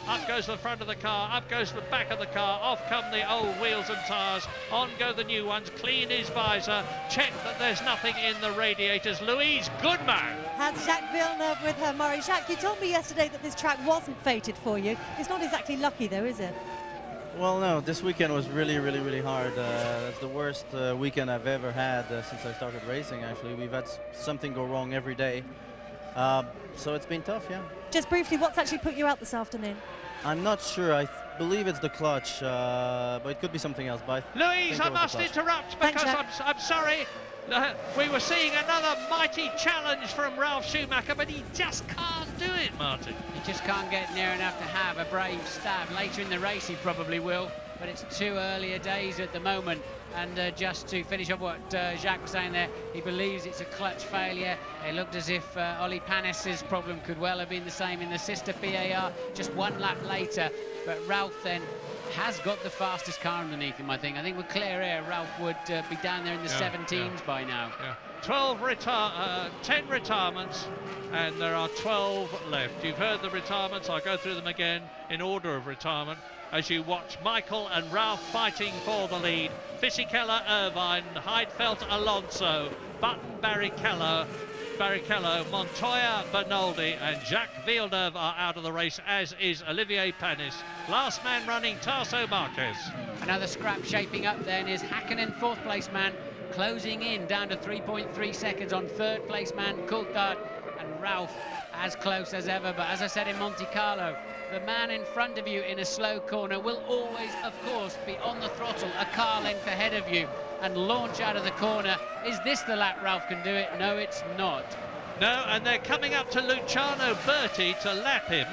up goes the front of the car, up goes the back of the car, off come the old wheels and tyres, on go the new ones, clean his visor, check that there's nothing in the radiators. Louise Goodman has Jacques Villeneuve with her. Murray, Jacques, you told me yesterday that this track wasn't fated for you. It's not exactly lucky though, is it? Well, no, this weekend was really hard. That's the worst weekend I've ever had since I started racing, actually. We've had something go wrong every day. So it's been tough, yeah. Just briefly, what's actually put you out this afternoon? I'm not sure. I believe it's the clutch, but it could be something else. But Louise, I must interrupt because I'm sorry. We were seeing another mighty challenge from Ralf Schumacher, but he just can't do it, Martin. He just can't get near enough to have a brave stab. Later in the race he probably will, but it's too earlier days at the moment. And just to finish off what Jacques was saying there, he believes it's a clutch failure. It looked as if Ollie Panis's problem could well have been the same in the sister BAR just 1 lap later. But Ralph then has got the fastest car underneath him, I think. I think with clear air, Ralph would be down there in the 17s by now. Yeah. 10 retirements, and there are 12 left. You've heard the retirements. I'll go through them again in order of retirement as you watch Michael and Ralph fighting for the lead. Fisichella, Irvine, Heidfeld, Alonso, Button, Barrichello, Montoya, Bernoldi and Jacques Villeneuve are out of the race, as is Olivier Panis. Last man running, Tarso Marquez. Another scrap shaping up then is Häkkinen, 4th place man, closing in down to 3.3 seconds on 3rd place man Coulthard, and Ralph as close as ever. But as I said in Monte Carlo, the man in front of you in a slow corner will always, of course, be on the throttle a car length ahead of you and launch out of the corner. Is this the lap Ralph can do it? No, it's not. No, and they're coming up to Luciano Berti to lap him.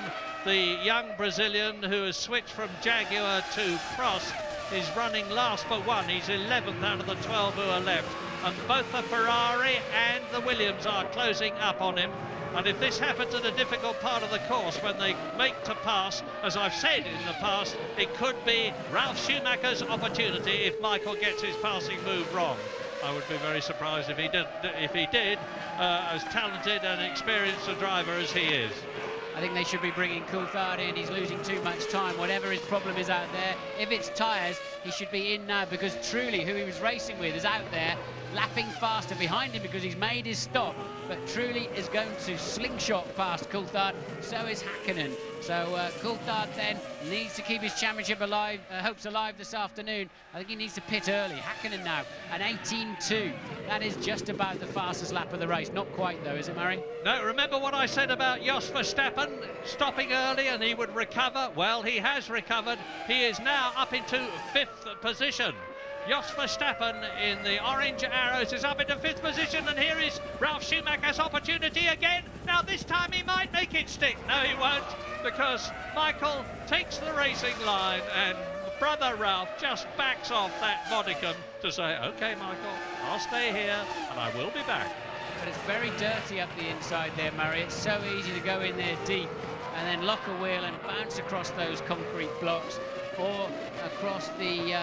The young Brazilian who has switched from Jaguar to Prost is running last but one. He's 11th out of the 12 who are left. And both the Ferrari and the Williams are closing up on him. And if this happens at a difficult part of the course when they make to pass, as I've said in the past, it could be Ralf Schumacher's opportunity if Michael gets his passing move wrong. I would be very surprised if he did. as talented and experienced a driver as he is. I think they should be bringing Coulthard in. He's losing too much time. Whatever his problem is out there, if it's tyres, he should be in now, because truly who he was racing with is out there lapping faster behind him because he's made his stop, but truly is going to slingshot past Coulthard. So is Häkkinen. So Coulthard then needs to keep his championship alive, hopes alive this afternoon. I think he needs to pit early. Häkkinen now, an 18.2. That is just about the fastest lap of the race. Not quite though, is it, Murray? No, remember what I said about Jos Verstappen stopping early and he would recover? Well, he has recovered. He is now up into 5th position. Jos Verstappen in the orange arrows is up into 5th position, and here is Ralf Schumacher's opportunity again. Now this time he might make it stick. No, he won't, because Michael takes the racing line and brother Ralf just backs off that modicum to say, OK, Michael, I'll stay here and I will be back. But it's very dirty up the inside there, Murray. It's so easy to go in there deep and then lock a wheel and bounce across those concrete blocks or across the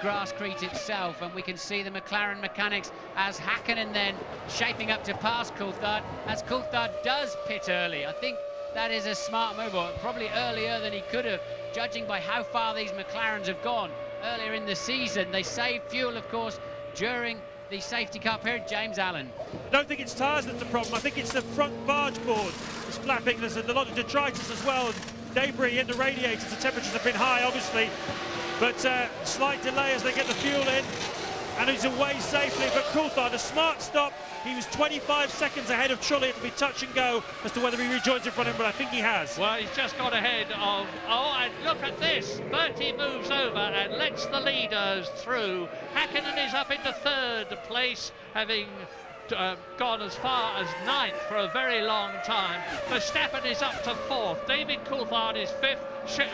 grasscrete itself, and we can see the McLaren mechanics as Häkkinen then shaping up to pass Coulthard, as Coulthard does pit early. I think that is a smart move, or probably earlier than he could have, judging by how far these McLarens have gone earlier in the season. They saved fuel, of course, during the safety car period. James Allen. I don't think it's tyres that's the problem. I think it's the front barge board that's flapping. There's a lot of detritus as well, and debris in the radiators. The temperatures have been high, obviously. But slight delay as they get the fuel in, and he's away safely. But Coulthard, a smart stop. He was 25 seconds ahead of Trulli. It'll be touch and go as to whether he rejoins in front of him, but I think he has. Well, he's just got ahead of... Oh, and look at this. Bertie moves over and lets the leaders through. Häkkinen is up into 3rd place, having gone as far as 9th for a very long time. Verstappen is up to 4th. David Coulthard is 5th.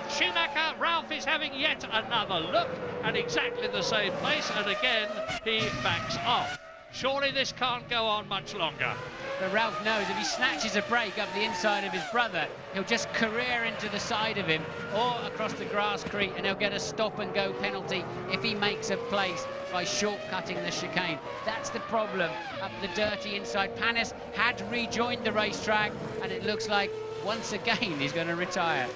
Schumacher, Ralf is having yet another look at exactly the same place, and again he backs off. Surely this can't go on much longer. But Ralf knows if he snatches a break up the inside of his brother, he'll just career into the side of him or across the grasscrete, and he'll get a stop-and-go penalty if he makes a place by shortcutting the chicane. That's the problem up the dirty inside. Panis had rejoined the racetrack, and it looks like once again he's going to retire.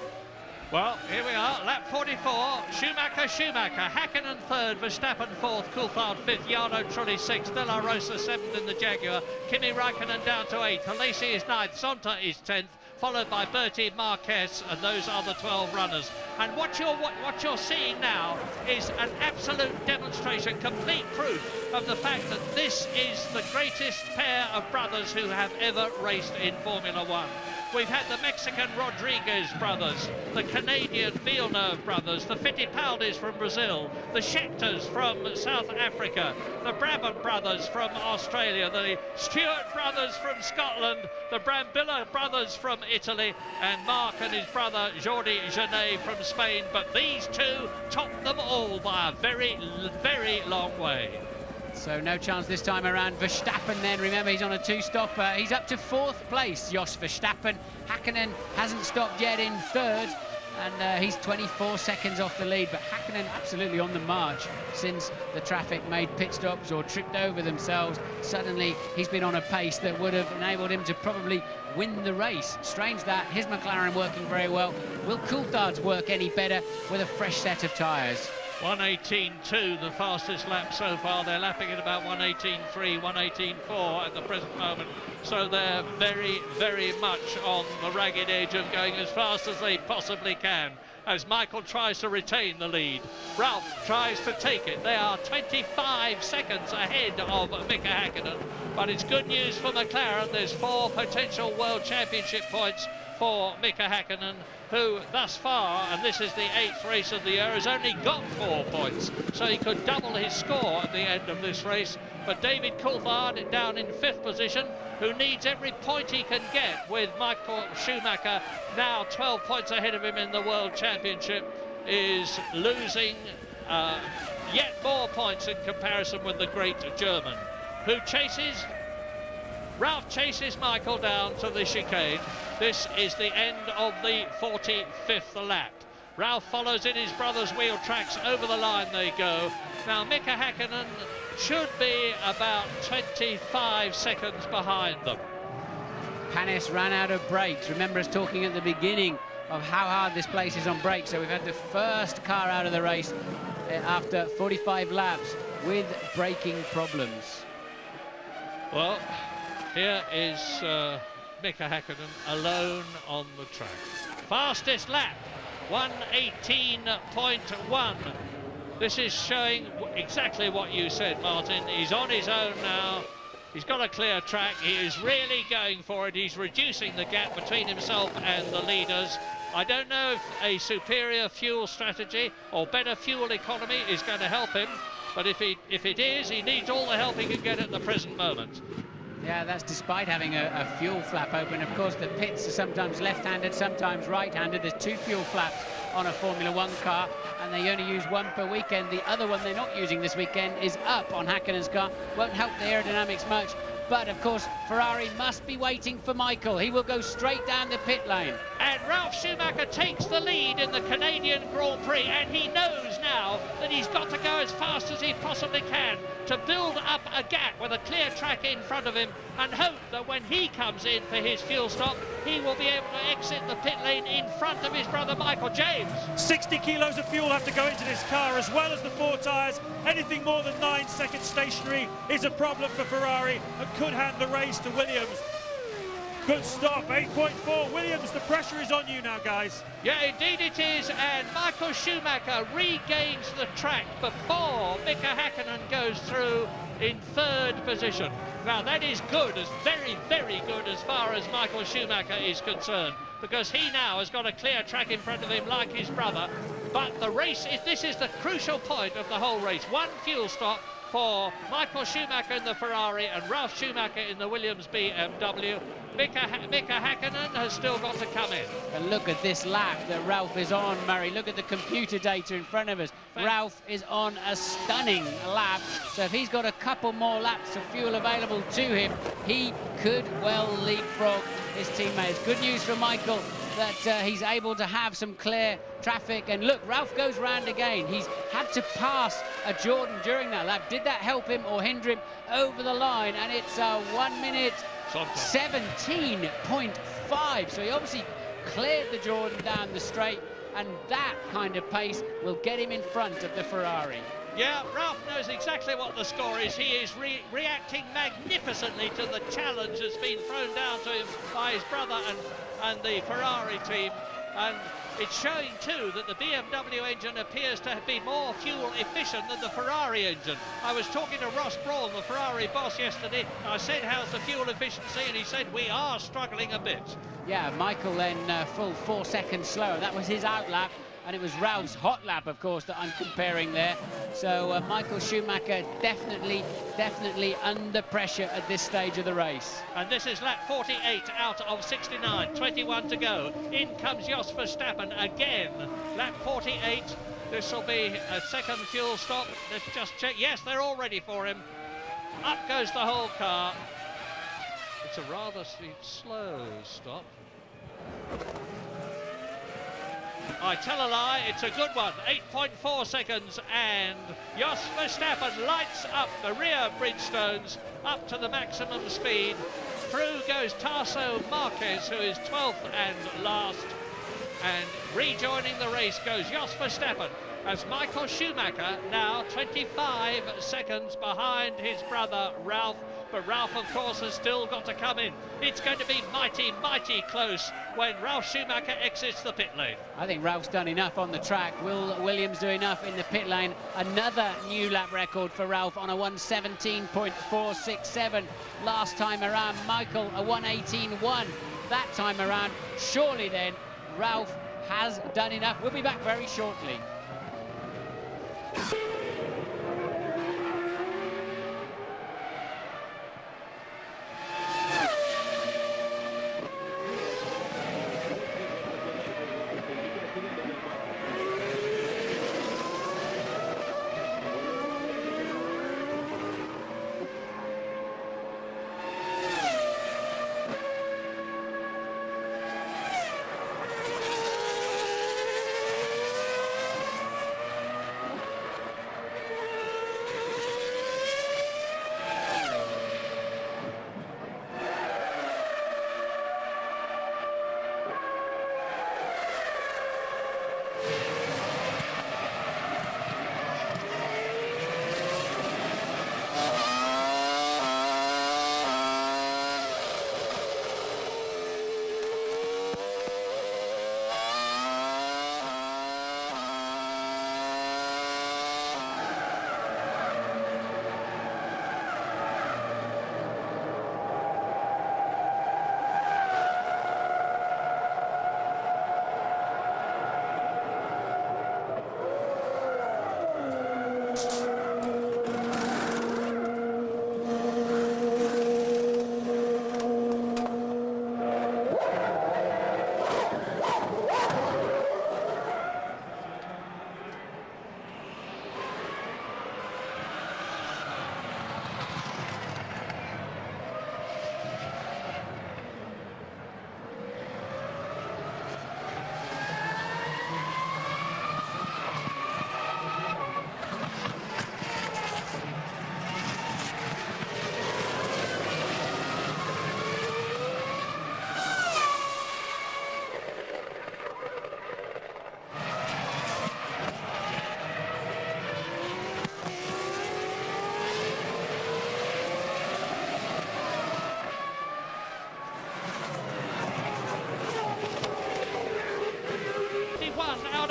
Well, here we are, lap 44, Schumacher, Häkkinen 3rd, Verstappen 4th, Coulthard 5th, Jarno Trulli 6th, De La Rosa 7th in the Jaguar, Kimi Räikkönen down to 8th, Alesi is 9th, Zonta is 10th, followed by Bertie, Marquez, and those are the 12 runners. And what you're seeing now is an absolute demonstration, complete proof of the fact that this is the greatest pair of brothers who have ever raced in Formula One. We've had the Mexican Rodriguez brothers, the Canadian Villeneuve brothers, the Fittipaldis from Brazil, the Schechters from South Africa, the Brabham brothers from Australia, the Stewart brothers from Scotland, the Brambilla brothers from Italy, and Mark and his brother Jordi Genet from Spain. But these two top them all by a very, very long way. So no chance this time around. Verstappen then, remember he's on a 2-stopper. He's up to 4th place, Jos Verstappen. Häkkinen hasn't stopped yet in 3rd, and he's 24 seconds off the lead. But Häkkinen absolutely on the march since the traffic made pit stops or tripped over themselves. Suddenly he's been on a pace that would have enabled him to probably win the race. Strange that, his McLaren working very well. Will Coulthard's work any better with a fresh set of tyres? 1:18.2, the fastest lap so far. They're lapping at about 1:18.3, 1:18.4 at the present moment. So they're very, very much on the ragged edge of going as fast as they possibly can, as Michael tries to retain the lead. Ralf tries to take it. They are 25 seconds ahead of Mika Häkkinen. But it's good news for McLaren. There's 4 potential World Championship points for Mika Häkkinen, who thus far, and this is the 8th race of the year, has only got 4 points, so he could double his score at the end of this race. But David Coulthard down in 5th position, who needs every point he can get, with Michael Schumacher now 12 points ahead of him in the World Championship, is losing yet more points in comparison with the great German, who chases... Ralf chases Michael down to the chicane. This is the end of the 45th lap. Ralf follows in his brother's wheel tracks. Over the line they go. Now Mika Häkkinen should be about 25 seconds behind them. Panis ran out of brakes. Remember us talking at the beginning of how hard this place is on brakes. So we've had the first car out of the race after 45 laps with braking problems. Well, here is Mika Häkkinen alone on the track. Fastest lap, 1:18.1. This is showing exactly what you said, Martin. He's on his own now. He's got a clear track. He is really going for it. He's reducing the gap between himself and the leaders. I don't know if a superior fuel strategy or better fuel economy is going to help him, but if it is, he needs all the help he can get at the present moment. Yeah, that's despite having a fuel flap open. Of course, the pits are sometimes left-handed, sometimes right-handed. There's 2 fuel flaps on a Formula 1 car, and they only use 1 per weekend. The other one they're not using this weekend is up on Häkkinen's car. Won't help the aerodynamics much. But, of course, Ferrari must be waiting for Michael. He will go straight down the pit lane. And Ralf Schumacher takes the lead in the Canadian Grand Prix, and he knows now that he's got to go as fast as he possibly can to build up a gap with a clear track in front of him, and hope that when he comes in for his fuel stop, he will be able to exit the pit lane in front of his brother Michael. James. 60 kilos of fuel have to go into this car, as well as the 4 tyres. Anything more than 9 seconds stationary is a problem for Ferrari and could hand the race to Williams. Good stop, 8.4. Williams, the pressure is on you now, guys. Yeah, indeed it is, and Michael Schumacher regains the track before Mika Häkkinen goes through in 3rd position. Now that is good, as very, very good as far as Michael Schumacher is concerned, because he now has got a clear track in front of him like his brother. But the race, this is the crucial point of the whole race. 1 fuel stop for Michael Schumacher in the Ferrari and Ralf Schumacher in the Williams BMW. Mika Häkkinen has still got to come in. And look at this lap that Ralf is on, Murray. Look at the computer data in front of us. Ralf is on a stunning lap. So if he's got a couple more laps of fuel available to him, he could well leapfrog his teammates. Good news for Michael that he's able to have some clear traffic. And look, Ralf goes round again. He's had to pass a Jordan during that lap. Did that help him or hinder him over the line? And it's 1 minute 17.5. So he obviously cleared the Jordan down the straight, and that kind of pace will get him in front of the Ferrari. Yeah, Ralf knows exactly what the score is. He is reacting magnificently to the challenge that's been thrown down to him by his brother and the Ferrari team. And it's showing too that the BMW engine appears to be more fuel efficient than the Ferrari engine. I was talking to Ross Brawn, the Ferrari boss, yesterday. I said, how's the fuel efficiency? And he said, we are struggling a bit. Yeah, Michael then full 4 seconds slower. That was his out lap. And it was Ralph's hot lap, of course, that I'm comparing there. So Michael Schumacher definitely under pressure at this stage of the race. And this is lap 48 out of 69, 21 to go. In comes Jos Verstappen again. Lap 48. This will be a second fuel stop. Let's just check. Yes, they're all ready for him. Up goes the whole car. It's a rather slow stop. I tell a lie, it's a good one. 8.4 seconds, and Jos Verstappen lights up the rear Bridgestones up to the maximum speed. Through goes Tarso Marquez, who is 12th and last. And rejoining the race goes Jos Verstappen, as Michael Schumacher now 25 seconds behind his brother Ralf. But Ralf, of course, has still got to come in. It's going to be mighty, mighty close when Ralf Schumacher exits the pit lane. I think Ralph's done enough on the track. Will Williams do enough in the pit lane? Another new lap record for Ralf on a 1:17.467 last time around. Michael, a 1:18.1 that time around. Surely then, Ralf has done enough. We'll be back very shortly.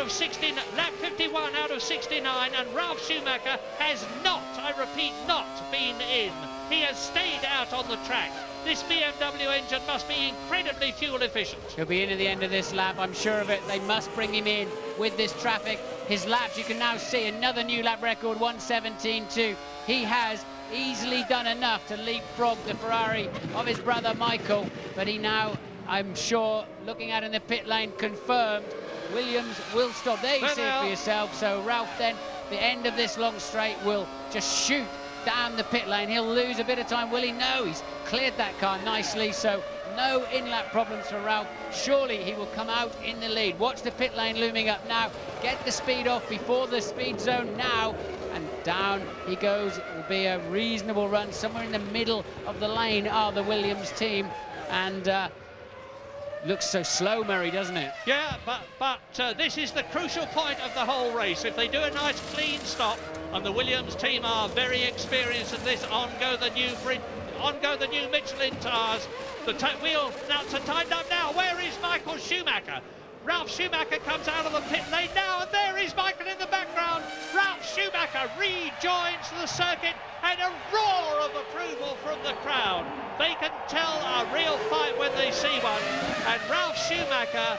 of 16, lap 51 out of 69, and Ralf Schumacher has not, I repeat, not been in. He has stayed out on the track. This BMW engine must be incredibly fuel efficient. He'll be in at the end of this lap, I'm sure of it. They must bring him in with this traffic. His laps, you can now see another new lap record, 1:17.2. He has easily done enough to leapfrog the Ferrari of his brother Michael, but he now, I'm sure, looking at in the pit lane, confirmed Williams will stop. There you see it for yourself. So Ralf then, the end of this long straight, will just shoot down the pit lane. He'll lose a bit of time, will he? No, he's cleared that car nicely, so no in-lap problems for Ralf. Surely he will come out in the lead. Watch the pit lane looming up now. Get the speed off before the speed zone now, and down he goes. It will be a reasonable run. Somewhere in the middle of the lane are the Williams team, and looks so slow, Murray, doesn't it? Yeah, but this is the crucial point of the whole race. If they do a nice clean stop, and the Williams team are very experienced at this, on go the new Michelin tyres. The wheel now to tighten up now. Where is Michael Schumacher? Ralf Schumacher comes out of the pit lane now, and there is Michael in the background. Ralf Schumacher rejoins the circuit, and a roar of approval from the crowd. They can tell a real fight when they see one, and Ralf Schumacher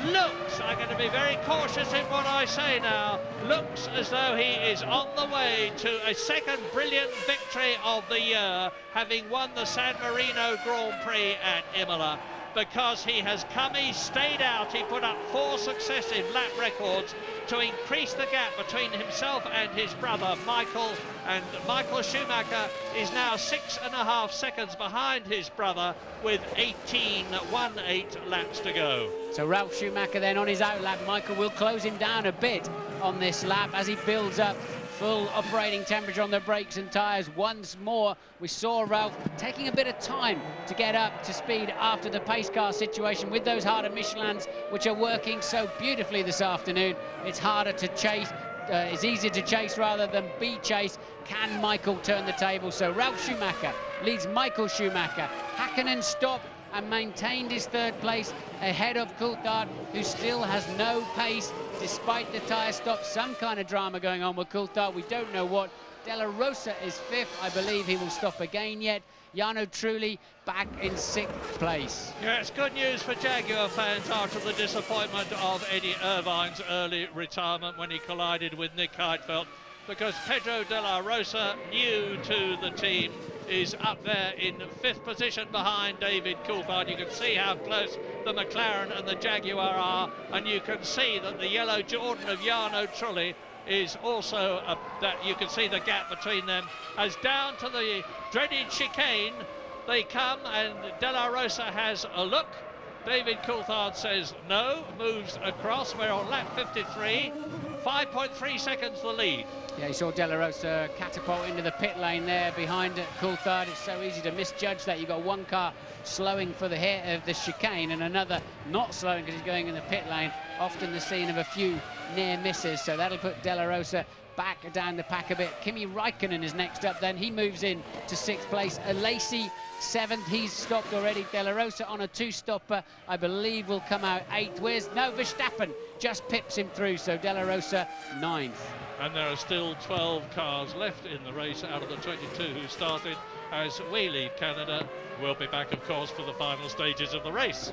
looks, I'm going to be very cautious in what I say now, looks as though he is on the way to a second brilliant victory of the year, having won the San Marino Grand Prix at Imola. Because he has come, he stayed out, he put up 4 successive lap records to increase the gap between himself and his brother Michael, and Michael Schumacher is now 6.5 seconds behind his brother with 18.18 laps to go. So Ralf Schumacher then on his out lap. Michael will close him down a bit on this lap as he builds up full operating temperature on the brakes and tyres once more. We saw Ralf taking a bit of time to get up to speed after the pace car situation with those harder Michelins, which are working so beautifully this afternoon. It's harder to chase. It's easier to chase rather than be chased. Can Michael turn the table? So Ralf Schumacher leads Michael Schumacher. Hakkinen stopped and maintained his third place ahead of Coulthard, who still has no pace despite the tyre stop. Some kind of drama going on with Coulthard, we don't know what. Della Rosa is 5th. I believe he will stop again yet. Jarno Trulli back in 6th place. Yeah, it's good news for Jaguar fans after the disappointment of Eddie Irvine's early retirement when he collided with Nick Heidfeld, because Pedro Della Rosa, new to the team, is up there in 5th position behind David Coulthard. You can see how close the McLaren and the Jaguar are, and you can see that the yellow Jordan of Jarno Trulli is also that you can see the gap between them. As down to the dreaded chicane they come, and Della Rosa has a look. David Coulthard says no, moves across. We're on lap 53, 5.3 seconds the lead. Yeah, you saw Della Rosa catapult into the pit lane there behind Coulthard. It's so easy to misjudge that. You've got one car slowing for the hit of the chicane and another not slowing because he's going in the pit lane. Often the scene of a few near misses, so that'll put Della Rosa back down the pack a bit. Kimi Räikkönen is next up then. He moves in to 6th place. Alesi 7th. He's stopped already. Della Rosa on a 2-stopper, I believe, will come out 8th. Verstappen just pips him through, so Della Rosa 9th. And there are still 12 cars left in the race out of the 22 who started as we leave Canada. We'll be back, of course, for the final stages of the race.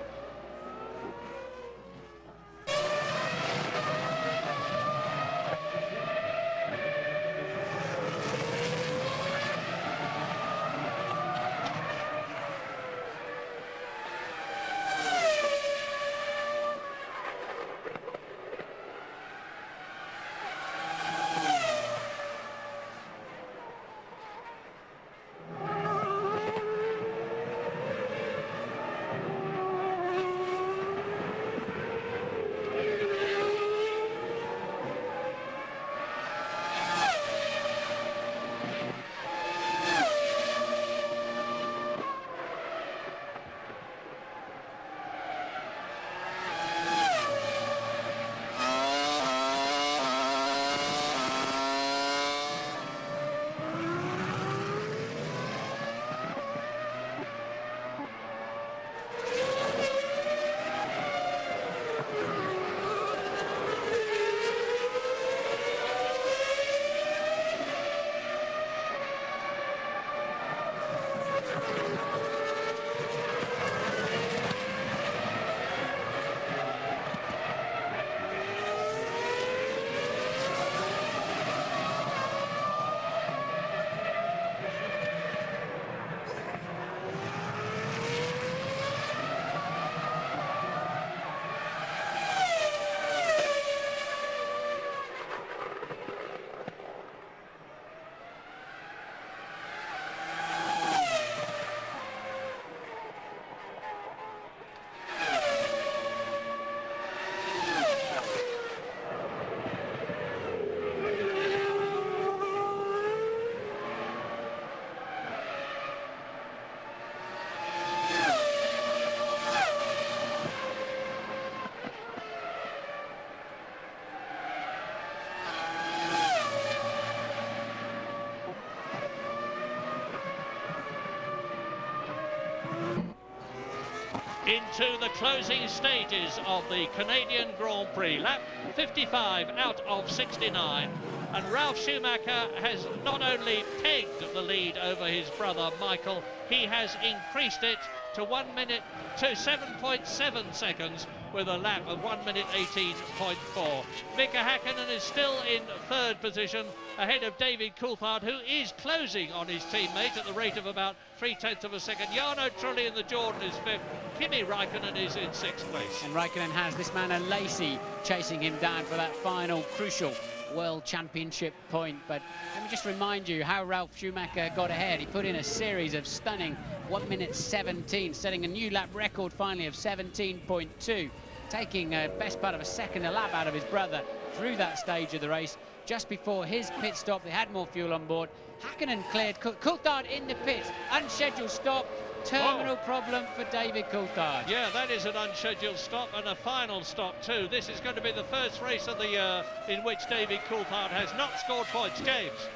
into the closing stages of the Canadian Grand Prix. Lap 55 out of 69. And Ralf Schumacher has not only pegged the lead over his brother Michael, he has increased it to 7.7 seconds with a lap of 1 minute 18.4. Mika Häkkinen is still in third position ahead of David Coulthard, who is closing on his teammate at the rate of about 0.3 of a second. Jarno Trulli in the Jordan is fifth. Kimi Räikkönen is in sixth place. And Räikkönen has this man Lacey chasing him down for that final crucial World Championship point. But let me just remind you how Ralf Schumacher got ahead. He put in a series of stunning 1 minute 17, setting a new lap record finally of 17.2, taking a best part of a second a lap out of his brother through that stage of the race. Just before his pit stop, they had more fuel on board. Häkkinen cleared, Coulthard in the pits, unscheduled stop, terminal problem for David Coulthard. Yeah, that is an unscheduled stop and a final stop too. This is going to be the first race of the year in which David Coulthard has not scored points. James.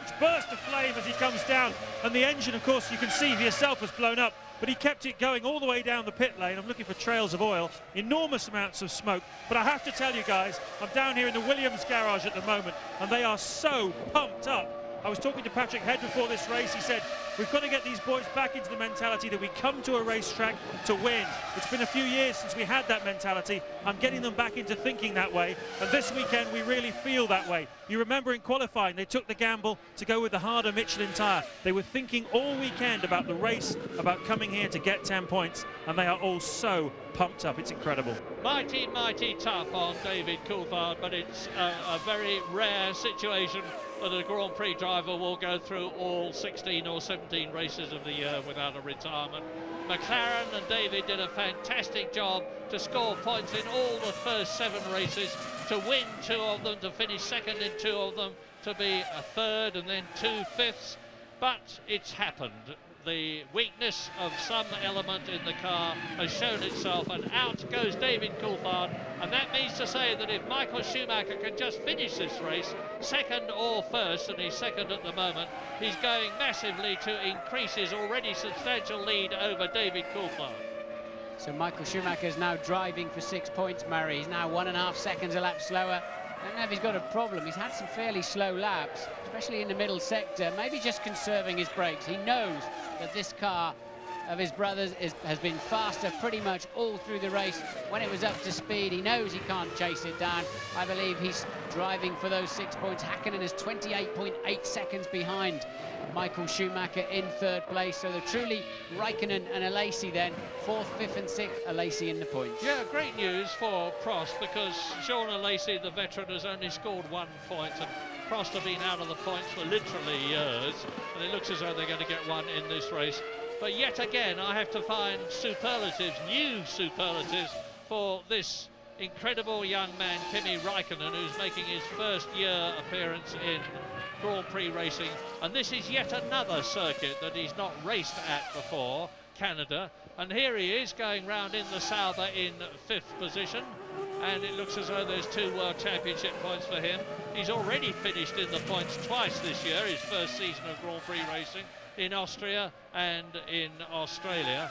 It's burst of flame as he comes down, and the engine, of course, you can see for yourself, has blown up, but he kept it going all the way down the pit lane. I'm looking for trails of oil, enormous amounts of smoke, but I have to tell you guys, I'm down here in the Williams garage at the moment, and they are so pumped up. I was talking to Patrick Head before this race. He said, we've got to get these boys back into the mentality that we come to a racetrack to win. It's been a few years since we had that mentality. I'm getting them back into thinking that way. And this weekend, we really feel that way. You remember in qualifying, they took the gamble to go with the harder Michelin tyre. They were thinking all weekend about the race, about coming here to get 10 points. And they are all so pumped up. It's incredible. Mighty, mighty tough on David Coulthard, but it's a very rare situation that a Grand Prix driver will go through all 16 or 17 races of the year without a retirement. McLaren and David did a fantastic job to score points in all the first 7 races, to win 2 of them, to finish second in 2 of them, to be a third and then 2 fifths. But it's happened. The weakness of some element in the car has shown itself, and out goes David Coulthard. And that means to say that if Michael Schumacher can just finish this race second or first, and he's second at the moment, he's going massively to increase his already substantial lead over David Coulthard. So Michael Schumacher is now driving for 6 points, Murray. He's now 1.5 seconds a lap slower. I don't know if he's got a problem. He's had some fairly slow laps, especially in the middle sector, maybe just conserving his brakes. He knows that this car of his brother's has been faster pretty much all through the race. When it was up to speed, he knows he can't chase it down. I believe he's driving for those 6 points. Häkkinen is 28.8 seconds behind Michael Schumacher in third place. So they're truly Räikkönen and Alesi then, 4th, 5th and 6th, Alesi in the points. Yeah, great news for Prost, because Jean Alesi, the veteran, has only scored 1 point, and Prost have been out of the points for literally years, and it looks as though they're going to get one in this race. But yet again, I have to find superlatives, new superlatives, for this incredible young man, Kimi Räikkönen, who's making his first year appearance in Grand Prix racing. And this is yet another circuit that he's not raced at before, Canada. And here he is going round in the Sauber in 5th position. And it looks as though there's 2 World Championship points for him. He's already finished in the points twice this year, his first season of Grand Prix racing, in Austria and in Australia.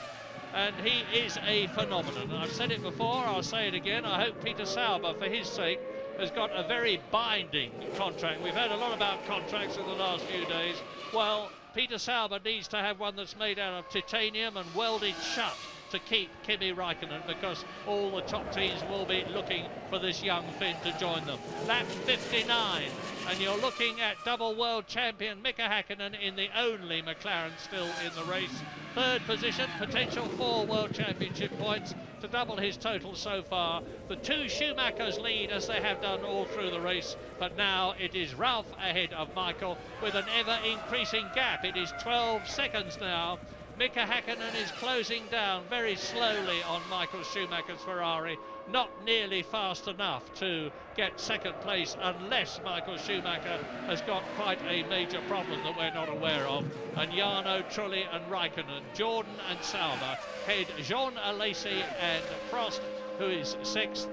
And he is a phenomenon. I've said it before, I'll say it again. I hope Peter Sauber, for his sake, has got a very binding contract. We've heard a lot about contracts in the last few days. Well, Peter Sauber needs to have one that's made out of titanium and welded shut to keep Kimi Räikkönen, because all the top teams will be looking for this young Finn to join them. Lap 59, and you're looking at double world champion Mika Häkkinen in the only McLaren still in the race. Third position, potential 4 World Championship points to double his total so far. The 2 Schumachers lead as they have done all through the race, but now it is Ralf ahead of Michael with an ever-increasing gap. It is 12 seconds now. Mika Häkkinen is closing down very slowly on Michael Schumacher's Ferrari, not nearly fast enough to get second place unless Michael Schumacher has got quite a major problem that we're not aware of. And Jarno Trulli and Räikkönen, Jordan and Sauber head Jean Alesi and Prost, who is 6th.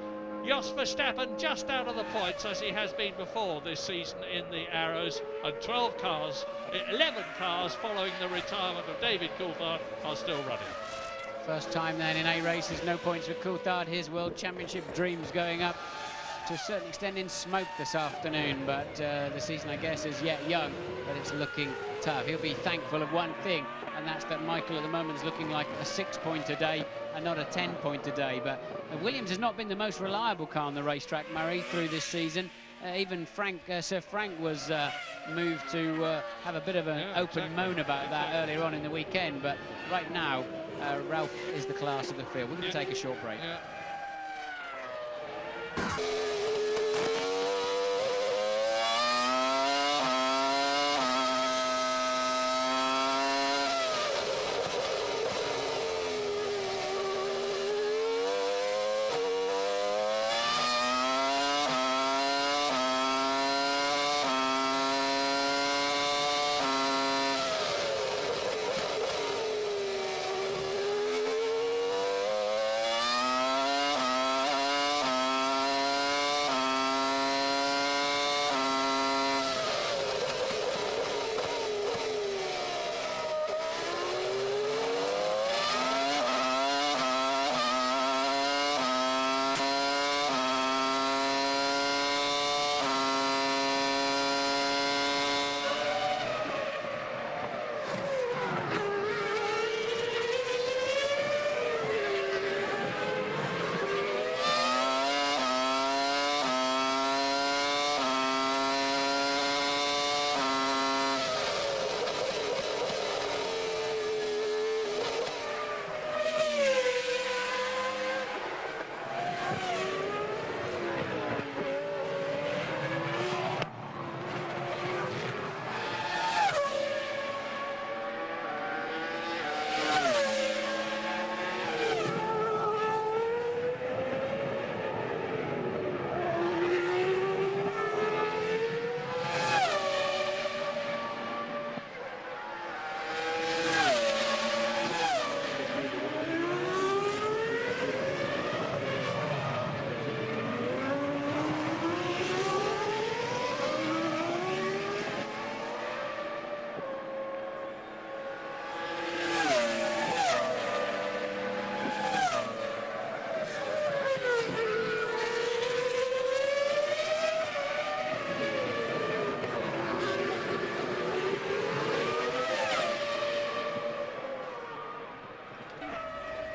Jos Verstappen just out of the points, as he has been before this season in the Arrows, and 11 cars following the retirement of David Coulthard are still running. First time then in 8 races, no points for Coulthard. His World Championship dreams going up to a certain extent in smoke this afternoon, but the season, I guess, is yet young, but it's looking tough. He'll be thankful of one thing, and that's that Michael at the moment is looking like a 6-point a day and not a 10-point a day. But Williams has not been the most reliable car on the racetrack, Murray, through this season. Even Sir Frank was moved to have a bit of an open moan about that earlier on in the weekend, but right now Ralph is the class of the field. We're going to take a short break.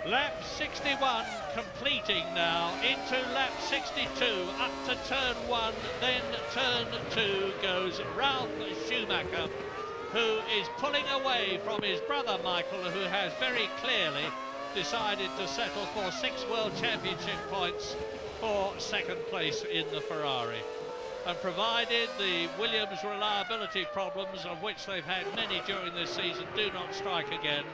Lap 61 completing now into lap 62, up to turn 1, then turn 2 goes Ralph Schumacher, who is pulling away from his brother Michael, who has very clearly decided to settle for 6 World Championship points for second place in the Ferrari. And provided the Williams reliability problems, of which they've had many during this season, do not strike again,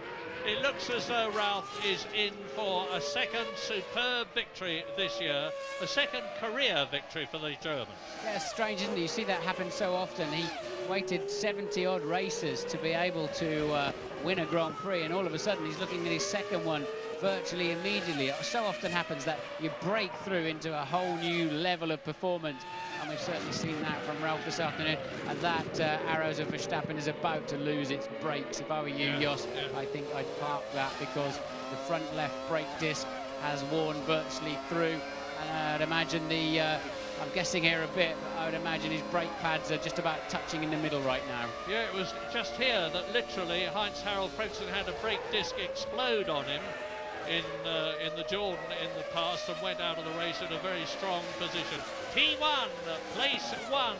it looks as though Ralph is in for a second superb victory this year, a second career victory for the German. Yeah, it's strange, isn't it? You see that happen so often. He waited 70-odd races to be able to win a Grand Prix, and all of a sudden he's looking at his second one virtually immediately. It so often happens that you break through into a whole new level of performance, and we've certainly seen that from Ralph this afternoon. And that Arrows of Verstappen is about to lose its brakes. If I were you, Jos, I think I'd park that, because the front left brake disc has worn virtually through, and I'd imagine the I'm guessing here a bit, but I would imagine his brake pads are just about touching in the middle right now. Yeah, it was just here that literally Heinz-Harald Frentzen had a brake disc explode on him in the Jordan in the past, and went out of the race in a very strong position. P1, place 1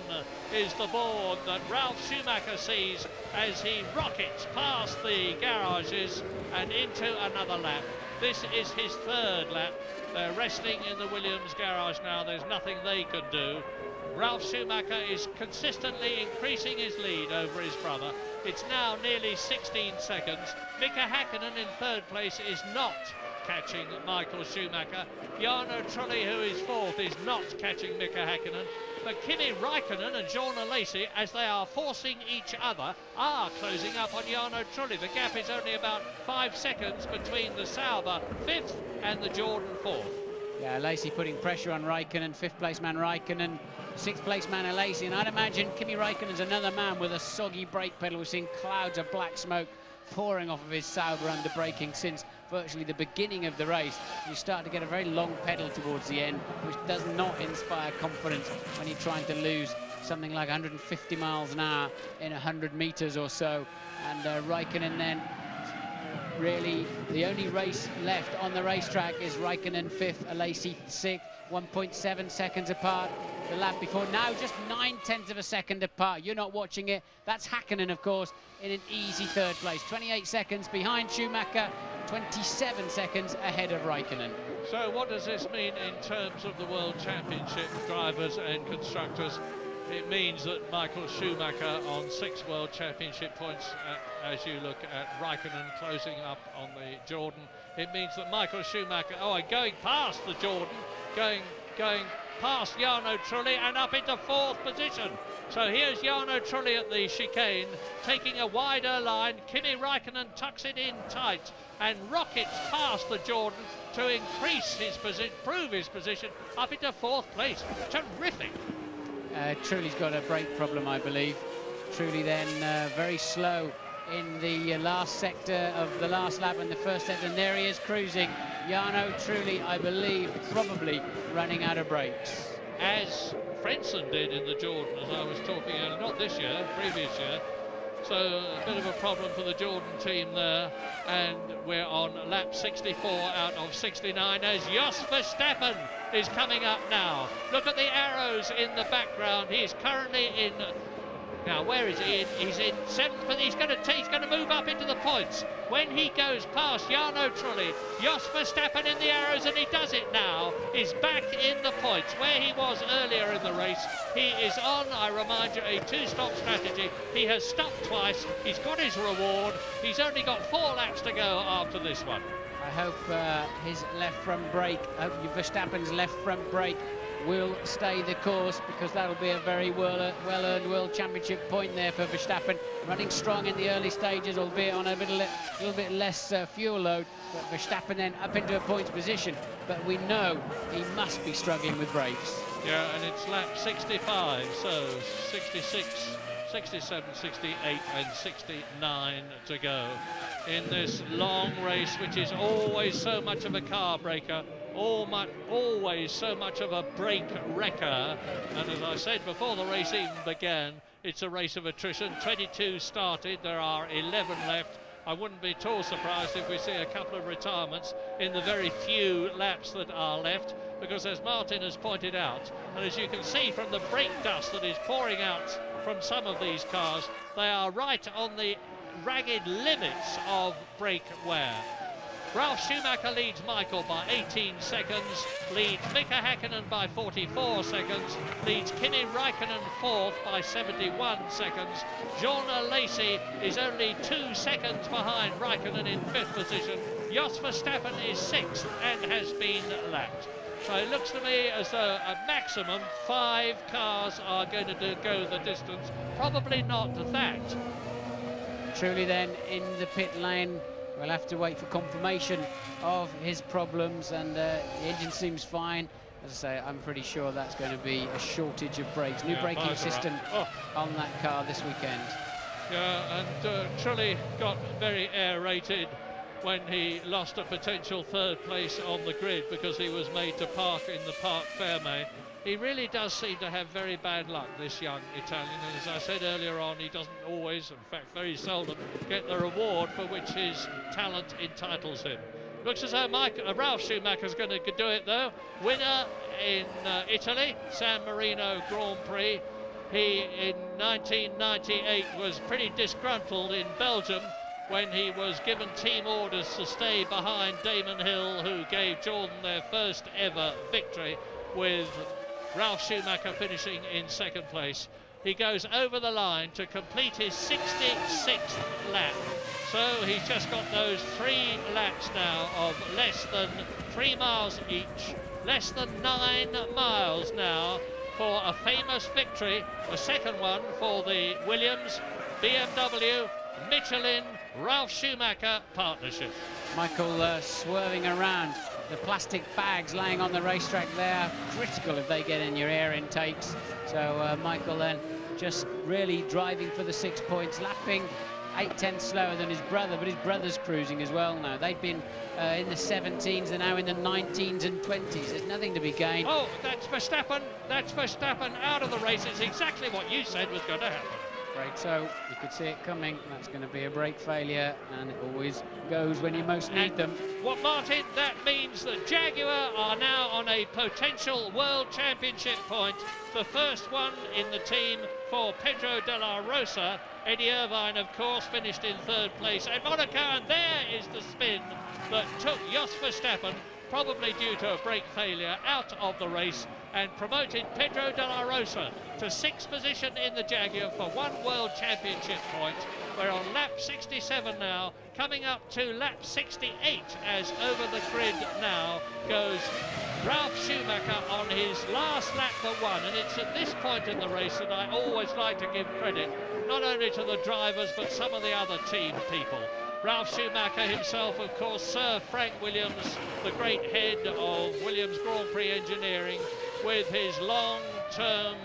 is the board that Ralph Schumacher sees as he rockets past the garages and into another lap. This is his 3rd lap. They're resting in the Williams garage now. There's nothing they can do. Ralph Schumacher is consistently increasing his lead over his brother. It's now nearly 16 seconds. Mika Häkkinen in 3rd place is not catching Michael Schumacher. Jarno Trulli, who is 4th, is not catching Mika Häkkinen. But Kimi Räikkönen and Jorna Lacey, as they are forcing each other, are closing up on Jarno Trulli. The gap is only about 5 seconds between the Sauber 5th and the Jordan 4th. Yeah, Lacey putting pressure on Räikkönen, 5th place man Räikkönen, 6th place man Lacey, and I'd imagine Kimi Räikkönen's another man with a soggy brake pedal. We've seen clouds of black smoke pouring off of his Sauber under braking since virtually the beginning of the race, you start to get a very long pedal towards the end, which does not inspire confidence when you're trying to lose something like 150 miles an hour in 100 meters or so. And Raikkonen then, really the only race left on the racetrack is Raikkonen 5th, Alesi 6th, 1.7 seconds apart. The lap before, now just 9/10 of a second apart. You're not watching it. That's Häkkinen, of course, in an easy 3rd place. 28 seconds behind Schumacher, 27 seconds ahead of Raikkonen. So what does this mean in terms of the World Championship drivers and constructors? It means that Michael Schumacher on 6 World Championship points, as you look at Raikkonen closing up on the Jordan. It means that Michael Schumacher, and going past the Jordan, going past Jarno Trulli and up into 4th position. So here's Jarno Trulli at the chicane, taking a wider line. Kimi Raikkonen tucks it in tight and rockets past the Jordan to increase his position, prove his position up into 4th place. Terrific. Trulli's got a brake problem, I believe. Trulli then very slow in the last sector of the last lap in the first sector, and there he is cruising. Jarno Trulli, I believe, probably running out of brakes. As Frentzen did in the Jordan, as I was talking earlier, not this year, previous year. So a bit of a problem for the Jordan team there, and we're on lap 64 out of 69 as Jos Verstappen is coming up now. Look at the arrows in the background. He's currently in, now where is he? He's in 7th, but he's going to move up into the points. When he goes past Jarno Trulli, Jos Verstappen in the arrows, and he does it now, is back in the points where he was earlier in the race. He is on, I remind you, a 2-stop strategy. He has stopped twice, he's got his reward, he's only got 4 laps to go after this one. I hope his left front brake, Verstappen's left front brake will stay the course, because that'll be a very well-earned World Championship point there for Verstappen. Running strong in the early stages, albeit on a little bit less fuel load, but Verstappen then up into a points position. But we know he must be struggling with brakes. Yeah, and it's lap 65, so 66, 67, 68 and 69 to go in this long race, which is always so much of a car breaker, always so much of a brake wrecker. And as I said before the race even began, it's a race of attrition. 22 started, there are 11 left. I wouldn't be at all surprised if we see a couple of retirements in the very few laps that are left, because as Martin has pointed out, and as you can see from the brake dust that is pouring out from some of these cars, they are right on the ragged limits of brake wear. Ralf Schumacher leads Michael by 18 seconds, leads Mika Häkkinen by 44 seconds, leads Kimi Raikkonen 4th by 71 seconds. Jean Alesi is only 2 seconds behind Raikkonen in 5th position. Jos Verstappen is 6th and has been lapped. So it looks to me as though a maximum 5 cars are going to go the distance. Probably not that. Trulli then in the pit lane. We'll have to wait for confirmation of his problems, and the engine seems fine. As I say, I'm pretty sure that's going to be a shortage of brakes. New braking system on that car this weekend. Yeah, and Trulli got very air-rated when he lost a potential 3rd place on the grid because he was made to park in the Parc Fermé. He really does seem to have very bad luck, this young Italian, and as I said earlier on, he doesn't always, in fact very seldom, get the reward for which his talent entitles him. Looks as though Ralf Schumacher's going to do it though. Winner in Italy, San Marino Grand Prix. He, in 1998, was pretty disgruntled in Belgium when he was given team orders to stay behind Damon Hill, who gave Jordan their first ever victory, with Ralf Schumacher finishing in 2nd place. He goes over the line to complete his 66th lap. So he's just got those 3 laps now of less than 3 miles each, less than 9 miles now for a famous victory, a 2nd one for the Williams, BMW, Michelin, Ralf Schumacher partnership. Michael swerving around. The plastic bags laying on the racetrack there, critical if they get in your air intakes. So Michael then just really driving for the 6 points, lapping 8/10 slower than his brother, but his brother's cruising as well now. They've been in the 17s, they're now in the 19s and 20s. There's nothing to be gained. Oh, that's Verstappen. That's Verstappen out of the race. It's exactly what you said was going to happen. Afraid so. You could see it coming. That's going to be a brake failure, and it always goes when you most need them. Well, Martin, that means that Jaguar are now on a potential World Championship point. The first one in the team for Pedro de la Rosa. Eddie Irvine, of course, finished in 3rd place at Monaco, and there is the spin that took Jos Verstappen, probably due to a brake failure, out of the race and promoted Pedro de la Rosa to 6th position in the Jaguar for 1 World Championship point. We're on lap 67 now, coming up to lap 68 as over the grid now goes Ralf Schumacher on his last lap for 1, and it's at this point in the race that I always like to give credit not only to the drivers but some of the other team people. Ralf Schumacher himself, of course, Sir Frank Williams, the great head of Williams Grand Prix Engineering, with his long-term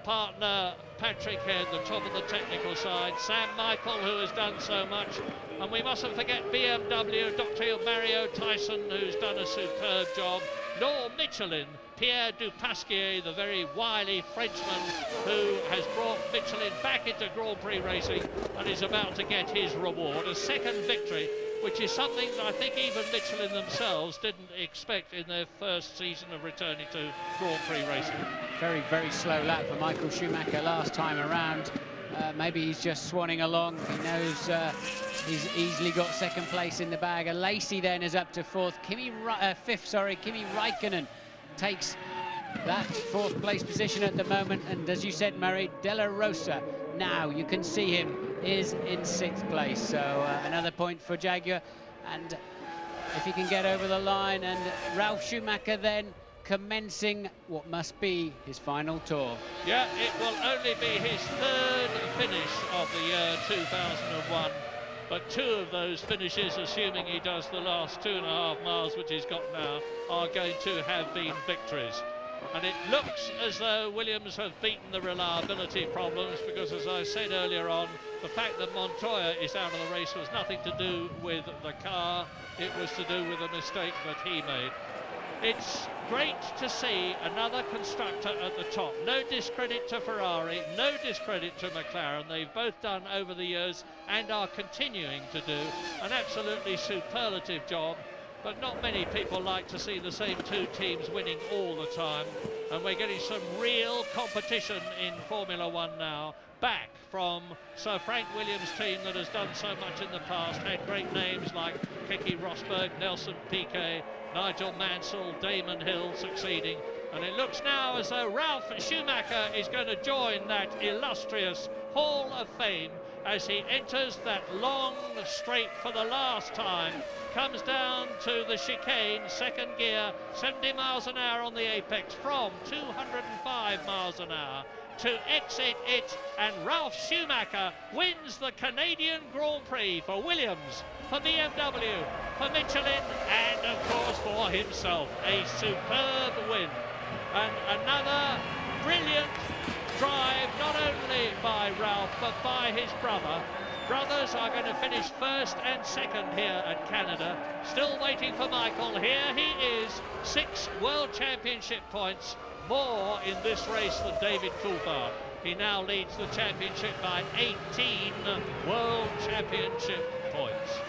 partner Patrick Head, the top of the technical side, Sam Michael, who has done so much, and we mustn't forget BMW, Dr. Mario Tyson, who's done a superb job, nor Michelin, Pierre Dupasquier, the very wily Frenchman who has brought Michelin back into Grand Prix racing and is about to get his reward, a 2nd victory, which is something that I think even Michelin themselves didn't expect in their first season of returning to Grand Prix racing. Very, very slow lap for Michael Schumacher last time around. Maybe he's just swanning along. He knows he's easily got 2nd place in the bag. Lacey then is up to 4th. 5th, sorry. Kimi Räikkönen takes that 4th place position at the moment. And as you said, Murray, De La Rosa, now you can see him, is in 6th place. So another point for Jaguar. And if he can get over the line, and Ralf Schumacher then commencing what must be his final tour. Yeah, it will only be his 3rd finish of the year 2001, but 2 of those finishes, assuming he does the last 2.5 miles, which he's got now, are going to have been victories. And it looks as though Williams have beaten the reliability problems, because as I said earlier on, the fact that Montoya is out of the race was nothing to do with the car, it was to do with a mistake that he made. It's great to see another constructor at the top. No discredit to Ferrari, no discredit to McLaren. They've both done over the years and are continuing to do an absolutely superlative job. But not many people like to see the same 2 teams winning all the time. And we're getting some real competition in Formula One now, back from Sir Frank Williams' team that has done so much in the past, had great names like Keke Rosberg, Nelson Piquet, Nigel Mansell, Damon Hill succeeding. And it looks now as though Ralf Schumacher is going to join that illustrious Hall of Fame as he enters that long straight for the last time, comes down to the chicane, 2nd gear, 70 miles an hour on the apex from 205 miles an hour to exit it, and Ralf Schumacher wins the Canadian Grand Prix for Williams, for BMW, for Michelin, and of course for himself. A superb win, and another brilliant drive, not only by Ralf but by his brother. Brothers are going to finish 1st and 2nd here at Canada. Still waiting for Michael. Here he is, 6 World Championship points, more in this race than David Coulthard. He now leads the championship by 18 World Championship points.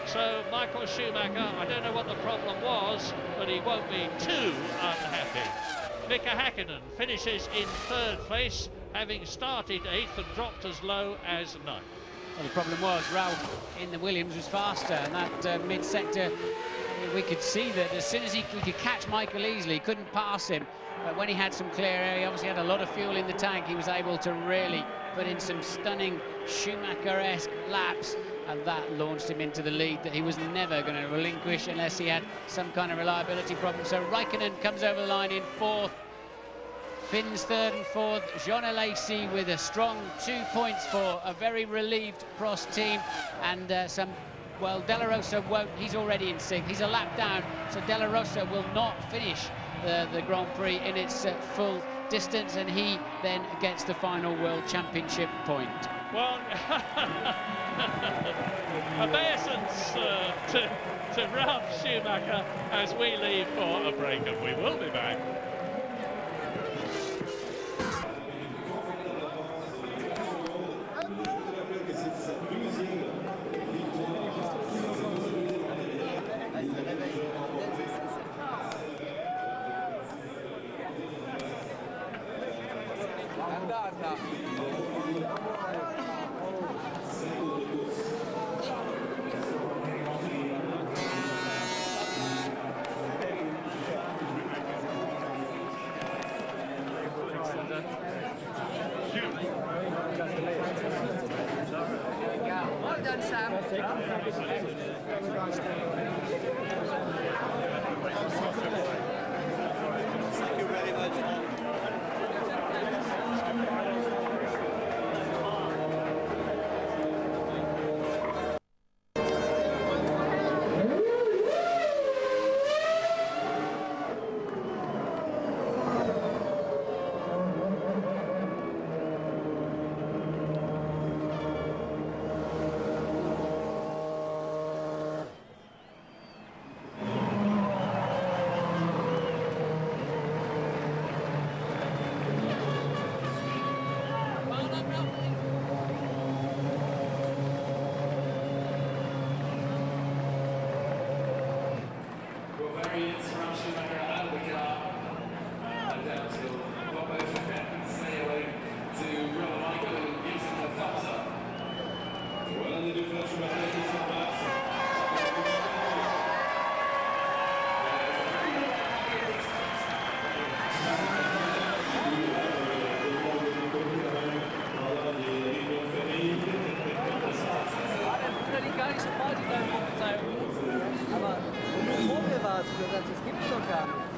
So Michael Schumacher, I don't know what the problem was, but he won't be too unhappy. Mika Häkkinen finishes in 3rd place, having started 8th and dropped as low as 9th. Well, the problem was Ralf in the Williams was faster, and that mid-sector, we could see that as soon as he could catch Michael easily, he couldn't pass him. But when he had some clear air, he obviously had a lot of fuel in the tank, he was able to really put in some stunning Schumacher-esque laps, and that launched him into the lead that he was never going to relinquish unless he had some kind of reliability problem. So Räikkönen comes over the line in 4th, Finn's 3rd and 4th, Jean Lacey with a strong 2 points for a very relieved Prost team, and well, De La Rosa won't, he's already in 6th, he's a lap down, so De La Rosa will not finish the Grand Prix in its full distance, and he then gets the final World Championship point. Well, obeisance to Ralf Schumacher as we leave for a break, and we will be back. Well done, Sam. Thank you very much. Aber nur vor mir war es, das gibt's doch gar nicht.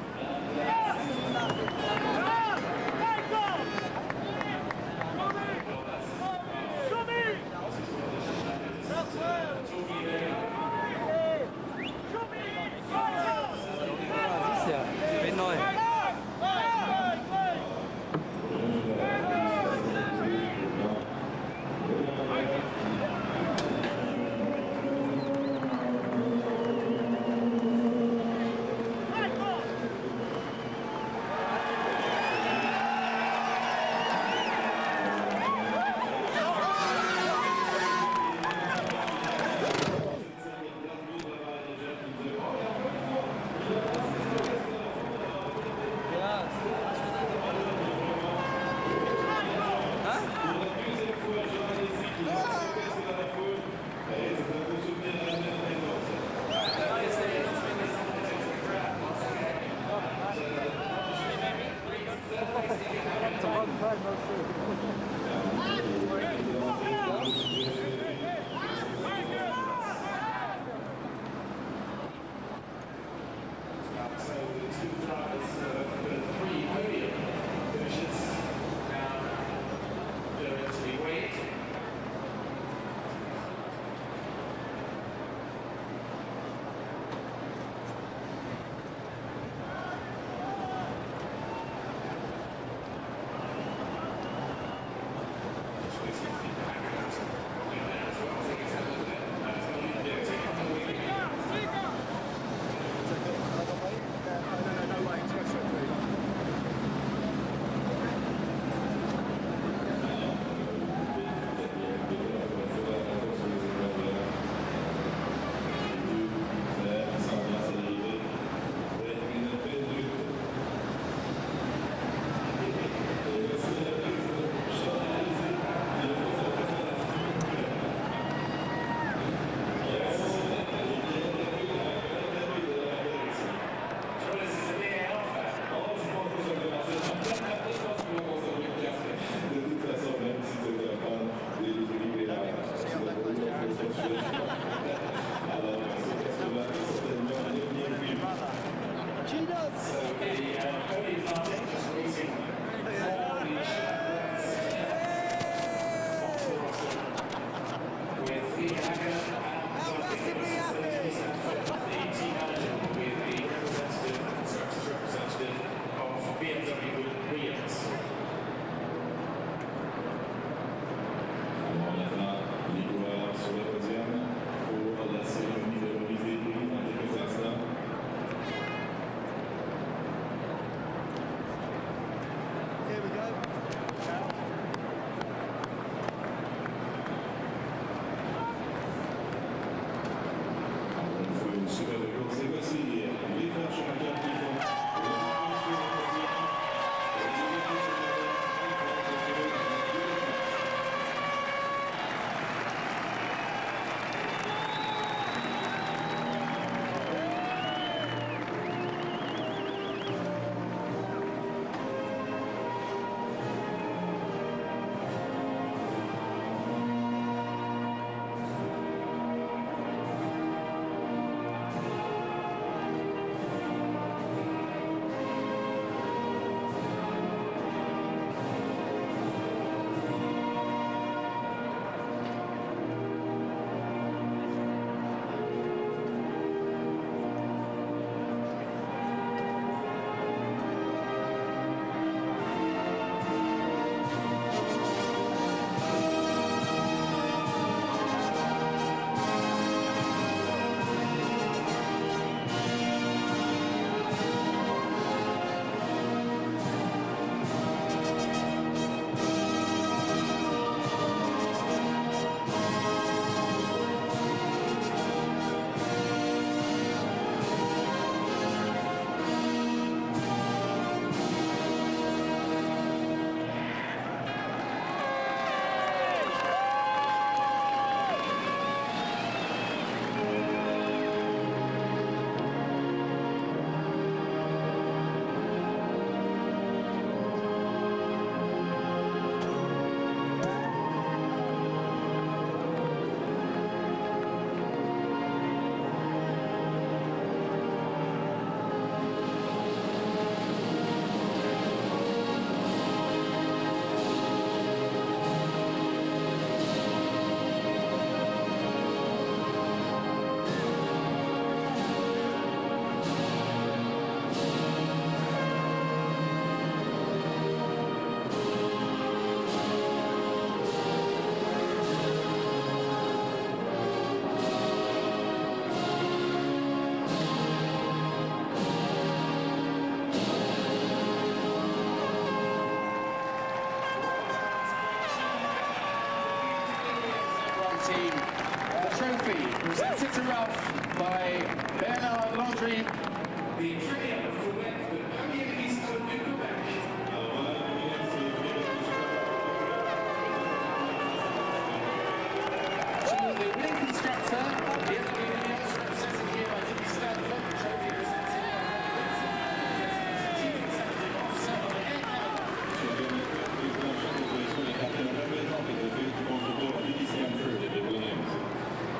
to rough by Bernard Landry, the Premier of Quebec, the Premier Ministre du Québec. To the wing constructor, the Williams, represented here by Jimmy Stanford, the trophy presented by Chief Executive Officer of Air Canada.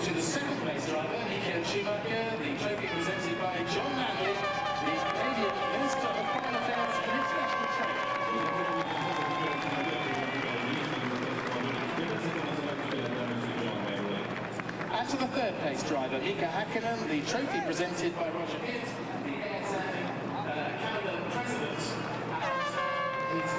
To the second place driver, Michael Schumacher, the trophy presented by John Mandel, the Canadian Minister of Foreign Affairs and International Trade. And to the third place driver, Mika Hakkinen, the trophy presented by Roger Pitt, the Air Canada President, and his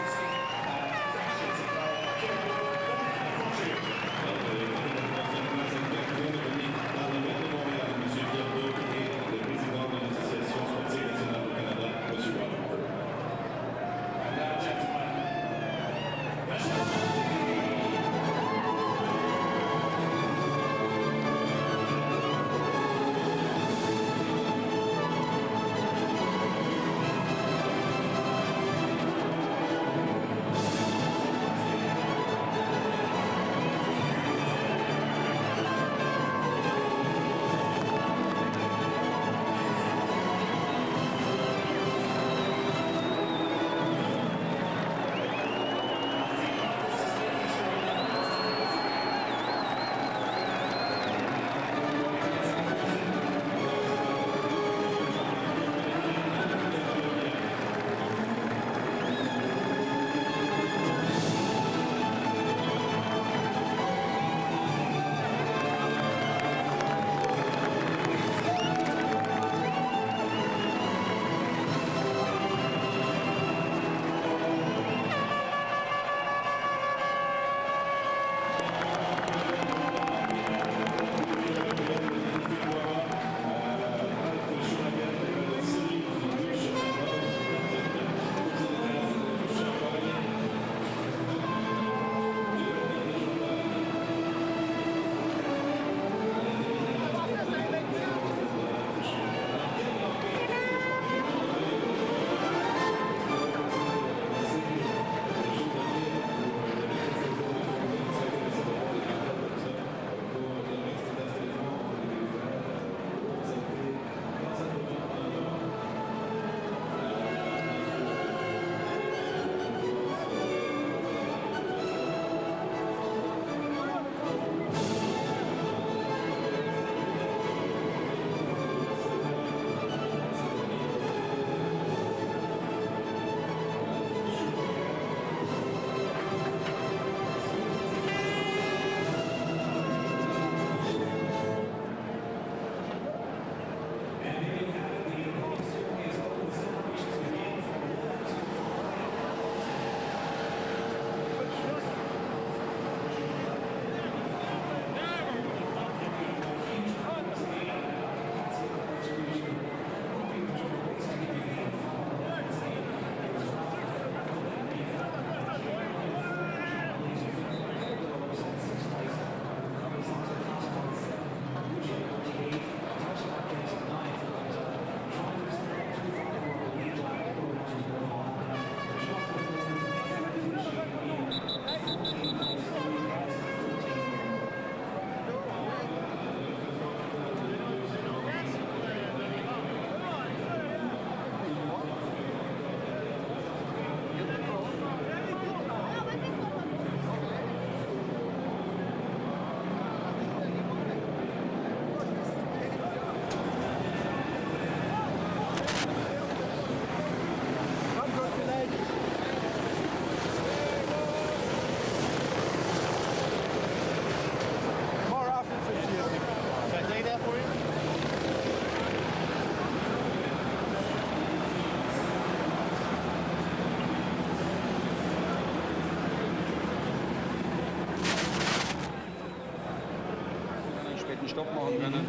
Stopp machen können.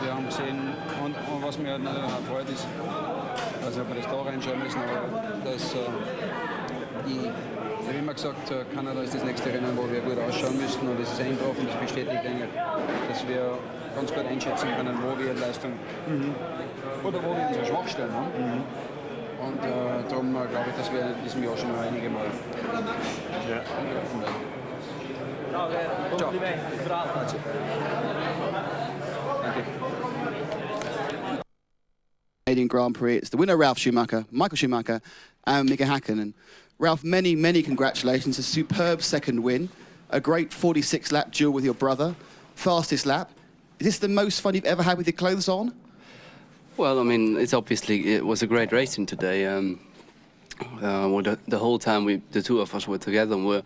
Wir haben gesehen, und was mir freut ist, Also bei der Story entscheiden müssen, aber dass wie immer gesagt, Kanada ist das nächste Rennen, wo wir gut ausschauen müssen und es ist eingetroffen, das bestätigt eigentlich, dass wir ganz gut einschätzen können, wo wir Leistung oder wo wir unsere Schwachstellen haben. Und darum glaube ich, dass wir in diesem Jahr schon noch einige Mal angreifen werden. Ciao. Danke. Canadian Grand Prix. It's the winner, Ralf Schumacher, Michael Schumacher, and Mika Häkkinen. Ralf, many, many congratulations. A superb second win, a great 46-lap duel with your brother, fastest lap. Is this the most fun you've ever had with your clothes on? Well, I mean, it was a great racing today. The whole time the two of us were together, and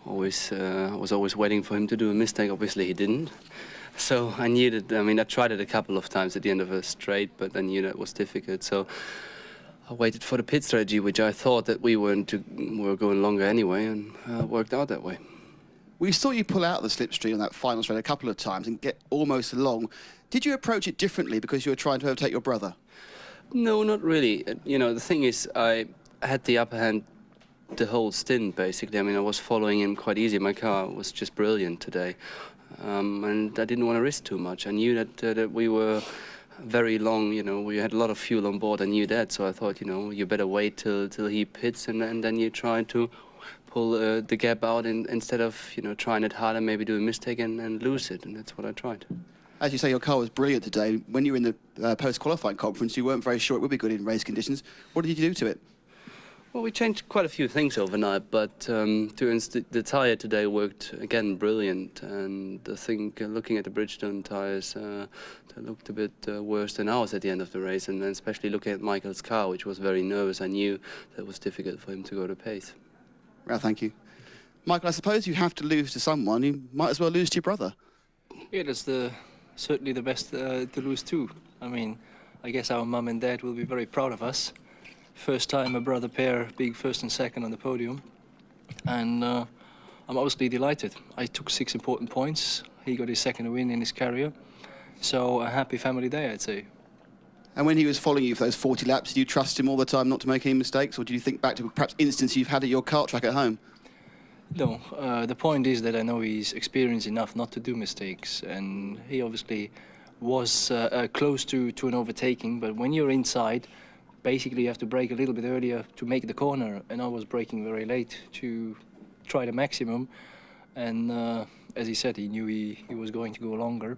I was always waiting for him to do a mistake. Obviously, he didn't. So I knew that. I mean, I tried it a couple of times at the end of a straight, but I knew that was difficult. So I waited for the pit strategy, which I thought that we were going longer anyway, and worked out that way. We saw you pull out the slipstream on that final straight a couple of times and get almost along. Did you approach it differently because you were trying to overtake your brother? No, not really. You know, the thing is, I had the upper hand the whole stint, basically. I mean, I was following him quite easy. My car was just brilliant today. And I didn't want to risk too much. I knew that we were very long, you know, we had a lot of fuel on board. I knew that, so I thought, you know, you better wait till he pits and then you try to pull the gap out instead of, you know, trying it hard and maybe do a mistake and lose it, and that's what I tried. As you say, your car was brilliant today. When you were in the post-qualifying conference, you weren't very sure it would be good in race conditions. What did you do to it? Well, we changed quite a few things overnight, but the tyre today worked again brilliant, and I think looking at the Bridgestone tyres, they looked a bit worse than ours at the end of the race, and then especially looking at Michael's car, which was very nervous, I knew that it was difficult for him to go to pace. Well, thank you. Michael, I suppose you have to lose to someone. You might as well lose to your brother. Yeah, that's certainly the best to lose to. I mean, I guess our mum and dad will be very proud of us. First time a brother pair being first and second on the podium, and I'm obviously delighted. I took 6 important points. He got his second win in his career, so a happy family day, I'd say. And when he was following you for those 40 laps, did you trust him all the time not to make any mistakes, or do you think back to perhaps instances you've had at your kart track at home? No, the point is that I know he's experienced enough not to do mistakes, and he obviously was close to an overtaking, but when you're inside, basically you have to brake a little bit earlier to make the corner, and I was braking very late to try the maximum, and as he said, he knew he was going to go longer,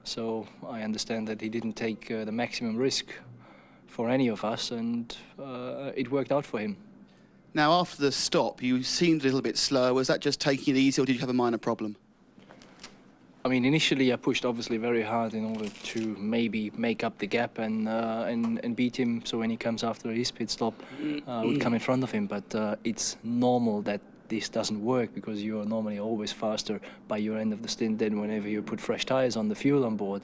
so I understand that he didn't take the maximum risk for any of us, and it worked out for him. Now, after the stop, you seemed a little bit slower. Was that just taking it easy, or did you have a minor problem? I mean, initially I pushed obviously very hard in order to maybe make up the gap and beat him. So when he comes after his pit stop, I would come in front of him. But it's normal that this doesn't work because you are normally always faster by your end of the stint than whenever you put fresh tires on the fuel on board.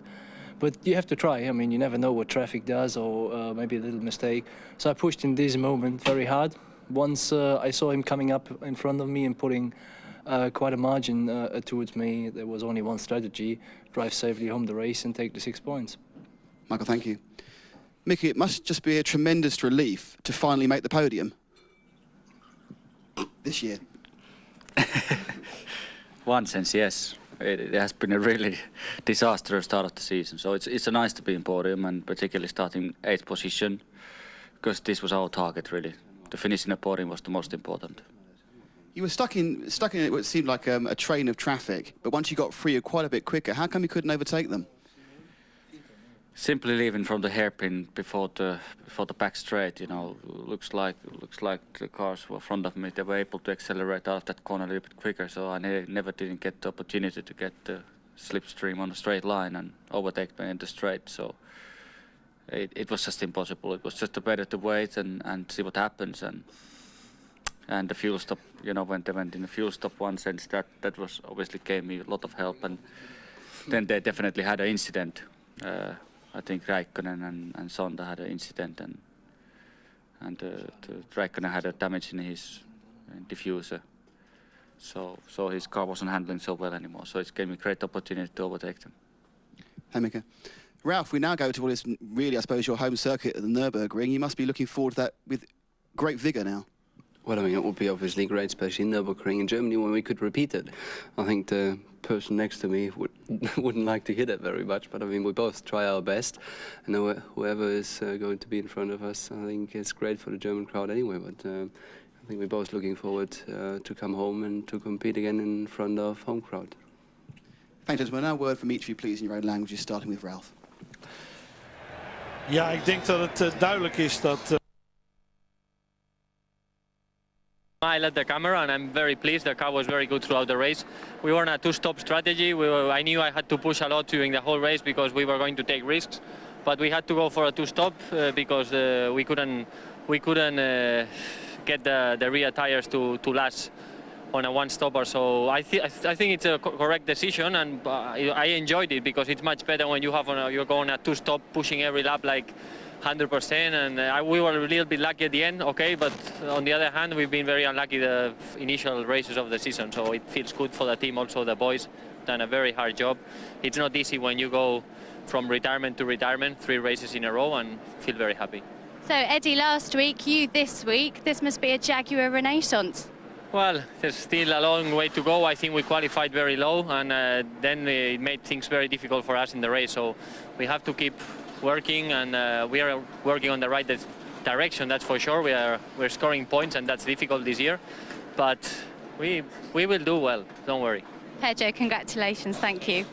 But you have to try. I mean, you never know what traffic does, or maybe a little mistake. So I pushed in this moment very hard. Once I saw him coming up in front of me and putting quite a margin towards me, there was only one strategy: drive safely home the race and take the 6 points. Michael, thank you. Mickey, it must just be a tremendous relief to finally make the podium this year. One sense, yes. It has been a really disastrous start of the season. So it's nice to be in podium, and particularly starting 8th position, because this was our target, really. The finish in the podium was the most important. You were stuck in what seemed like a train of traffic, but once you got free, you're quite a bit quicker. How come you couldn't overtake them? Simply leaving from the hairpin before the back straight, you know, looks like the cars were in front of me. They were able to accelerate out of that corner a little bit quicker, so I never didn't get the opportunity to get the slipstream on a straight line and overtake me in the straight. So it was just impossible. It was just better to wait and see what happens. And the fuel stop, you know, when they went in the fuel stop one sense, that was obviously gave me a lot of help. And then they definitely had an incident. I think Räikkönen and Sonda had an incident, and Räikkönen had a damage in his diffuser. So his car wasn't handling so well anymore. So it gave me a great opportunity to overtake them. Hey, Mika. Ralph, we now go to what is really, I suppose, your home circuit at the Nürburgring. You must be looking forward to that with great vigour now. Well, I mean, it would be obviously great, especially in Nürburgring in Germany, when we could repeat it. I think the person next to me wouldn't like to hear that very much, but I mean, we both try our best. And whoever is going to be in front of us, I think it's great for the German crowd anyway. But I think we're both looking forward to come home and to compete again in front of home crowd. Thanks, gentlemen. Now a word from each of you, please, in your own languages, starting with Ralph. Ja, ik denk dat het duidelijk is dat... I led the camera and I'm very pleased. The car was very good throughout the race. We were on a two-stop strategy. I knew I had to push a lot during the whole race because we were going to take risks. But we had to go for a two-stop because we couldn't get the rear tires to last on a one-stopper. So I think it's a correct decision, and I enjoyed it because it's much better when you're going a two-stop, pushing every lap like 100%, and we were a little bit lucky at the end, okay, but on the other hand, we've been very unlucky the initial races of the season, so it feels good for the team. Also, the boys done a very hard job. It's not easy when you go from retirement to retirement, 3 races in a row, and feel very happy. So, Eddie, last week, you this week, this must be a Jaguar renaissance. Well, there's still a long way to go. I think we qualified very low, and then it made things very difficult for us in the race, so we have to keep working, and we are working on the right direction, that's for sure. We're scoring points, and that's difficult this year, but we will do well, don't worry. Pedro, congratulations, thank you.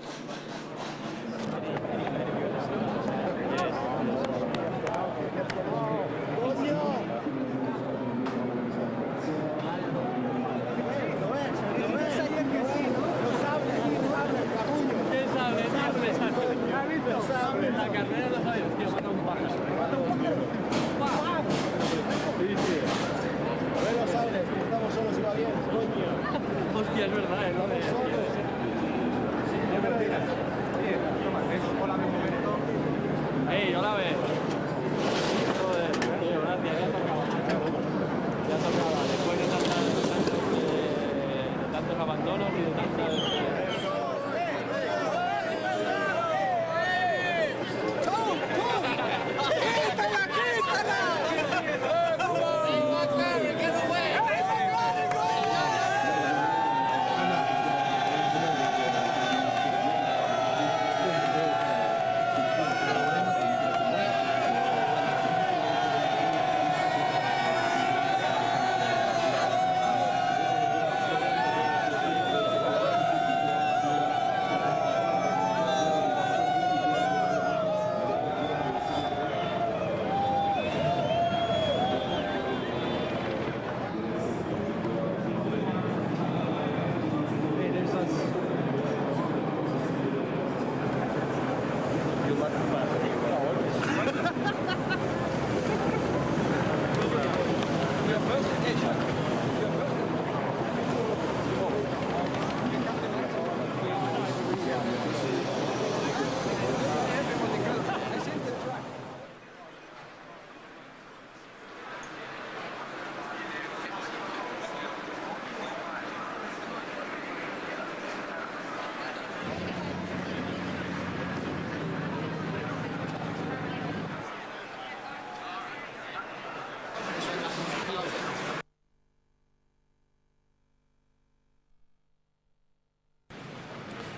Hostia, es verdad, ¿no? Hey, hola, ve. Joder, tío, gracias, ya tocaba. Ya tocaba, después de tantos abandonos y de tantas...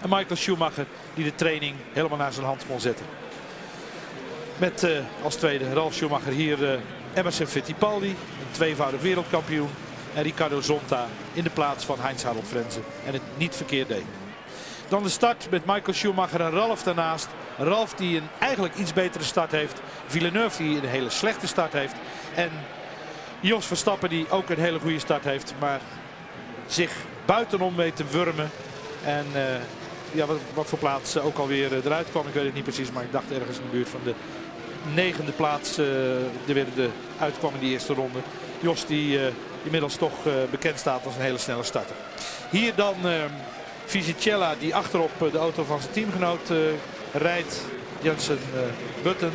En Michael Schumacher die de training helemaal naar zijn hand kon zetten. Met als tweede Ralf Schumacher hier Emerson Fittipaldi, een tweevoudig wereldkampioen. En Ricardo Zonta in de plaats van Heinz-Harald Frenzen. En het niet verkeerd deed. Dan de start met Michael Schumacher en Ralf daarnaast. Ralf die een eigenlijk iets betere start heeft. Villeneuve die een hele slechte start heeft. En Jos Verstappen die ook een hele goede start heeft. Maar zich buitenom weet te wurmen. En ja, wat voor plaats ook alweer eruit kwam. Ik weet het niet precies, maar ik dacht ergens in de buurt van de 9e plaats er weer uitkwam in die eerste ronde. Jos die inmiddels toch bekend staat als een hele snelle starter. Hier dan Fisichella die achterop de auto van zijn teamgenoot rijdt. Jensen Button.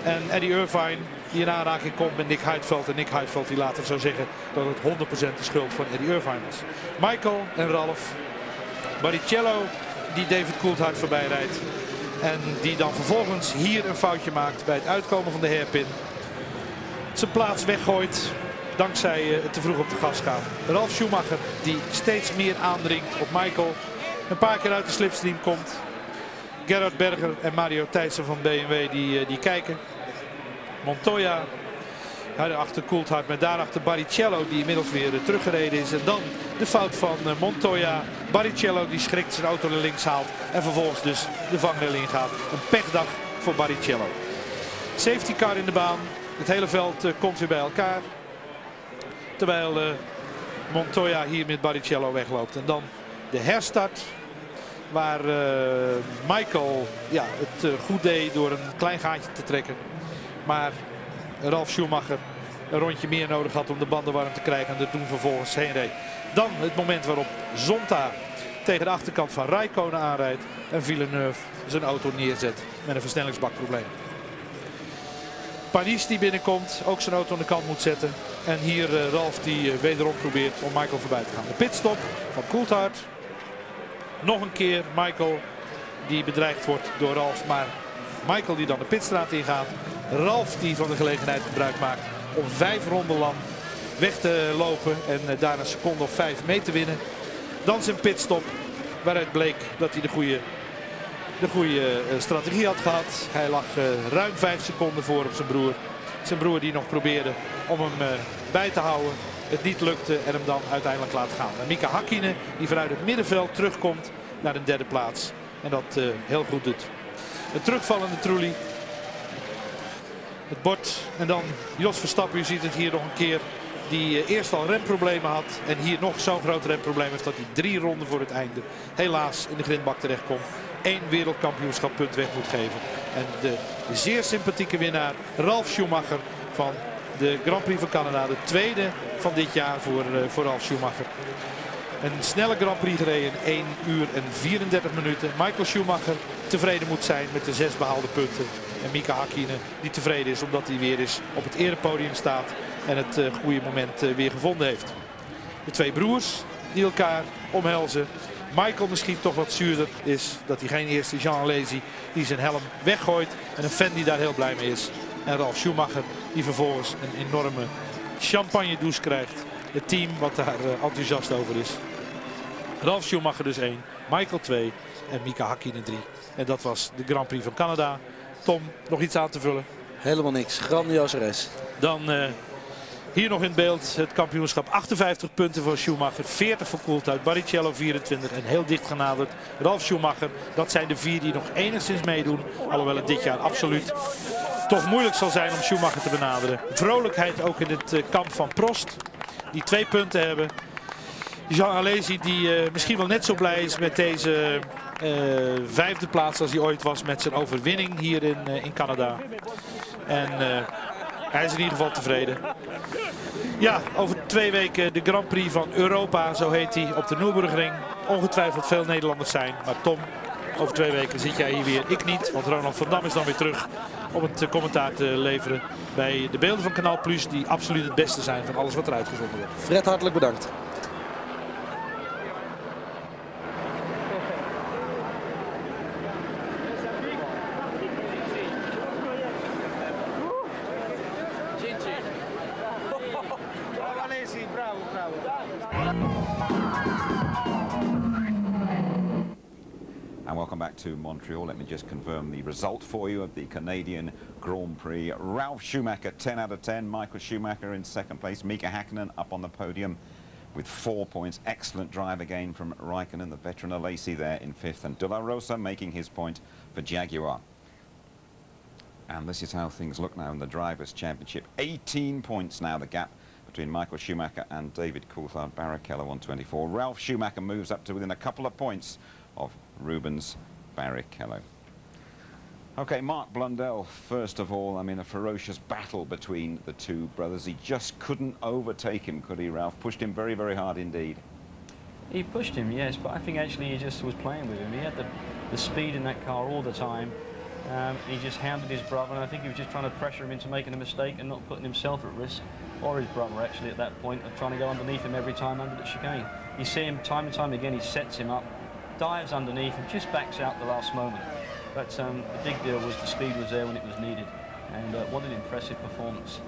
En Eddie Irvine die in aanraking komt met Nick Heidfeld. En Nick Heidfeld die later zou zeggen dat het 100% de schuld van Eddie Irvine was. Michael en Ralf. Barrichello die David Coulthard voorbij rijdt. En die dan vervolgens hier een foutje maakt bij het uitkomen van de hairpin. Zijn plaats weggooit dankzij het te vroeg op de gas gaan. Ralf Schumacher die steeds meer aandringt op Michael. Een paar keer uit de slipstream komt. Gerhard Berger en Mario Thijssen van BMW die kijken. Montoya achter Coulthard met daarachter Barrichello die inmiddels weer teruggereden is. En dan de fout van Montoya. Barrichello die schrikt zijn auto naar links haalt en vervolgens dus de vangrail ingaat. Een pechdag voor Barrichello. Safety car in de baan. Het hele veld komt weer bij elkaar. Terwijl Montoya hier met Barrichello wegloopt. En dan de herstart. Waar Michael het goed deed door een klein gaatje te trekken. Maar Ralf Schumacher een rondje meer nodig had om de banden warm te krijgen. En er toen vervolgens heen reed. Dan het moment waarop Zonta tegen de achterkant van Räikkönen aanrijdt. En Villeneuve zijn auto neerzet met een versnellingsbakprobleem. Panis die binnenkomt, ook zijn auto aan de kant moet zetten. En hier Ralf die wederom probeert om Michael voorbij te gaan. De pitstop van Coulthard. Nog een keer Michael die bedreigd wordt door Ralf. Maar Michael die dan de pitstraat ingaat. Ralf die van de gelegenheid gebruik maakt om 5 ronden lang weg te lopen. En daar een seconde of 5 mee te winnen. Dan zijn pitstop waaruit bleek dat hij de goede strategie had gehad. Hij lag ruim 5 seconden voor op zijn broer. Zijn broer die nog probeerde om hem bij te houden. Het niet lukte en hem dan uiteindelijk laat gaan. En Mika Häkkinen die vanuit het middenveld terugkomt naar de derde plaats. En dat heel goed doet. Een terugvallende Trulli. Het bord en dan Jos Verstappen. U ziet het hier nog een keer. Die eerst al remproblemen had. En hier nog zo'n groot remprobleem heeft dat hij 3 ronden voor het einde helaas in de grindbak terechtkomt. 1 wereldkampioenschappunt weg moet geven. En de zeer sympathieke winnaar Ralf Schumacher van de Grand Prix van Canada. De tweede van dit jaar voor Ralf Schumacher. Een snelle Grand Prix gereden in 1 uur en 34 minuten. Michael Schumacher tevreden moet zijn met de 6 behaalde punten. En Mika Häkkinen die tevreden is omdat hij weer eens op het erepodium staat. En het goede moment weer gevonden heeft. De 2 broers die elkaar omhelzen. Michael misschien toch wat zuurder is dat hij geen eerste Jean Alesi die zijn helm weggooit. En een fan die daar heel blij mee is. En Ralf Schumacher die vervolgens een enorme champagne douche krijgt. Het team wat daar enthousiast over is. Ralf Schumacher dus 1, Michael 2 en Mika Häkkinen 3. En dat was de Grand Prix van Canada. Tom, nog iets aan te vullen? Helemaal niks. Grandioze race. Dan hier nog in beeld het kampioenschap. 58 punten voor Schumacher, 40 voor Coulthard, Barrichello 24 en heel dicht genaderd Ralf Schumacher. Dat zijn de 4 die nog enigszins meedoen. Alhoewel het dit jaar absoluut toch moeilijk zal zijn om Schumacher te benaderen. Vrolijkheid ook in het kamp van Prost. Die 2 punten hebben. Jean Alesi die misschien wel net zo blij is met deze 5e plaats als hij ooit was met zijn overwinning hier in Canada. En hij is in ieder geval tevreden. Ja, over 2 weken de Grand Prix van Europa, zo heet hij, op de Nürburgring. Ongetwijfeld veel Nederlanders zijn, maar Tom, over 2 weken zit jij hier weer. Ik niet, want Ronald van Dam is dan weer terug om het commentaar te leveren bij de beelden van Kanaal Plus, die absoluut het beste zijn van alles wat er uitgezonden wordt. Fred, hartelijk bedankt. And welcome back to Montreal. Let me just confirm the result for you of the Canadian Grand Prix. Ralf Schumacher 10 out of 10. Michael Schumacher in 2nd place. Mika Häkkinen up on the podium with 4 points. Excellent drive again from Räikkönen, the veteran Alesi there in 5th. And De La Rosa making his point for Jaguar. And this is how things look now in the Drivers' Championship. 18 points now, the gap between Michael Schumacher and David Coulthard. Barrichello on 24. Ralf Schumacher moves up to within a couple of points of Rubens Barrichello. Okay, Mark Blundell, first of all, I mean, a ferocious battle between the 2 brothers. He just couldn't overtake him, could he, Ralph? Pushed him very, very hard indeed. He pushed him, yes, but I think actually he just was playing with him. He had the speed in that car all the time. He just hounded his brother, and I think he was just trying to pressure him into making a mistake and not putting himself at risk, or his brother actually at that point, of trying to go underneath him every time under the chicane. You see him time and time again, he sets him up, dives underneath and just backs out the last moment. But the big deal was the speed was there when it was needed. And what an impressive performance.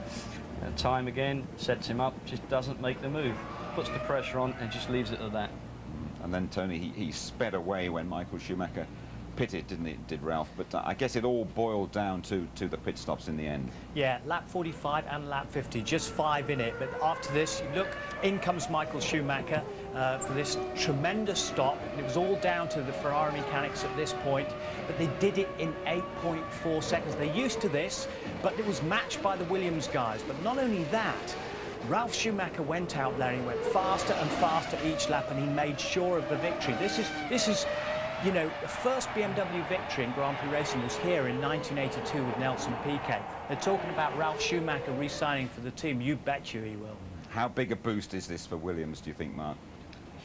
Time again sets him up, just doesn't make the move. Puts the pressure on and just leaves it at that. And then, Tony, he sped away when Michael Schumacher pitted, didn't it, did Ralph? But I guess it all boiled down to the pit stops in the end. Yeah, lap 45 and lap 50, just 5 in it. But after this, you look, in comes Michael Schumacher for this tremendous stop. It was all down to the Ferrari mechanics at this point, but they did it in 8.4 seconds. They're used to this, but it was matched by the Williams guys. But not only that, Ralf Schumacher went out there and he went faster and faster each lap, and he made sure of the victory. This is, you know, the first BMW victory in Grand Prix racing was here in 1982 with Nelson Piquet. They're talking about Ralf Schumacher re-signing for the team. You bet you he will. How big a boost is this for Williams, do you think, Mark?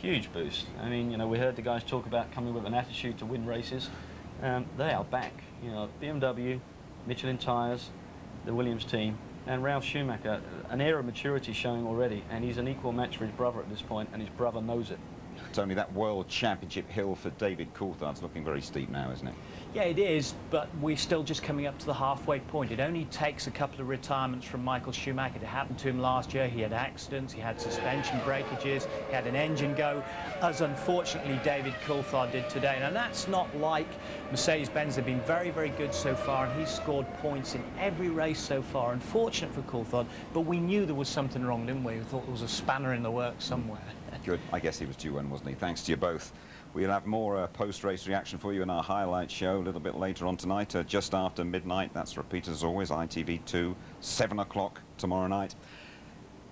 Huge boost. I mean, you know, we heard the guys talk about coming with an attitude to win races. They are back. You know, BMW, Michelin tyres, the Williams team, and Ralf Schumacher, an air of maturity showing already, and he's an equal match for his brother at this point, and his brother knows it. Tony, that World Championship hill for David Coulthard's looking very steep now, isn't it? Yeah, it is, but we're still just coming up to the halfway point. It only takes a couple of retirements from Michael Schumacher. It happened to him last year. He had accidents, he had suspension breakages, he had an engine go, as unfortunately David Coulthard did today. Now, that's not like Mercedes-Benz. They've been very, very good so far, and he's scored points in every race so far. Unfortunate for Coulthard, but we knew there was something wrong, didn't we? We thought there was a spanner in the works somewhere. Good. I guess he was due one, wasn't he? Thanks to you both. We'll have more post-race reaction for you in our highlight show a little bit later on tonight, just after midnight. That's repeated as always, ITV2, 7 o'clock tomorrow night.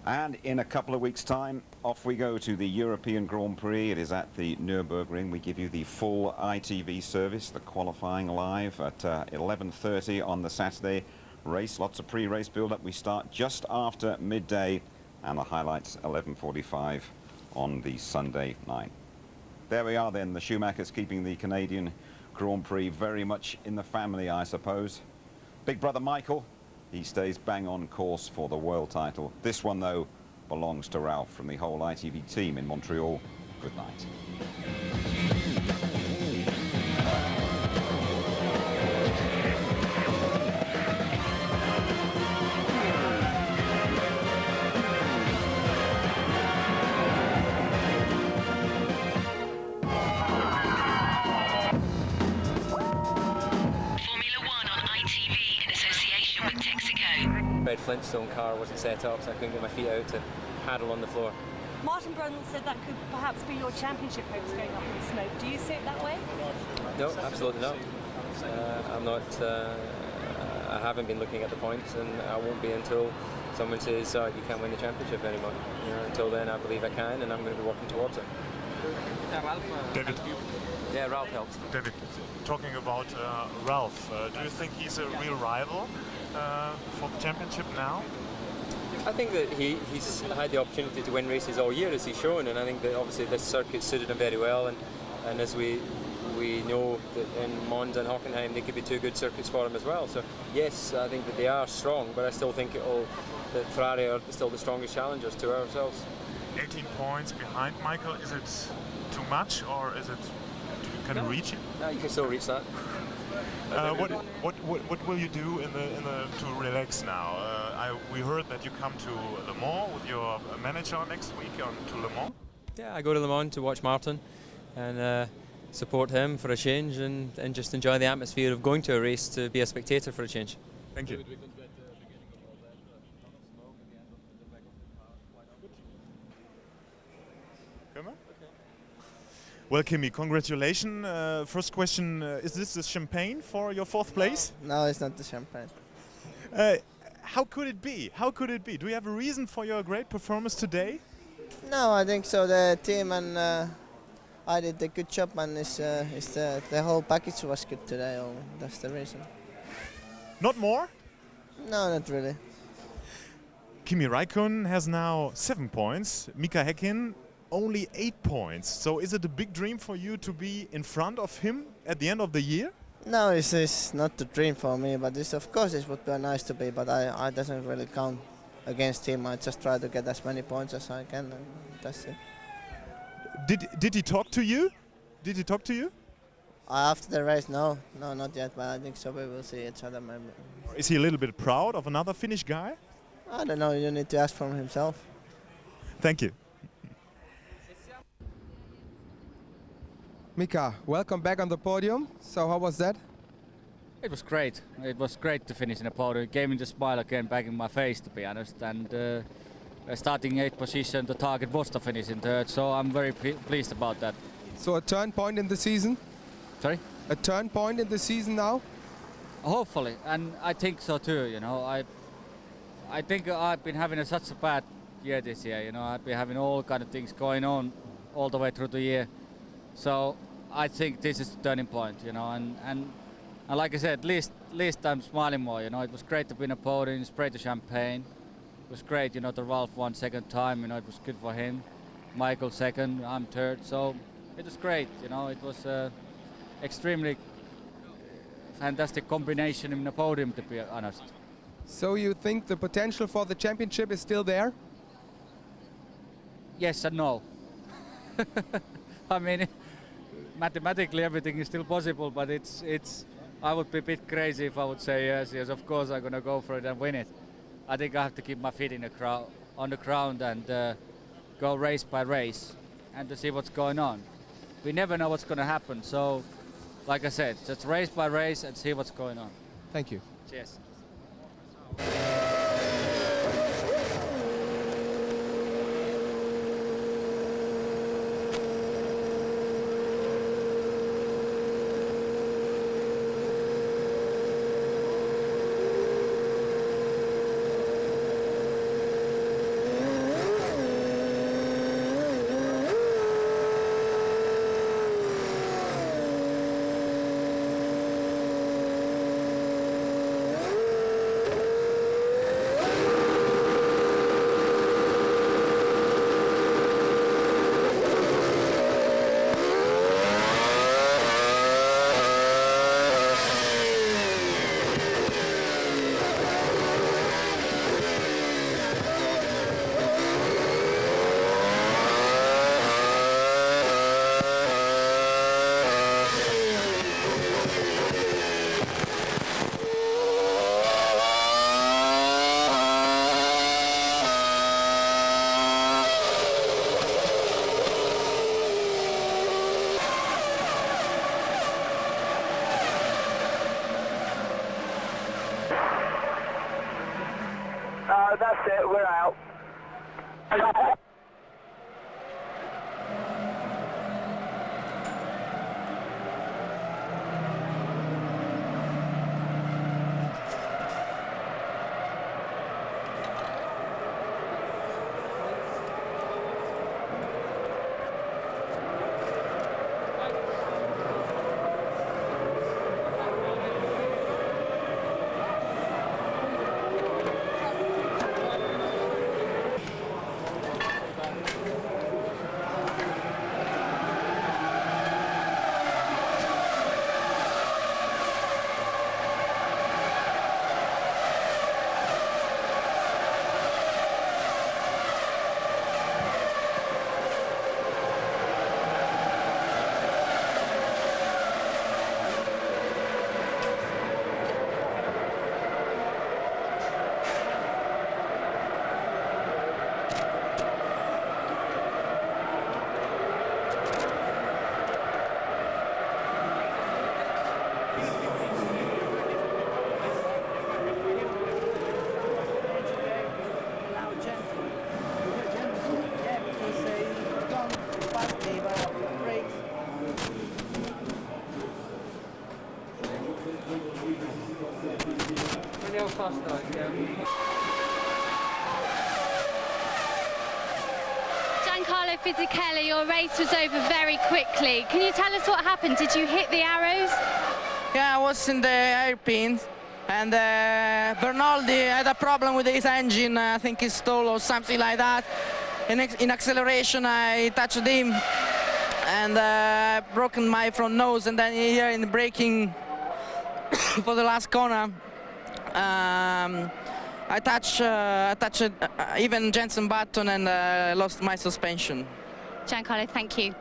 And in a couple of weeks' time, off we go to the European Grand Prix. It is at the Nürburgring. We give you the full ITV service, the qualifying live at 11:30 on the Saturday race. Lots of pre-race build-up. We start just after midday, and the highlights 11:45 on the Sunday night. There we are then, the Schumachers keeping the Canadian Grand Prix very much in the family, I suppose. Big brother Michael, he stays bang on course for the world title. This one, though, belongs to Ralph from the whole ITV team in Montreal. Good night. Red Flintstone car wasn't set up, so I couldn't get my feet out to paddle on the floor. Martin Brundle said that could perhaps be your championship hopes going up in smoke. Do you see it that way? No, absolutely not. I'm not. I haven't been looking at the points, and I won't be until someone says you can't win the championship anymore. You know, until then, I believe I can, and I'm going to be working towards it. David. Yeah, Ralph helps. David, talking about Ralph, do you think he's a real rival for the championship now? I think that he's had the opportunity to win races all year, as he's shown, and I think that obviously this circuit suited him very well, and as we know that in Monza and Hockenheim they could be two good circuits for him as well. So yes, I think that they are strong, but I still think that Ferrari are still the strongest challengers to ourselves. 18 points behind Michael, is it too much, or is it? Can you reach it? No, you can still reach that. What will you do to relax now? We heard that you come to Le Mans with your manager next week to Le Mans. Yeah, I go to Le Mans to watch Martin and support him for a change, and just enjoy the atmosphere of going to a race, to be a spectator for a change. Thank you. Well, Kimi, congratulations. First question, is this the champagne for your fourth place? No, it's not the champagne. How could it be? How could it be? Do you have a reason for your great performance today? No, I think so. The team and I did a good job, and the whole package was good today. That's the reason. Not more? No, not really. Kimi Räikkönen has now 7 points. Mika Häkkinen only 8 points. So is it a big dream for you to be in front of him at the end of the year? No, it's not a dream for me, but of course it would be nice to be, but I doesn't really count against him. I just try to get as many points as I can, and that's it. Did he talk to you? Did he talk to you? After the race, no, not yet. But I think so. We will see each other. Maybe. Is he a little bit proud of another Finnish guy? I don't know. You need to ask from himself. Thank you. Mika, welcome back on the podium. So how was that? It was great. It was great to finish in the podium. It gave me the smile again back in my face, to be honest. And starting 8th position, the target was to finish in 3rd. So I'm very pleased about that. So a turn point in the season? Sorry? A turn point in the season now? Hopefully, and I think so too. You know, I think I've been having such a bad year this year. You know, I've been having all kind of things going on all the way through the year. So I think this is the turning point. You know, and like I said, at least I'm smiling more. You know, it was great to be in a podium, spray the champagne. It was great. You know, the Ralph won 2nd time. You know, it was good for him. Michael 2nd, I'm 3rd. So it was great. You know, it was extremely fantastic combination in the podium, to be honest. So you think the potential for the championship is still there? Yes and no. I mean, mathematically everything is still possible, but it's. I would be a bit crazy if I would say yes. Yes, of course I'm gonna go for it and win it. I think I have to keep my feet in on the ground and go race by race and to see what's going on. We never know what's gonna happen, so like I said, just race by race and see what's going on. Thank you. Cheers. That's it, we're out. Giancarlo Fisichella, your race was over very quickly. Can you tell us what happened? Did you hit the arrows? Yeah, I was in the hairpin, and Bernaldi had a problem with his engine. I think he stalled or something like that. In acceleration, I touched him and broken my front nose, and then here in the braking for the last corner, I touched even Jensen Button and lost my suspension. Giancarlo, thank you.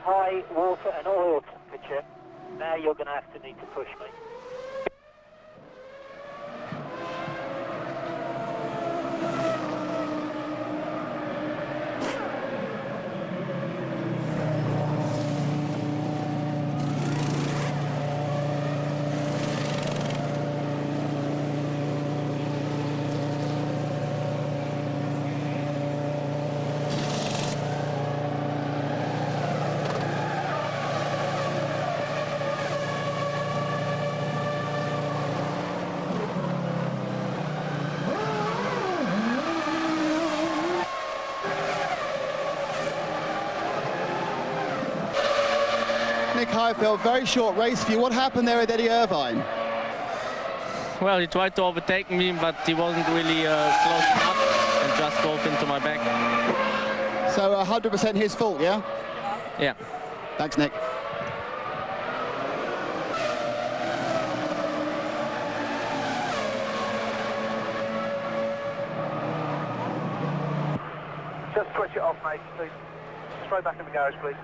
high water and oil temperature. Now you're going to need to push me. Nick Highfield, very short race for you. What happened there with Eddie Irvine? Well, he tried to overtake me, but he wasn't really close enough and just drove into my back. So 100% his fault, yeah? Yeah. Thanks, Nick. Just switch it off, mate, please. Straight back in the garage, please.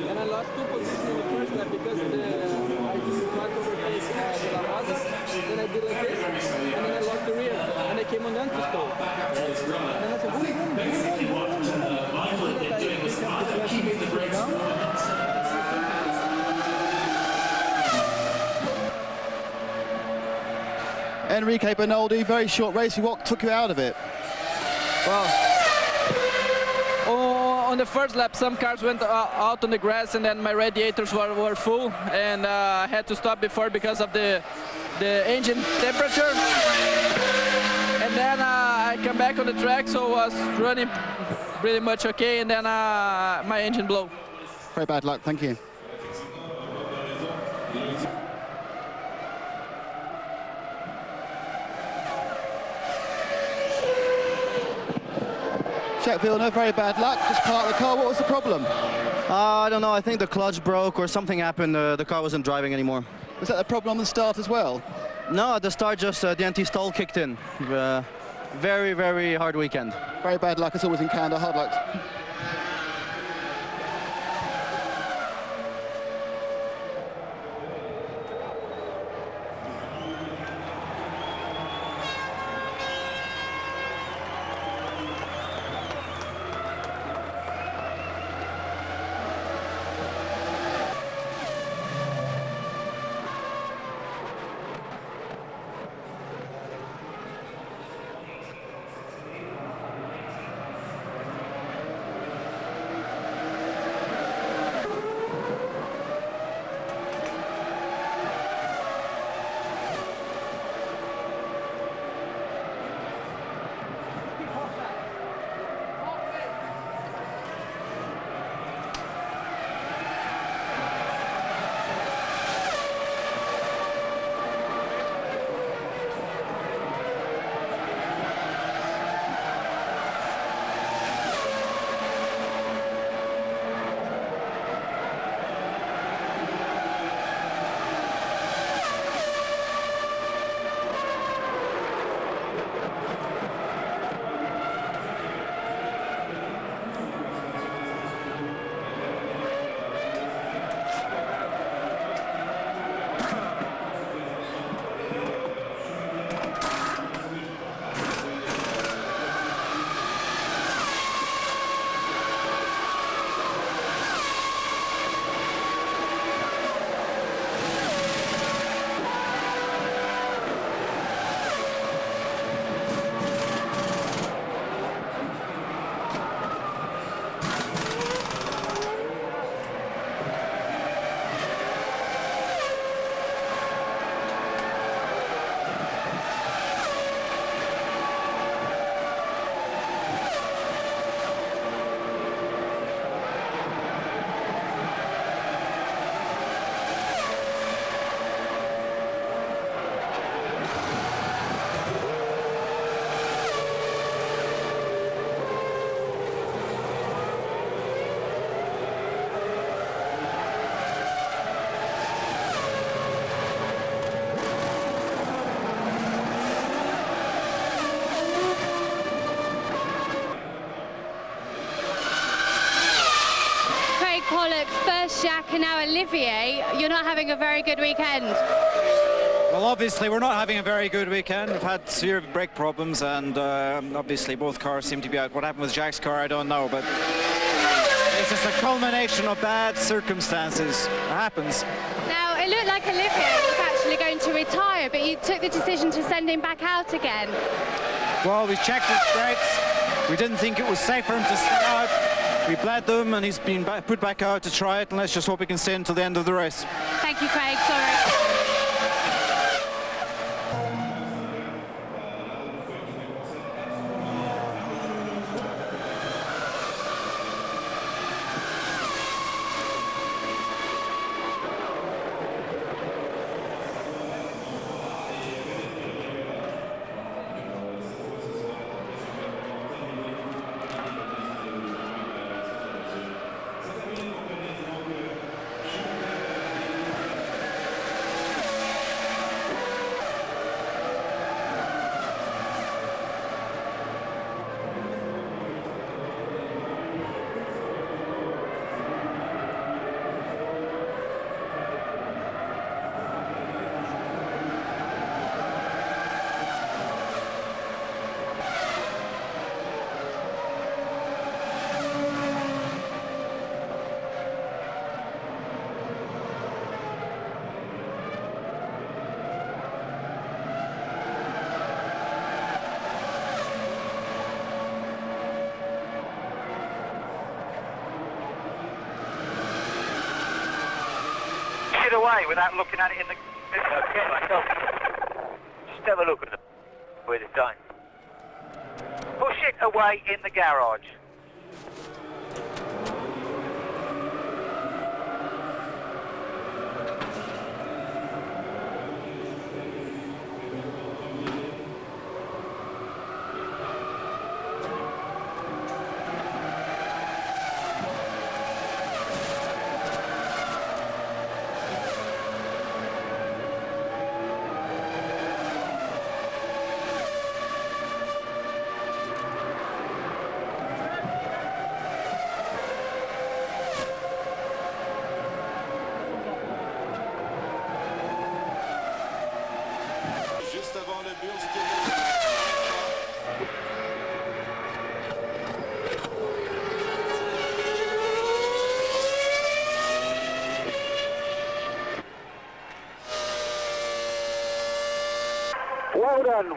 And I lost 2 positions in the first lap because I did not overtake the La Rosa, then I did like this, and then I lost the rear, and I came on down to stall. And then I said, boom, boom, boom, Enrique Bernaldi, very short race. What took you out of it? Well, on the first lap, some cars went out on the grass, and then my radiators were full, and I had to stop before because of the engine temperature. And then I come back on the track, so I was running pretty much okay, and then my engine blew. Very bad luck, thank you. Jack Villeneuve, very bad luck, just parked the car. What was the problem? I don't know, I think the clutch broke or something happened, the car wasn't driving anymore. Was that the problem on the start as well? No, at the start just the anti-stall kicked in. Very, very hard weekend. Very bad luck, it's always in Canada, hard luck. Oh, look, first Jacques and now Olivier. You're not having a very good weekend. Well, obviously, we're not having a very good weekend. We've had severe brake problems, and obviously both cars seem to be out. What happened with Jacques' car, I don't know, but it's just a culmination of bad circumstances. It happens. Now, it looked like Olivier was actually going to retire, but you took the decision to send him back out again. Well, we checked his brakes. We didn't think it was safe for him to stay out. We bled them, and he's been put back out to try it, and let's just hope he can stay until the end of the race. Thank you, Craig. Sorry. It away without looking at it in the... Okay, myself. Just have a look at it with it done. Push it away in the garage.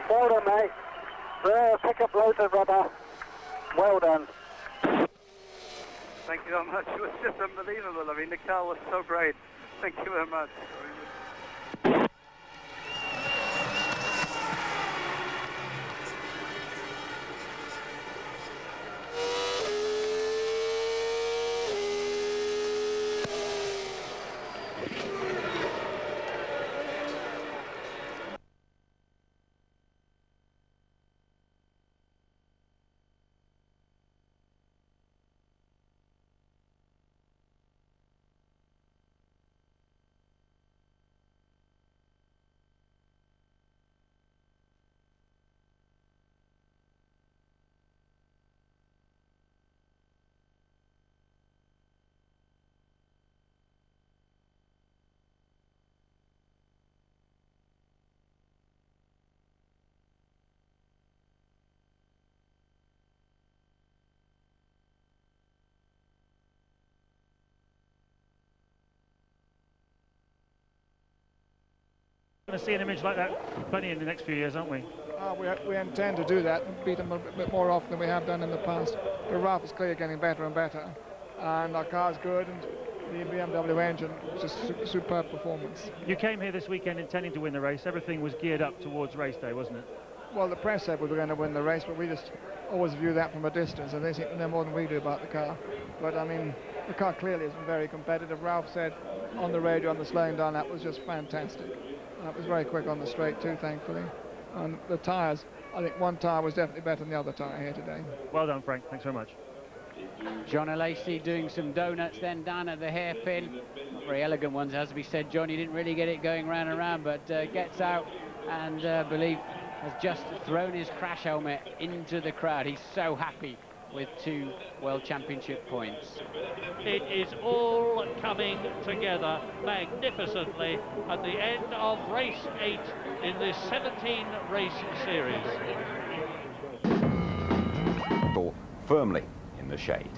Well done, mate. Pick up loads of rubber. Well done. Thank you very much. It was just unbelievable. I mean, the car was so great. Thank you very much. Going to see an image like that plenty in the next few years, aren't we? We intend to do that and beat them a bit more often than we have done in the past. But Ralph is clearly getting better and better, and our car's good, and the BMW engine, just superb performance. You came here this weekend intending to win the race. Everything was geared up towards race day, wasn't it? Well, the press said we were going to win the race, but we just always view that from a distance, and they seem to know more than we do about the car. But I mean, the car clearly isn't very competitive. Ralph said on the radio on the slowing down, that was just fantastic. It was very quick on the straight too, thankfully. And the tyres, I think one tyre was definitely better than the other tyre here today. Well done, Frank. Thanks very much. John Lacey doing some donuts then down at the hairpin. Not very elegant ones, as we said. Johnny didn't really get it going round and round, but gets out and believe has just thrown his crash helmet into the crowd. He's so happy with 2 World Championship points. It is all coming together magnificently at the end of race 8 in this 17-race series. Firmly in the shade.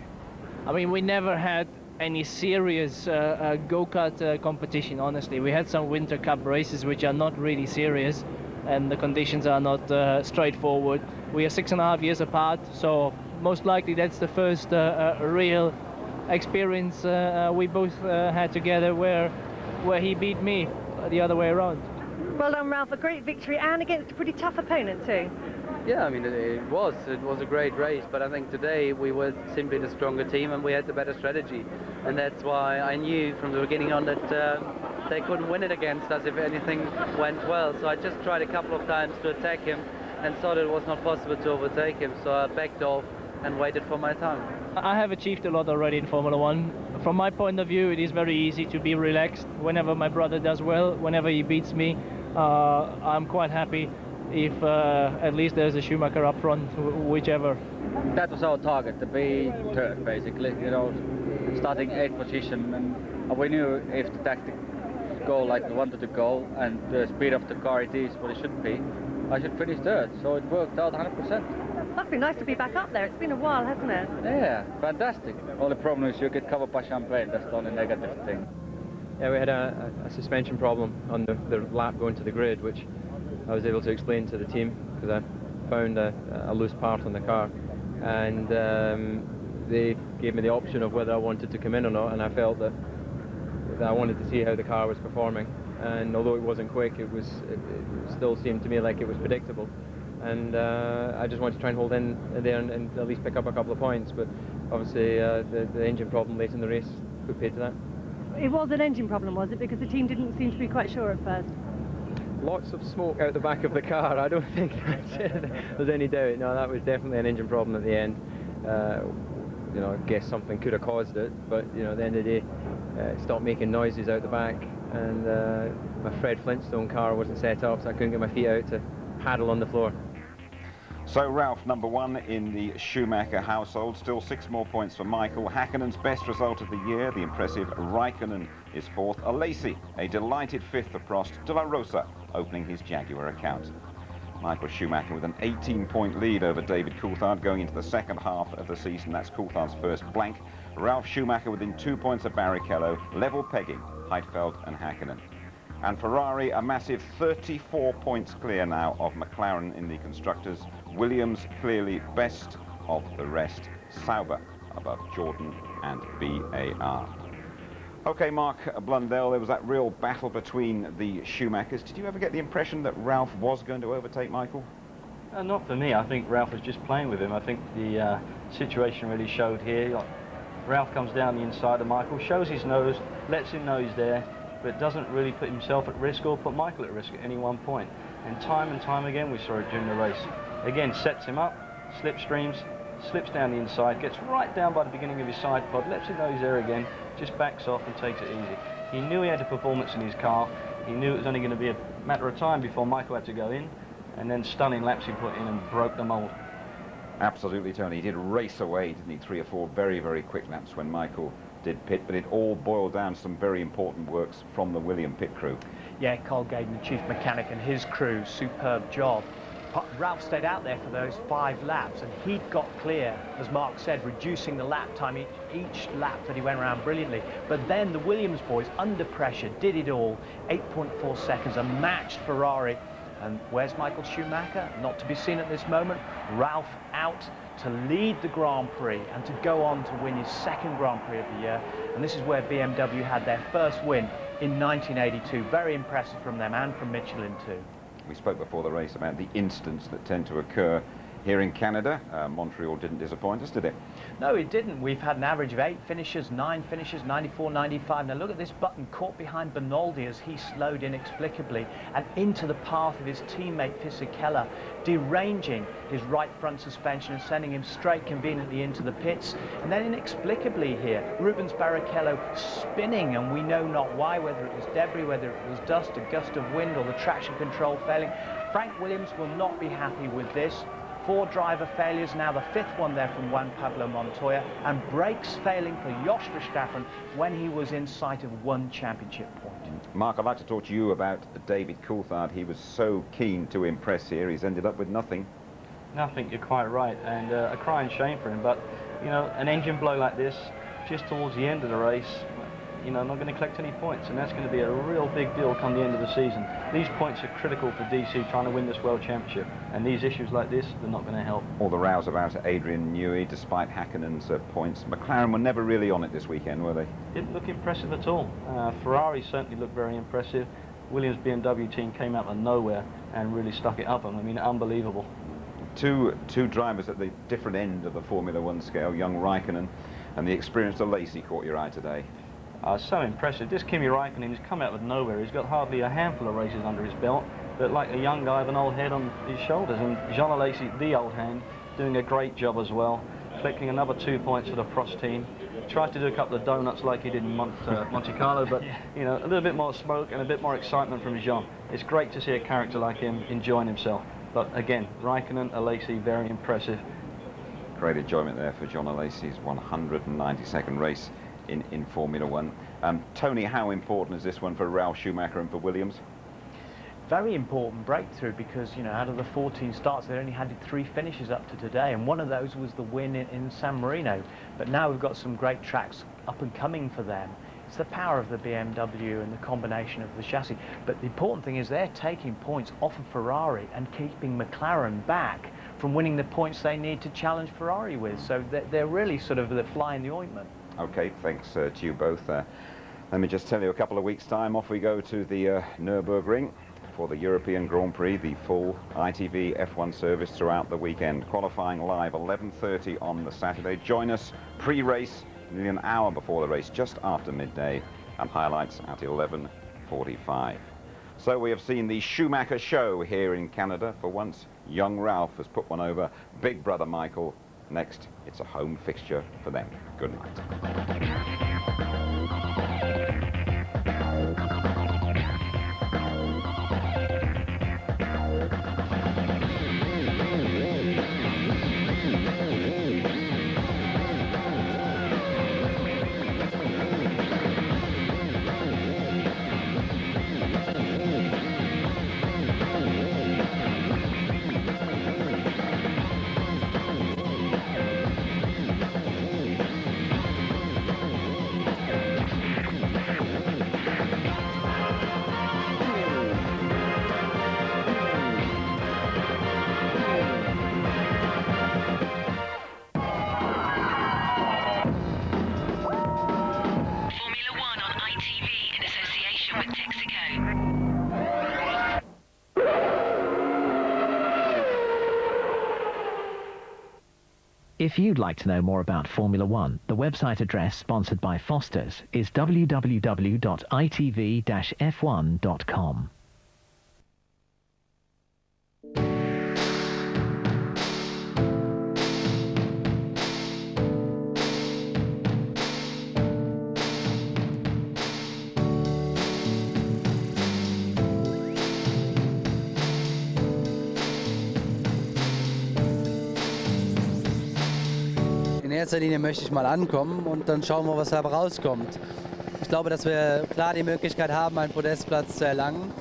I mean, we never had any serious go-kart competition, honestly. We had some Winter Cup races which are not really serious, and the conditions are not straightforward. We are 6.5 years apart, so most likely that's the first real experience we both had together where he beat me the other way around. Well done, Ralph. A great victory, and against a pretty tough opponent too. Yeah, I mean, it was a great race, but I think today we were simply the stronger team and we had the better strategy, and that's why I knew from the beginning on that they couldn't win it against us if anything went well. So I just tried a couple of times to attack him and thought it was not possible to overtake him, so I backed off and waited for my time. I have achieved a lot already in Formula One. From my point of view, it is very easy to be relaxed. Whenever my brother does well, whenever he beats me, I'm quite happy if at least there's a Schumacher up front, whichever. That was our target, to be third, basically. You know, starting 8th position, and we knew if the tactics go like we wanted to go, and the speed of the car it is what it should be, I should finish third. So it worked out 100%. Must be nice to be back up there. It's been a while, hasn't it? Yeah, fantastic. Only problem is you get covered by champagne. That's the only negative thing. Yeah, we had a suspension problem on the lap going to the grid, which I was able to explain to the team because I found a loose part on the car, and they gave me the option of whether I wanted to come in or not, and I felt that I wanted to see how the car was performing, and although it wasn't quick, it still seemed to me like it was predictable, and I just wanted to try and hold in there and at least pick up a couple of points, but obviously the engine problem late in the race put paid to that. It was an engine problem, was it? Because the team didn't seem to be quite sure at first. Lots of smoke out the back of the car. I don't think there's any doubt. No, that was definitely an engine problem at the end. You know, I guess something could have caused it, but you know, at the end of the day, it stopped making noises out the back, and my Fred Flintstone car wasn't set up, so I couldn't get my feet out to paddle on the floor. So Ralph, #1 in the Schumacher household. Still 6 more points for Michael. Hackinen's best result of the year. The impressive Raikkonen is 4th. Alesi, a delighted 5th for Prost. De La Rosa opening his Jaguar account. Michael Schumacher with an 18-point lead over David Coulthard going into the second half of the season. That's Coulthard's first blank. Ralf Schumacher within 2 points of Barrichello, level pegging Heidfeld and Hakkinen. And Ferrari a massive 34 points clear now of McLaren in the constructors. Williams clearly best of the rest. Sauber above Jordan and BAR. Okay, Mark Blundell, there was that real battle between the Schumachers. Did you ever get the impression that Ralph was going to overtake Michael? Not for me. I think Ralph was just playing with him. I think the situation really showed here. Ralph comes down the inside of Michael, shows his nose, lets him know he's there, but doesn't really put himself at risk or put Michael at risk at any one point. And time again we saw it during the race. Again, sets him up, slipstreams, slips down the inside, gets right down by the beginning of his side pod, lets him know he's there again, just backs off and takes it easy. He knew he had a performance in his car. He knew it was only going to be a matter of time before Michael had to go in, and then stunning laps he put in and broke the mould. Absolutely, Tony. He did race away, didn't he? 3 or 4 very, very quick laps when Michael did pit, but it all boiled down to some very important works from the William pit crew. Yeah, Carl Gaydon, the chief mechanic, and his crew, superb job. Ralph stayed out there for those 5 laps, and he'd got clear, as Mark said, reducing the lap time each lap that he went around brilliantly. But then the Williams boys, under pressure, did it all. 8.4 seconds, a matched Ferrari. And where's Michael Schumacher? Not to be seen at this moment. Ralph out to lead the Grand Prix and to go on to win his 2nd Grand Prix of the year. And this is where BMW had their first win in 1982. Very impressive from them and from Michelin too. We spoke before the race about the incidents that tend to occur here in Canada. Montreal didn't disappoint us, did it? No, it didn't. We've had an average of 8 finishes, 9 finishes, 94, 95. Now look at this button caught behind Bernaldi as he slowed inexplicably and into the path of his teammate Fisichella, deranging his right front suspension and sending him straight conveniently into the pits. And then inexplicably here, Rubens Barrichello spinning, and we know not why, whether it was debris, whether it was dust, a gust of wind, or the traction control failing. Frank Williams will not be happy with this. 4 driver failures, now the 5th one there from Juan Pablo Montoya, and brakes failing for Jos Verstappen when he was in sight of 1 championship point. Mark, I'd like to talk to you about David Coulthard. He was so keen to impress here. He's ended up with nothing. I think you're quite right, and a crying shame for him. But, you know, an engine blow like this, just towards the end of the race, you know, not going to collect any points, and that's going to be a real big deal come the end of the season. These points are critical for DC trying to win this World Championship, and these issues like this, they're not going to help. All the rows about Adrian Newey, despite Häkkinen's points. McLaren were never really on it this weekend, were they? Didn't look impressive at all. Ferrari certainly looked very impressive. Williams BMW team came out of nowhere and really stuck it up. I mean, unbelievable. Two drivers at the different end of the Formula One scale, young Raikkonen and the experienced Alesi caught your eye today. So impressive. This Kimi Raikkonen has come out of nowhere. He's got hardly a handful of races under his belt, but like a young guy with an old head on his shoulders. And Jean Alesi, the old hand, doing a great job as well, collecting another 2 points for the Prost team. Tried to do a couple of donuts like he did in Monte Carlo, but you know, a little bit more smoke and a bit more excitement from Jean. It's great to see a character like him enjoying himself. But again, Raikkonen, Alesi, very impressive. Great enjoyment there for John Alesi's 192nd race in Formula One. Tony, how important is this one for Ralf Schumacher and for Williams? Very important breakthrough because, you know, out of the 14 starts, they only had 3 finishes up to today, and one of those was the win in San Marino. But now we've got some great tracks up and coming for them. It's the power of the BMW and the combination of the chassis. But the important thing is they're taking points off of Ferrari and keeping McLaren back from winning the points they need to challenge Ferrari with. So they're really sort of the fly in the ointment. Okay, thanks to you both. Let me just tell you, a couple of weeks' time, off we go to the Nürburgring for the European Grand Prix, the full ITV F1 service throughout the weekend. Qualifying live 11:30 on the Saturday. Join us pre-race, nearly an hour before the race, just after midday, and highlights at 11:45. So we have seen the Schumacher show here in Canada. For once, young Ralph has put one over big brother Michael. Next, it's a home fixture for them. Good night. If you'd like to know more about Formula One, the website address sponsored by Foster's is www.itv-f1.com. In erster Linie möchte ich mal ankommen und dann schauen wir, was dabei rauskommt. Ich glaube, dass wir klar die Möglichkeit haben, einen Podestplatz zu erlangen.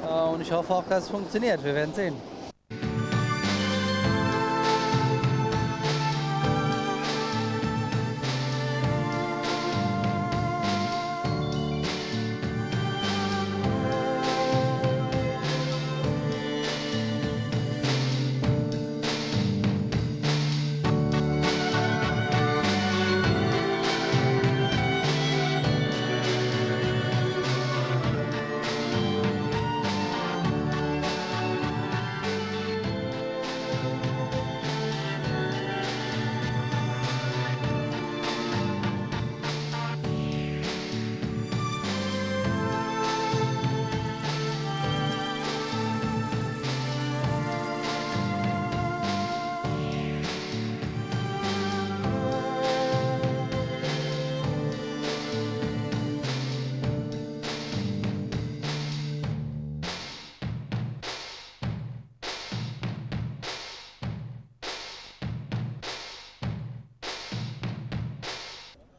Und ich hoffe auch, dass es funktioniert. Wir werden sehen.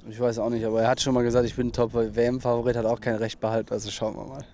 Ich weiß auch nicht, aber er hat schon mal gesagt, ich bin Top-WM-Favorit, hat auch kein Recht behalten, also schauen wir mal.